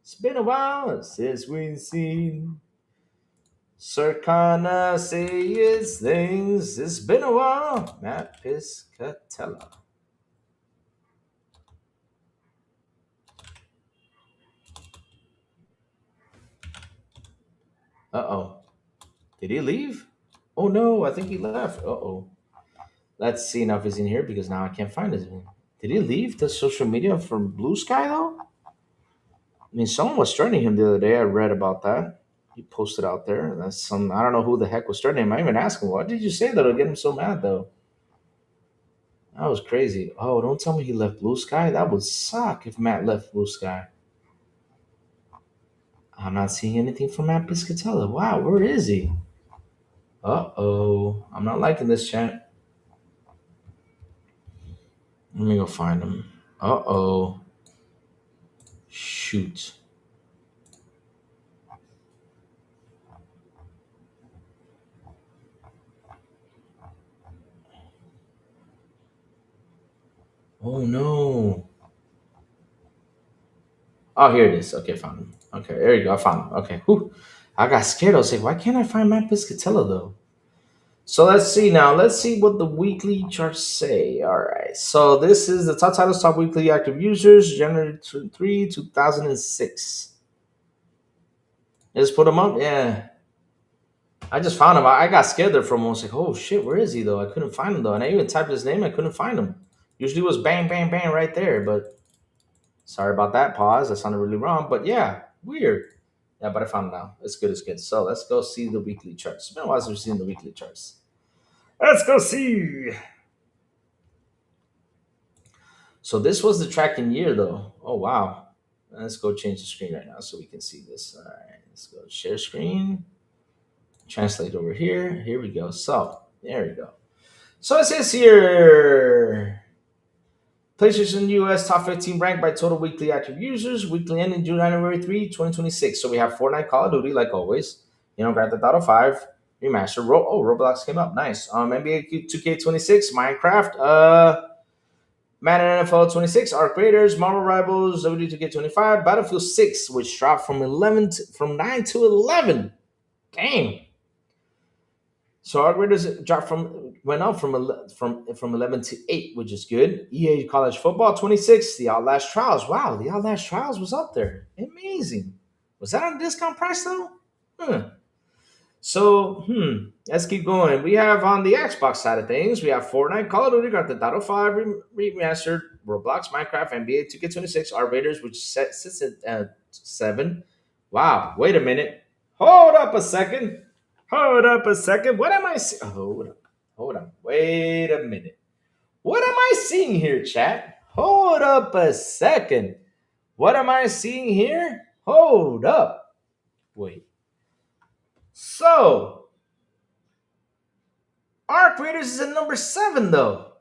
It's been a while since we've seen Circana say its things. It's been a while. Matt Piscatella. Uh-oh. Did he leave? Oh, no. I think he left. Uh-oh. Let's see now if he's in here because now I can't find his name. Did he leave the social media from Blue Sky, though? I mean, someone was threatening him the other day. I read about that. He posted out there. I don't know who the heck was threatening him. I even asked him, what did you say that'll get him so mad, though? That was crazy. Oh, don't tell me he left Blue Sky. That would suck if Matt left Blue Sky. I'm not seeing anything from Matt Piscatella. Wow, where is he? Uh-oh. I'm not liking this chat. Let me go find him. Uh-oh. Shoot. Oh, no. Oh, here it is. Okay, found him. Okay, there you go. I found him. Okay. Whew. I got scared. I was like, why can't I find Matt Piscatella, though? So let's see now. Let's see what the weekly charts say. All right. So this is the top titles, top weekly active users, January 3, 2006. Just put them up. Yeah. I just found him. I got scared there for a moment. I was like, oh shit, where is he though? I couldn't find him though. And I even typed his name. I couldn't find him. Usually it was bang, bang, bang right there. But sorry about that pause. That sounded really wrong. But yeah, weird. Yeah, but I found him now. It's good. It's good. So let's go see the weekly charts. It's been a while since we've seen the weekly charts. Let's go see. So this was the tracking year though. Oh wow. Let's go change the screen right now so we can see this. All right. Let's go share screen. Translate over here. Here we go. So there we go. So it says here PlayStation US top 15 ranked by total weekly active users, weekly ending January 3, 2026. So we have Fortnite, Call of Duty, like always. Grand Theft Auto 5, Remastered. Roblox came up. Nice. NBA 2K26, Minecraft, Madden NFL 26, Arc Raiders, Marvel Rivals, WD2K25, Battlefield 6, which dropped from 9 to 11. Dang. So Arc Raiders went up from 11 to 8, which is good. EA College Football 26, The Outlast Trials. Wow, The Outlast Trials was up there. Amazing. Was that on discount price though? So, let's keep going. We have on the Xbox side of things, we have Fortnite, Call of Duty, Grand Theft Auto 5 Remastered, Roblox, Minecraft, NBA 2K26, Our Raiders, which sits at 7. Wow, wait a minute. Hold up a second. What am I seeing? Hold on. Wait a minute. What am I seeing here, chat? Hold up a second. What am I seeing here? Hold up. Wait. So, Arc Raiders is at number 7, though.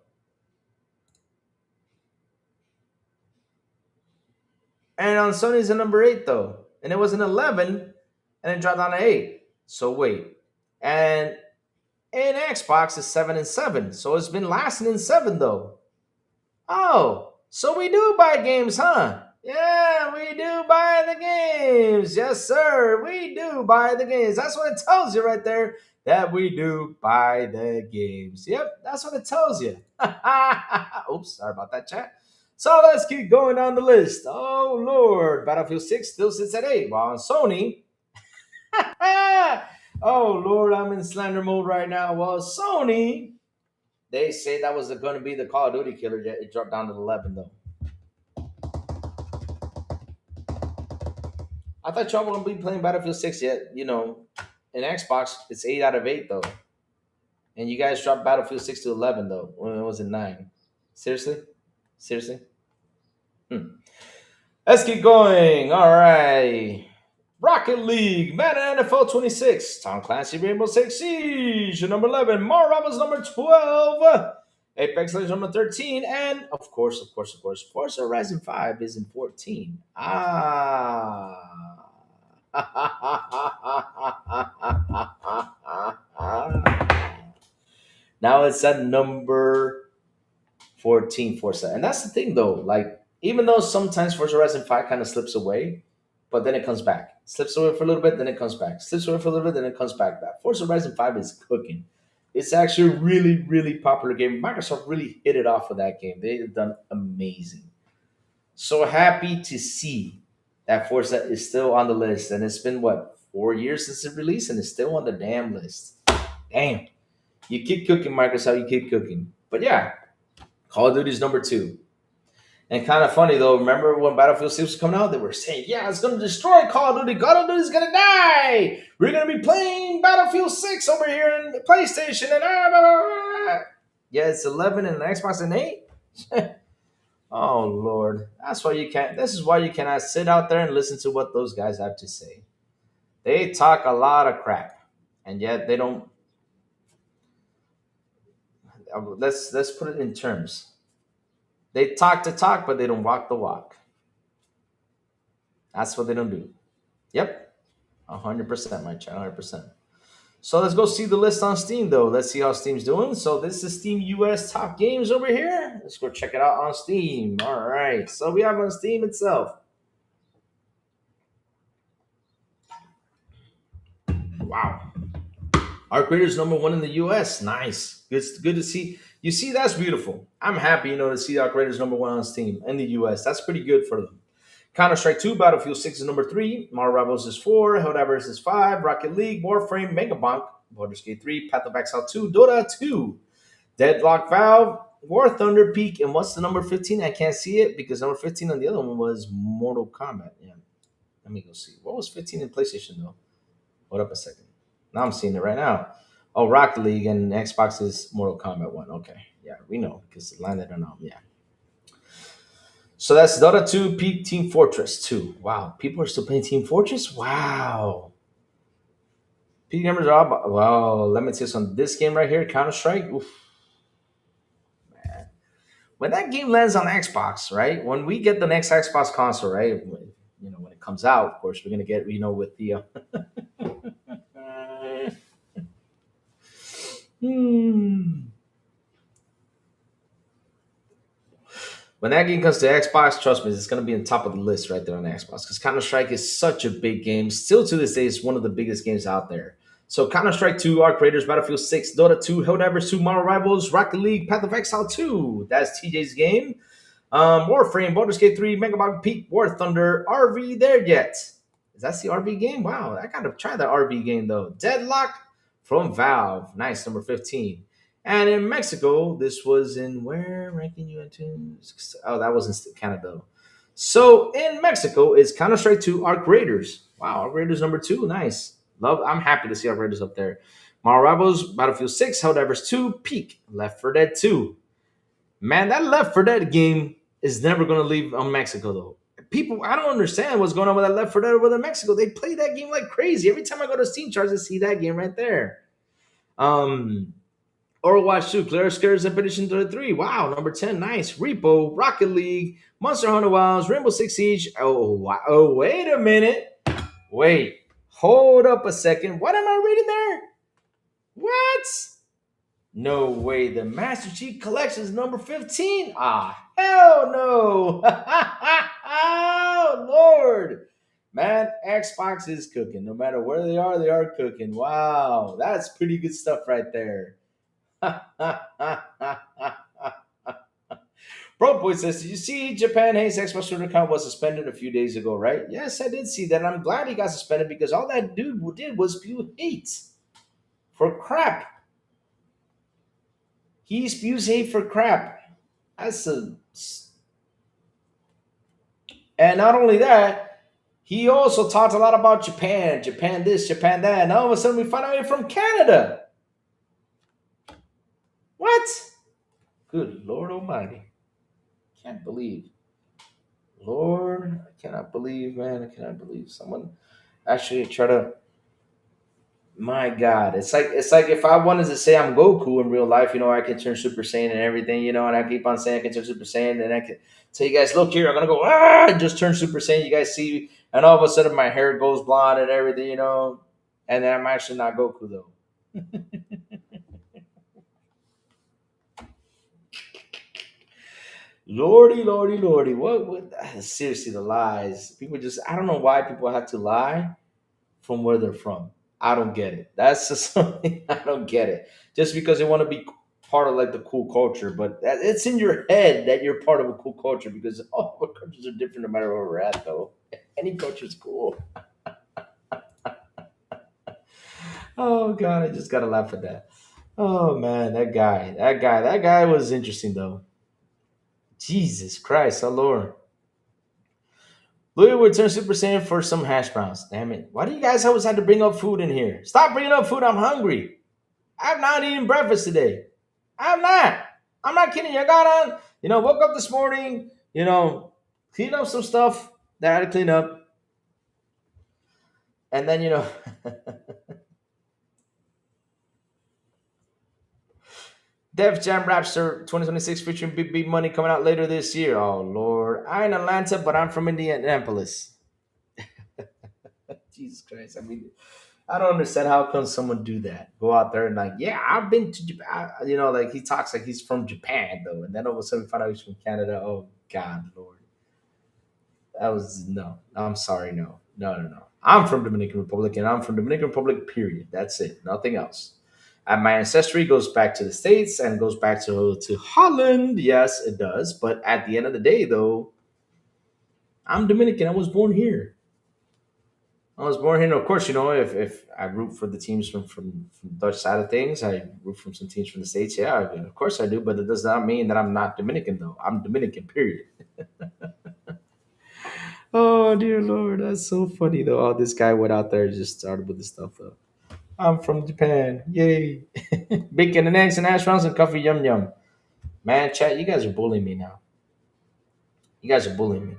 And on Sony's at number 8, though. And it was an 11, and it dropped down to 8. So, wait. And In Xbox, it's 7 and 7. So it's been lasting in 7 though. Oh, so we do buy games, huh? Yeah, we do buy the games. Yes, sir. We do buy the games. That's what it tells you right there. That we do buy the games. Yep, that's what it tells you. Oops, sorry about that, chat. So let's keep going down the list. Oh, Lord. Battlefield 6 still sits at 8. While on Sony, oh, Lord, I'm in slander mode right now. Well, Sony, they say that was going to be the Call of Duty killer. It dropped down to 11, though. I thought y'all wouldn't be playing Battlefield 6 yet. In Xbox, it's 8 out of 8, though. And you guys dropped Battlefield 6 to 11, though, when it was in 9. Seriously? Seriously? Let's keep going. All right. Rocket League, Madden NFL 26, Tom Clancy Rainbow Six Siege, number 11, Mar Robbins, number 12, Apex Legends, number 13, and of course, Forza Horizon 5 is in 14. Now it's at number 14, Forza. And that's the thing, though. Like, even though sometimes Forza Horizon 5 kind of slips away, but then it comes back. Slips away for a little bit, then it comes back. Slips away for a little bit, then it comes back. That Forza Horizon 5 is cooking. It's actually a really, really popular game. Microsoft really hit it off with that game. They've done amazing. So happy to see that Forza is still on the list. And it's been, what, 4 years since it released, and it's still on the damn list. Damn. You keep cooking, Microsoft. You keep cooking. But yeah, Call of Duty is number 2. And kind of funny though, remember when Battlefield 6 was coming out, they were saying, yeah, it's going to destroy Call of Duty. Call of Duty is going to die. We're going to be playing Battlefield 6 over here in the PlayStation. And blah, blah, blah. Yeah, it's 11 and Xbox and 8. Oh, Lord. That's why you can't. This is why you cannot sit out there and listen to what those guys have to say. They talk a lot of crap. And yet they don't. Let's put it in terms. They talk the talk, but they don't walk the walk. That's what they don't do. Yep, 100%, my child, 100%. So let's go see the list on Steam, though. Let's see how Steam's doing. So this is Steam US top games over here. Let's go check it out on Steam. All right. So we have on Steam itself. Wow. Our creator's number 1 in the US. Nice. Good to see. You see, that's beautiful. I'm happy, to see our creator's number 1 on Steam in the US. That's pretty good for them. Counter-Strike 2, Battlefield 6 is number 3. Marvel Rivals is 4. Helldivers is 5. Rocket League, Warframe, Megabonk, Baldur's Gate 3, Path of Exile 2, Dota 2, Deadlock Valve, War Thunder Peak, and what's the number 15? I can't see it because number 15 on the other one was Mortal Kombat. Yeah. Let me go see. What was 15 in PlayStation, though? Hold up a second. Now I'm seeing it right now. Oh, Rocket League and Xbox is Mortal Kombat 1. Okay. Yeah, we know because it landed on them. Yeah. So that's Dota 2, Peak, Team Fortress 2. Wow. People are still playing Team Fortress? Wow. Peak numbers are up. Well, let me tell you something. This game right here, Counter-Strike. Oof. Man. When that game lands on Xbox, right? When we get the next Xbox console, right? When it comes out, of course, we're going to get, with the... When that game comes to Xbox, trust me, it's going to be on top of the list right there on Xbox because Counter-Strike is such a big game. Still to this day, it's one of the biggest games out there. So Counter-Strike 2, Arc Raiders, Battlefield 6, Dota 2, Helldivers 2, Marvel Rivals, Rocket League, Path of Exile 2. That's TJ's game. Warframe, Baldur's Gate 3, Megabonk Peak, War Thunder, RV there yet. That's the RV game? Wow, I got to try that RV game though. Deadlock from Valve. Nice, number 15. And in Mexico, this was in where? Ranking you into? Oh, that was in Canada. So in Mexico is Counter-Strike 2 Arc Raiders. Wow, Arc Raiders number 2. Nice. I'm happy to see Arc Raiders up there. Marvel Rivals, Battlefield 6, Helldivers 2, Peak, Left 4 Dead 2. Man, that Left 4 Dead game is never going to leave on Mexico, though. People, I don't understand what's going on with that Left 4 Dead over there in Mexico. They play that game like crazy. Every time I go to Steam Charts, I see that game right there. Overwatch 2, Clear Skirs Expedition 33. Wow, number 10, nice. Repo, Rocket League, Monster Hunter Wilds, Rainbow Six Siege. Oh, wow. Oh, wait a minute. Wait, hold up a second. What am I reading there? What? No way. The Master Chief Collection is number 15. Ah, hell no. Oh, Lord. Man, Xbox is cooking. No matter where they are cooking. Wow. That's pretty good stuff right there. Bro Boy says, "Did you see Japan Hayes Xbox Twitter account was suspended a few days ago, right?" Yes, I did see that. And I'm glad he got suspended because all that dude did was spew hate for crap. He spews hate for crap. That's a, and not only that, he also talked a lot about Japan, Japan this, Japan that, and all of a sudden we find out you're from Canada. What? Good Lord Almighty! Can't believe, Lord, I cannot believe, man, I cannot believe someone actually try to. My God, it's like if I wanted to say I'm Goku in real life, I can turn Super Saiyan and everything, and I keep on saying I can turn Super Saiyan, and I can tell you guys, look here, I'm gonna go and just turn Super Saiyan. You guys see, and all of a sudden my hair goes blonde and everything, and then I'm actually not Goku though. Lordy, lordy, lordy, what? Seriously, the lies. People just, I don't know why people have to lie from where they're from. I don't get it. That's just something I don't get it. Just because they want to be part of like the cool culture, but it's in your head that you're part of a cool culture because all our cultures are different no matter where we're at, though. Any culture is cool. Oh God, I just gotta laugh at that. Oh man, that guy was interesting though. Jesus Christ, our Lord. Louis would turn Super Saiyan for some hash browns. Damn it! Why do you guys always have to bring up food in here? Stop bringing up food. I'm hungry. I've not eaten breakfast today. I'm not. I'm not kidding you. I got on, woke up this morning, clean up some stuff that I had to clean up. And then, Def Jam Rapster 2026 featuring Big Big Money coming out later this year. Oh, Lord. I'm in Atlanta, but I'm from Indianapolis. Jesus Christ. I mean, I don't understand how come someone do that. Go out there and like, yeah, I've been to Japan. Like he talks like he's from Japan though, and then all of a sudden we find out he's from Canada. Oh God, Lord, that was no. I'm sorry, no, no, no, no. I'm from Dominican Republic, and I'm from Dominican Republic. Period. That's it. Nothing else. And my ancestry goes back to the states and goes back to Holland. Yes, it does. But at the end of the day, though, I'm Dominican. I was born here. I was born here. And of course, if I root for the teams from Dutch side of things, I root for some teams from the States. Yeah, of course I do. But it does not mean that I'm not Dominican, though. I'm Dominican, period. Oh, dear Lord. That's so funny, though. Oh, this guy went out there and just started with this stuff, though. I'm from Japan. Yay. Bacon and eggs and hash browns and coffee. Yum, yum. Man, chat, you guys are bullying me now. You guys are bullying me.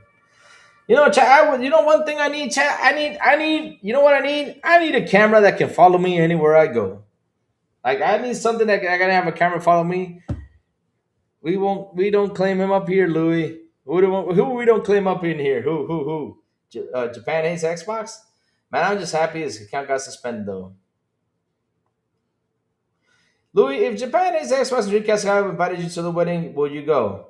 Chat. One thing I need, chat. I need. You know what I need? I need a camera that can follow me anywhere I go. Like I need something that I gotta have a camera follow me. We won't. We don't claim him up here, Louis. Who we don't claim up in here? Who? Japan hates Xbox. Man, I'm just happy his account got suspended though. Louis, if Japan hates Xbox and Dreamcast guy invited you to the wedding, will you go?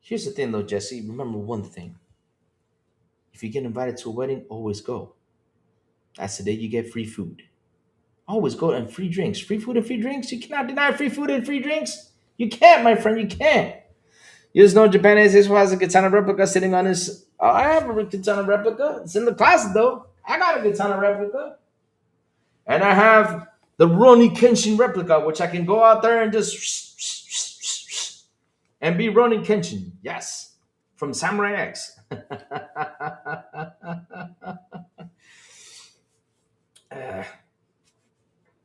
Here's the thing though, Jesse. Remember one thing. If you get invited to a wedding, always go. That's the day you get free food. Always go and free drinks. Free food and free drinks? You cannot deny free food and free drinks. You can't, my friend. You can't. You just know Japanese has a katana replica sitting on his. Oh, I have a katana replica. It's in the closet, though. I got a katana replica. And I have the Ronnie Kenshin replica, which I can go out there and just. And be Ronnie Kenshin. Yes. From Samurai X.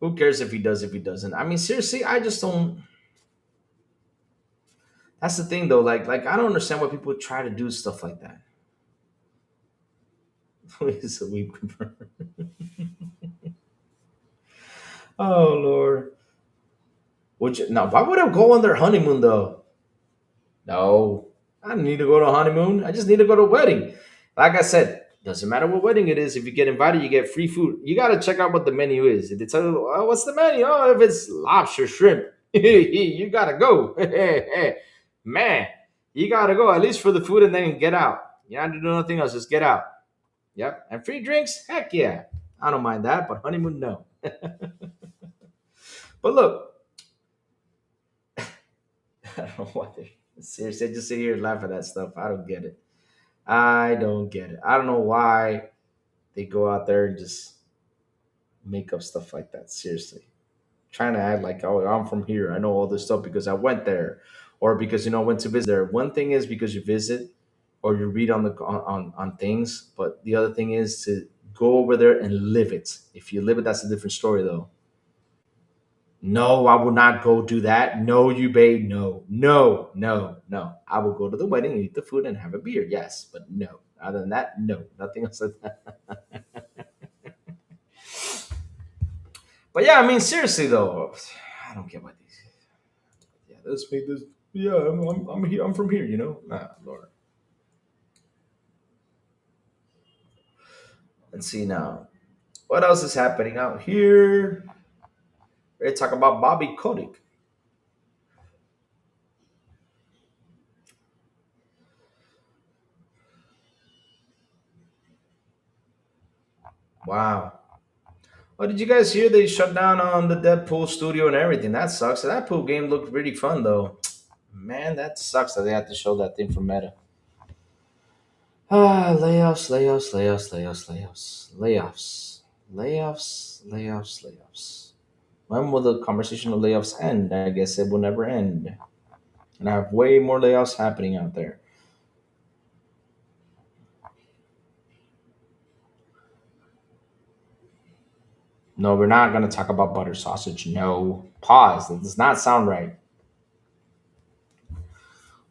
Who cares if he does, if he doesn't? I mean, seriously, I just don't. That's the thing, though. Like I don't understand why people try to do stuff like that. It's a weep confirmed. Oh Lord. Now? Why would I go on their honeymoon though? No, I don't need to go to a honeymoon. I just need to go to a wedding. Like I said, Doesn't matter what wedding it is. If you get invited, you get free food. You got to check out what the menu is. If they tell you, oh, what's the menu? Oh, if it's lobster, shrimp, you got to go. Man, you got to go at least for the food and then get out. You don't have to do nothing else. Just get out. Yep. And free drinks? Heck yeah. I don't mind that, but honeymoon, no. But look, I don't know why they seriously I just sit here and laugh at that stuff. I don't get it. I don't get it. I don't know why they go out there and just make up stuff like that. Seriously. Trying to act like, oh, I'm from here. I know all this stuff because I went there. Or because I went to visit there. One thing is because you visit or you read on the on things, but the other thing is to go over there and live it. If you live it, that's a different story though. No, I will not go do that. No, you babe. No, no, no, no. I will go to the wedding, eat the food, and have a beer. Yes, but no. Other than that, no. Nothing else like that. But yeah, I mean, seriously though, I don't get why these. Yeah, let's make this. Yeah, I'm here. I'm from here. Ah, Lord. Let's see now. What else is happening out here? We're talk about Bobby Kotick. Wow. Oh, did you guys hear they shut down on the Deadpool studio and everything? That sucks. That pool game looked really fun though. Man, that sucks that they had to show that thing from Meta. Ah, layoffs, layoffs, layoffs, layoffs, layoffs, layoffs, layoffs, layoffs, layoffs. When will the conversation of layoffs end? I guess it will never end. And I have way more layoffs happening out there. No, we're not going to talk about butter sausage. No. Pause. That does not sound right.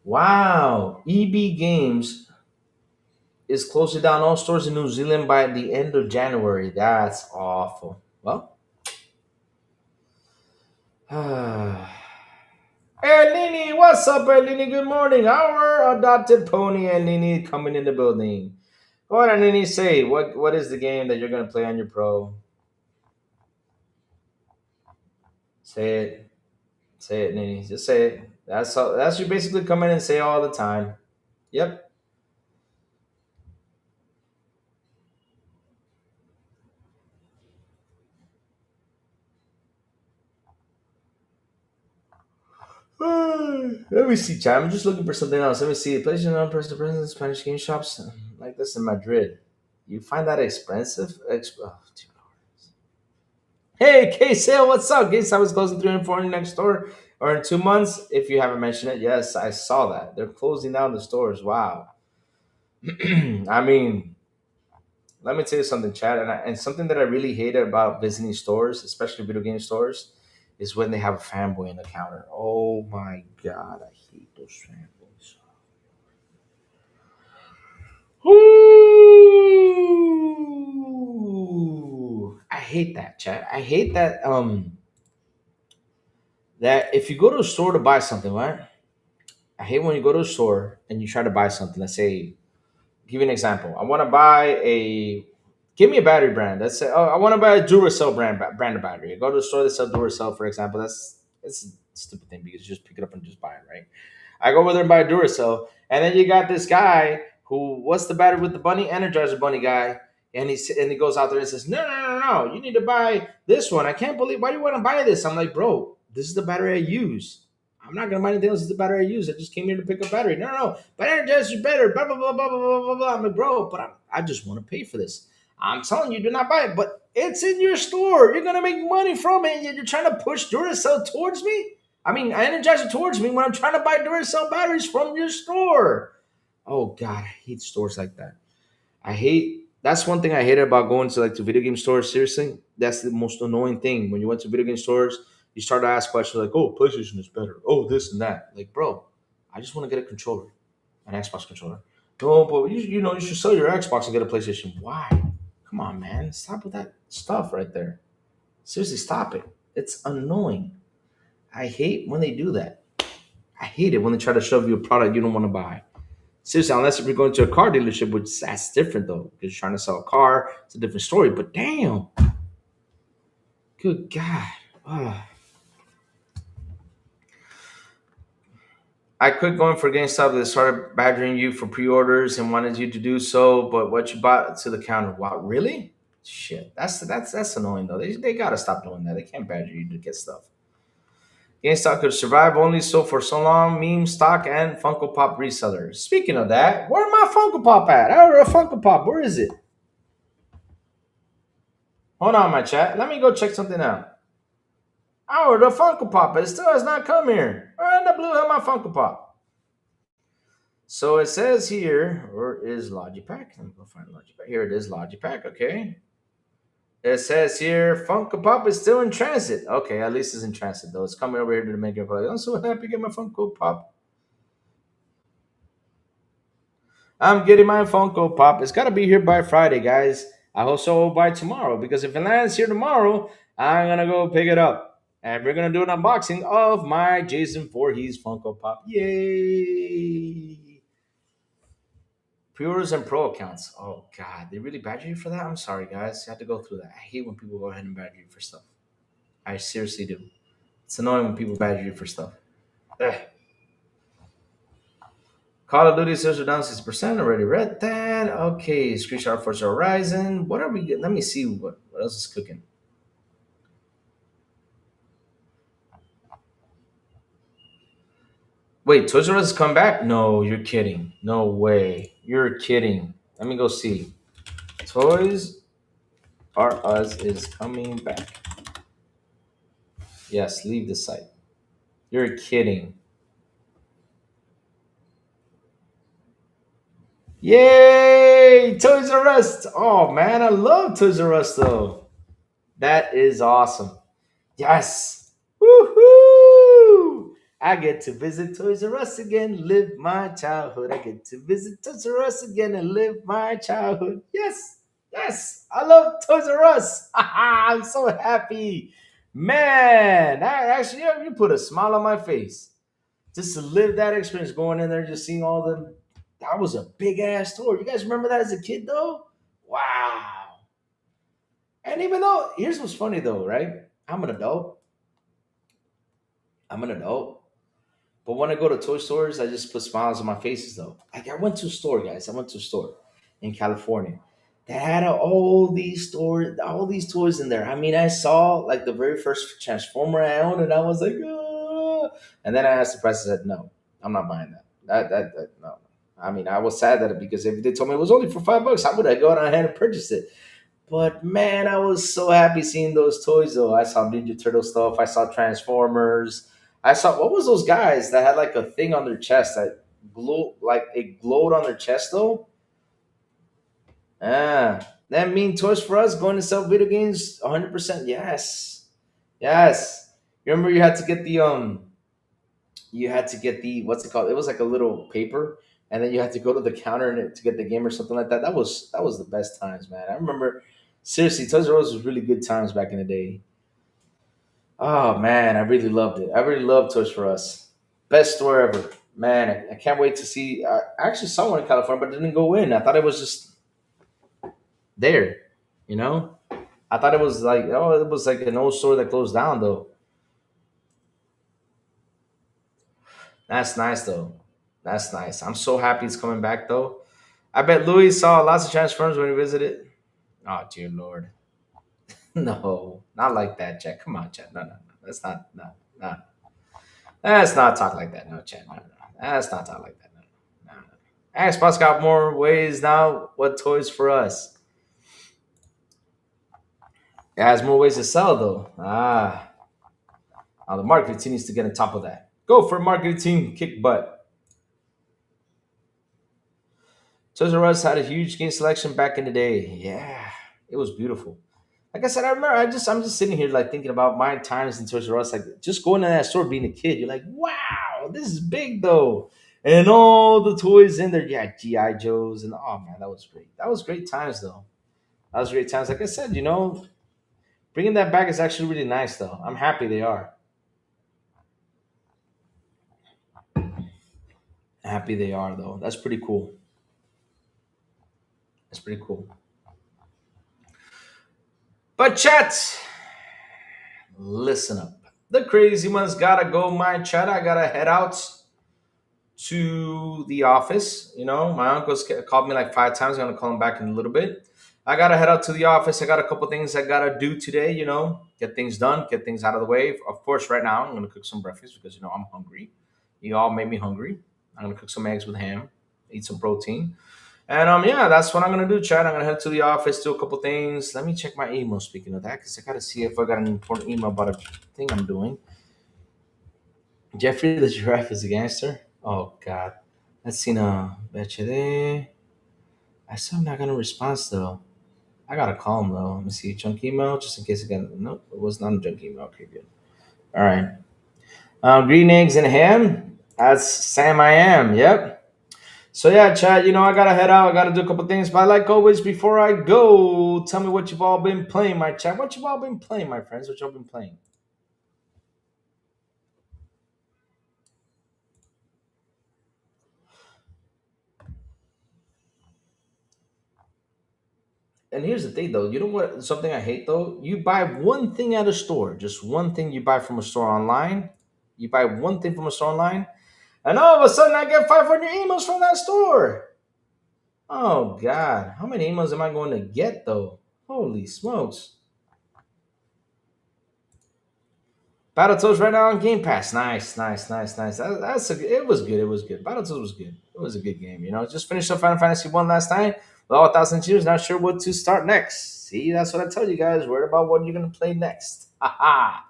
Wow. EB Games is closing down all stores in New Zealand by the end of January. That's awful. Well, Eleni, what's up, Eleni? Good morning. Our adopted pony, Eleni, coming in the building. Go ahead, Eleni, say what is the game that you're going to play on your pro? Say it. Say it, Nini. Just say it. That's all. That's you basically come in and say all the time. Yep. Let me see, chat. I'm just looking for something else. Let me see. PlayStation on person to person Spanish game shops like this in Madrid. You find that expensive? Oh, $2. Hey, K Sale, what's up? K Sale was closing 3 and 4 next door or in 2 months. If you haven't mentioned it, yes, I saw that. They're closing down the stores. Wow. I mean, let me tell you something, Chad, and something that I really hated about visiting stores, especially video game stores, is when they have a fanboy on the counter. Oh my god, I hate those fanboys. Ooh, I hate that, Chad. I hate that. That if you go to a store to buy something, right? I hate when you go to a store and you try to buy something. Let's say, give you an example. I want to buy a give me a battery brand. Let's say, oh, I want to buy a Duracell brand of battery. I go to the store that sells Duracell, for example. It's a stupid thing because you just pick it up and just buy it, right? I go over there and buy a Duracell, and then you got this guy who what's the battery with the bunny Energizer bunny guy, and he goes out there and says, no, no, no, no, you need to buy this one. I can't believe why do you want to buy this? I'm like, bro, this is the battery I use. I'm not gonna buy anything else. This is the battery I use. I just came here to pick up battery. No, no, no. But Energizer is better. Blah blah blah blah blah blah blah blah. I'm like, bro, but I just want to pay for this. I'm telling you, do not buy it. But it's in your store. You're gonna make money from it. And you're trying to push Duracell towards me. I mean, Energizer towards me when I'm trying to buy Duracell batteries from your store. Oh God, I hate stores like that. I hate. That's one thing I hate about going to video game stores. Seriously, that's the most annoying thing. When you went to video game stores, you start to ask questions like, "Oh, PlayStation is better. Oh, this and that." Like, bro, I just want to get a controller, an Xbox controller. No, but you should sell your Xbox and get a PlayStation. Why? Come on, man. Stop with that stuff right there. Seriously, stop it. It's annoying. I hate when they do that. I hate it when they try to shove you a product you don't want to buy. Seriously, unless if you're going to a car dealership, which that's different though, because you're trying to sell a car, it's a different story. But damn, good God. Ah. I quit going for GameStop. They started badgering you for pre-orders and wanted you to do so, but what you bought to the counter. Wow, really? Shit, that's annoying though. They gotta stop doing that. They can't badger you to get stuff. GameStop could survive only so for so long. Meme stock and Funko Pop resellers. Speaking of that, where my Funko Pop at? I ordered a Funko Pop. Where is it? Hold on, my chat. Let me go check something out. I ordered a Funko Pop, but it still has not come here. Where in the blue hell my Funko Pop? So it says here, or is Logipack? Let me go find Logipack. Here it is, Logipack. Okay. It says here, Funko Pop is still in transit. Okay, at least it's in transit though. It's coming over here to make it. I'm so happy to get my Funko Pop. I'm getting my Funko Pop. It's got to be here by Friday, guys. I hope so by tomorrow because if it lands here tomorrow, I'm going to go pick it up. And we're going to do an unboxing of my Jason Voorhees Funko Pop. Yay! Pre-orders and pro accounts. Oh, God. They really badger you for that? I'm sorry, guys. You have to go through that. I hate when people go ahead and badger you for stuff. I seriously do. It's annoying when people badger you for stuff. Ugh. Call of Duty says we're down 6%. Already read that. Okay, screenshot for Horizon. What are we getting? Let me see what else is cooking. Wait, Toys R Us has come back? No, you're kidding. No way. You're kidding. Let me go see. Toys R Us is coming back. Yes, leave the site. You're kidding. Yay! Toys R Us. Oh man, I love Toys R Us though. That is awesome. Yes. Woohoo! I get to visit Toys R Us again, live my childhood. I get to visit Toys R Us again and live my childhood. Yes. Yes. I love Toys R Us. I'm so happy. Man, that actually you put a smile on my face. Just to live that experience going in there, just seeing all the that was a big ass store. You guys remember that as a kid though? Wow. And even though here's what's funny though, right? I'm an adult. I'm an adult. But when I go to toy stores, I just put smiles on my faces though. Like I went to a store, guys. I went to a store in California that had all these toys in there. I mean, I saw like the very first Transformer I owned, and I was like, oh. And then I asked the price. I said, no, I'm not buying that. That no. I mean, I was sad that because if they told me it was only for $5, I would have gone ahead and purchased it. But man, I was so happy seeing those toys though. I saw Ninja Turtle stuff. I saw Transformers. I saw what was those guys that had like a thing on their chest that glowed like it glowed on their chest though? That mean Toys for Us going to sell video games 100%. Yes. Yes. You remember you had to get the what's it called? It was like a little paper and then you had to go to the counter and to get the game or something like that. That was the best times, man. I remember seriously, Toys R Us was really good times back in the day. Oh man, I really loved it. I really loved Toys for Us. Best store ever. Man, I can't wait to see. I actually saw one in California, but didn't go in. I thought it was just there. You know, I thought it was like it was like an old store that closed down though. That's nice though. That's nice. I'm so happy it's coming back though. I bet Louis saw lots of Transformers when he visited. Oh dear lord, no, not like that, Jack. Come on, Jack. No, no, no. That's not no, no. Let's not talk like that. No, Chad. No, no. Let's not talk like that. No, no, no. Xbox got more ways now. What toys for us? It has more ways to sell though. Now the marketing team needs to get on top of that. Go for marketing team, kick butt. Toys R Us had a huge game selection back in the day. Yeah, it was beautiful. Like I said, I remember. I'm just sitting here like thinking about my times in Toys R Us. Like just going to that store, being a kid. You're like, wow, this is big though, and all the toys in there. Yeah, GI Joes and oh man, that was great. That was great times though. That was great times. Like I said, bringing that back is actually really nice though. I'm happy they are. Happy they are though. That's pretty cool. That's pretty cool. But chat, listen up. The crazy ones gotta go, my chat. I gotta head out to the office. You know, my uncle's called me like 5 times. I'm gonna call him back in a little bit. I gotta head out to the office. I got a couple things I gotta do today. You know, get things done, get things out of the way. Of course, right now I'm gonna cook some breakfast because I'm hungry. You all made me hungry. I'm gonna cook some eggs with ham, eat some protein. And yeah, that's what I'm gonna do, Chad. I'm gonna head to the office, do a couple things. Let me check my email. Speaking of that, because I gotta see if I got an important email about a thing I'm doing. Jeffrey the giraffe is a gangster. Oh God, let's see now. Betcha they. I still not gonna respond though. I gotta call him though. Let me see junk email just in case again. Nope, it was not a junk email. Okay, good. All right. Green eggs and ham. That's Sam. I am. Yep. So yeah, Chad, I gotta head out. I gotta do a couple things. But like always, before I go, tell me what you've all been playing, my chat. What you've all been playing, my friends. What y'all been playing? And here's the thing, though. You know what? Something I hate, though. You buy one thing at a store, just one thing you buy from a store online. You buy one thing from a store online, and all of a sudden, I get 500 emails from that store. Oh God, how many emails am I going to get, though? Holy smokes! Battletoads right now on Game Pass. Nice, nice, nice, nice. It was good. It was good. Battletoads was good. It was a good game. Just finished up Final Fantasy One last night. With all 1,000 years, not sure what to start next. See, that's what I tell you guys. Worried about what you're gonna play next. Haha.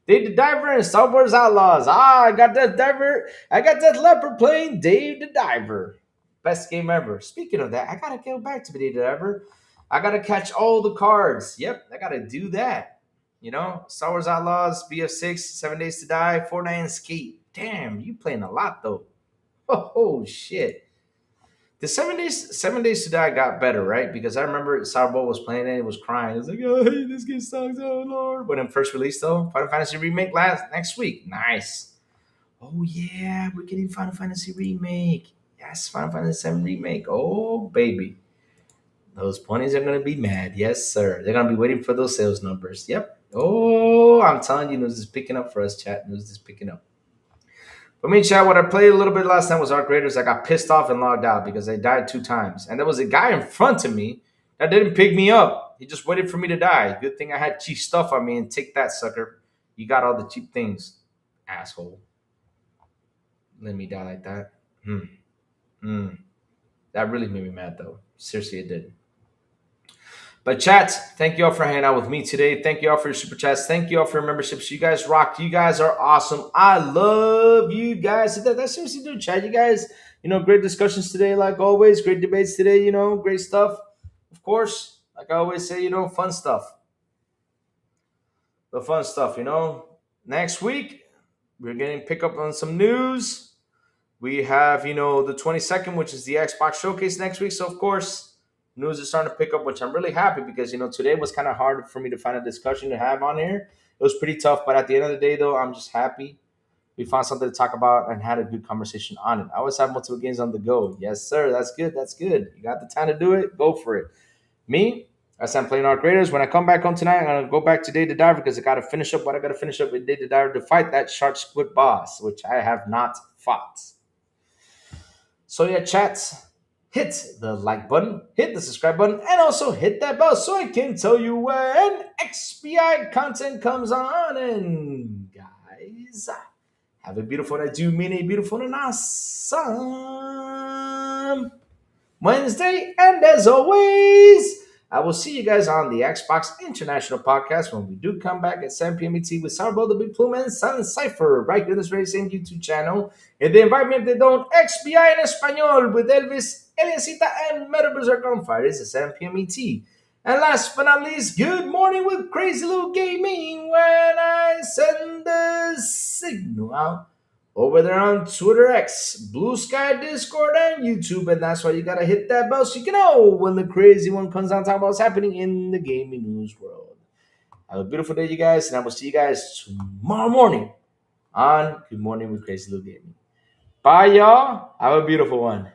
Dave the Diver and Star Wars Outlaws. I got that diver. I got that leopard playing Dave the Diver. Best game ever. Speaking of that, I gotta go back to Dave the Diver. I gotta catch all the cards. Yep, I gotta do that. Star Wars Outlaws, BF6, 7 Days to Die, Fortnite, and Skate. Damn, you playing a lot though. Oh shit. The 7 Days to Die got better, right? Because I remember Sourbowl was playing it, and was crying. It was like, oh, this game sucks, oh lord. When it first released though, Final Fantasy remake next week. Nice. Oh yeah, we're getting Final Fantasy remake. Yes, Final Fantasy 7 remake. Oh baby. Those ponies are gonna be mad. Yes, sir. They're gonna be waiting for those sales numbers. Yep. Oh, I'm telling you, news is picking up for us, chat. News is picking up. For me, chat, what I played a little bit last night was Arc Raiders. I got pissed off and logged out because I died 2 times. And there was a guy in front of me that didn't pick me up. He just waited for me to die. Good thing I had cheap stuff on me, and take that, sucker. You got all the cheap things, asshole. Let me die like that. Hmm. Hmm. That really made me mad, though. Seriously, it did. But chats, thank you all for hanging out with me today. Thank you all for your super chats. Thank you all for your memberships. You guys rock. You guys are awesome. I love you guys. That seriously do, chat. You guys, great discussions today, like always. Great debates today, great stuff. Of course, like I always say, fun stuff. The fun stuff, Next week, we're getting pick up on some news. We have, the 22nd, which is the Xbox Showcase next week. So, of course, news is starting to pick up, which I'm really happy because, today was kind of hard for me to find a discussion to have on here. It was pretty tough. But at the end of the day, though, I'm just happy we found something to talk about and had a good conversation on it. I always have multiple games on the go. Yes, sir. That's good. That's good. You got the time to do it. Go for it. Me, as I'm playing Arc Raiders, when I come back home tonight, I'm going to go back to Day to Diver because I got to finish up what I got to finish up with Day to Diver to fight that shark squid boss, which I have not fought. So yeah, chats, hit the like button, hit the subscribe button, and also hit that bell so I can tell you when XBI content comes on. And guys, have a beautiful night. Do mean a beautiful and awesome Wednesday. And as always, I will see you guys on the Xbox International Podcast when we do come back at 7 p.m. ET with Sourbow, the Big Plume, and Sun Cypher right here on this very same YouTube channel. In the environment they don't XBI en Español with Elvis, Eliasita, and Metal Berserk on Fridays at 7 p.m. ET. And last but not least, good morning with Crazy Little Gaming when I send the signal out over there on Twitter X, Blue Sky, Discord, and YouTube. And that's why you gotta hit that bell so you can know when the crazy one comes on talking about what's happening in the gaming news world. Have a beautiful day, you guys, and I will see you guys tomorrow morning on Good Morning with Crazy Little Gaming. Bye. Bye, y'all. Have a beautiful one.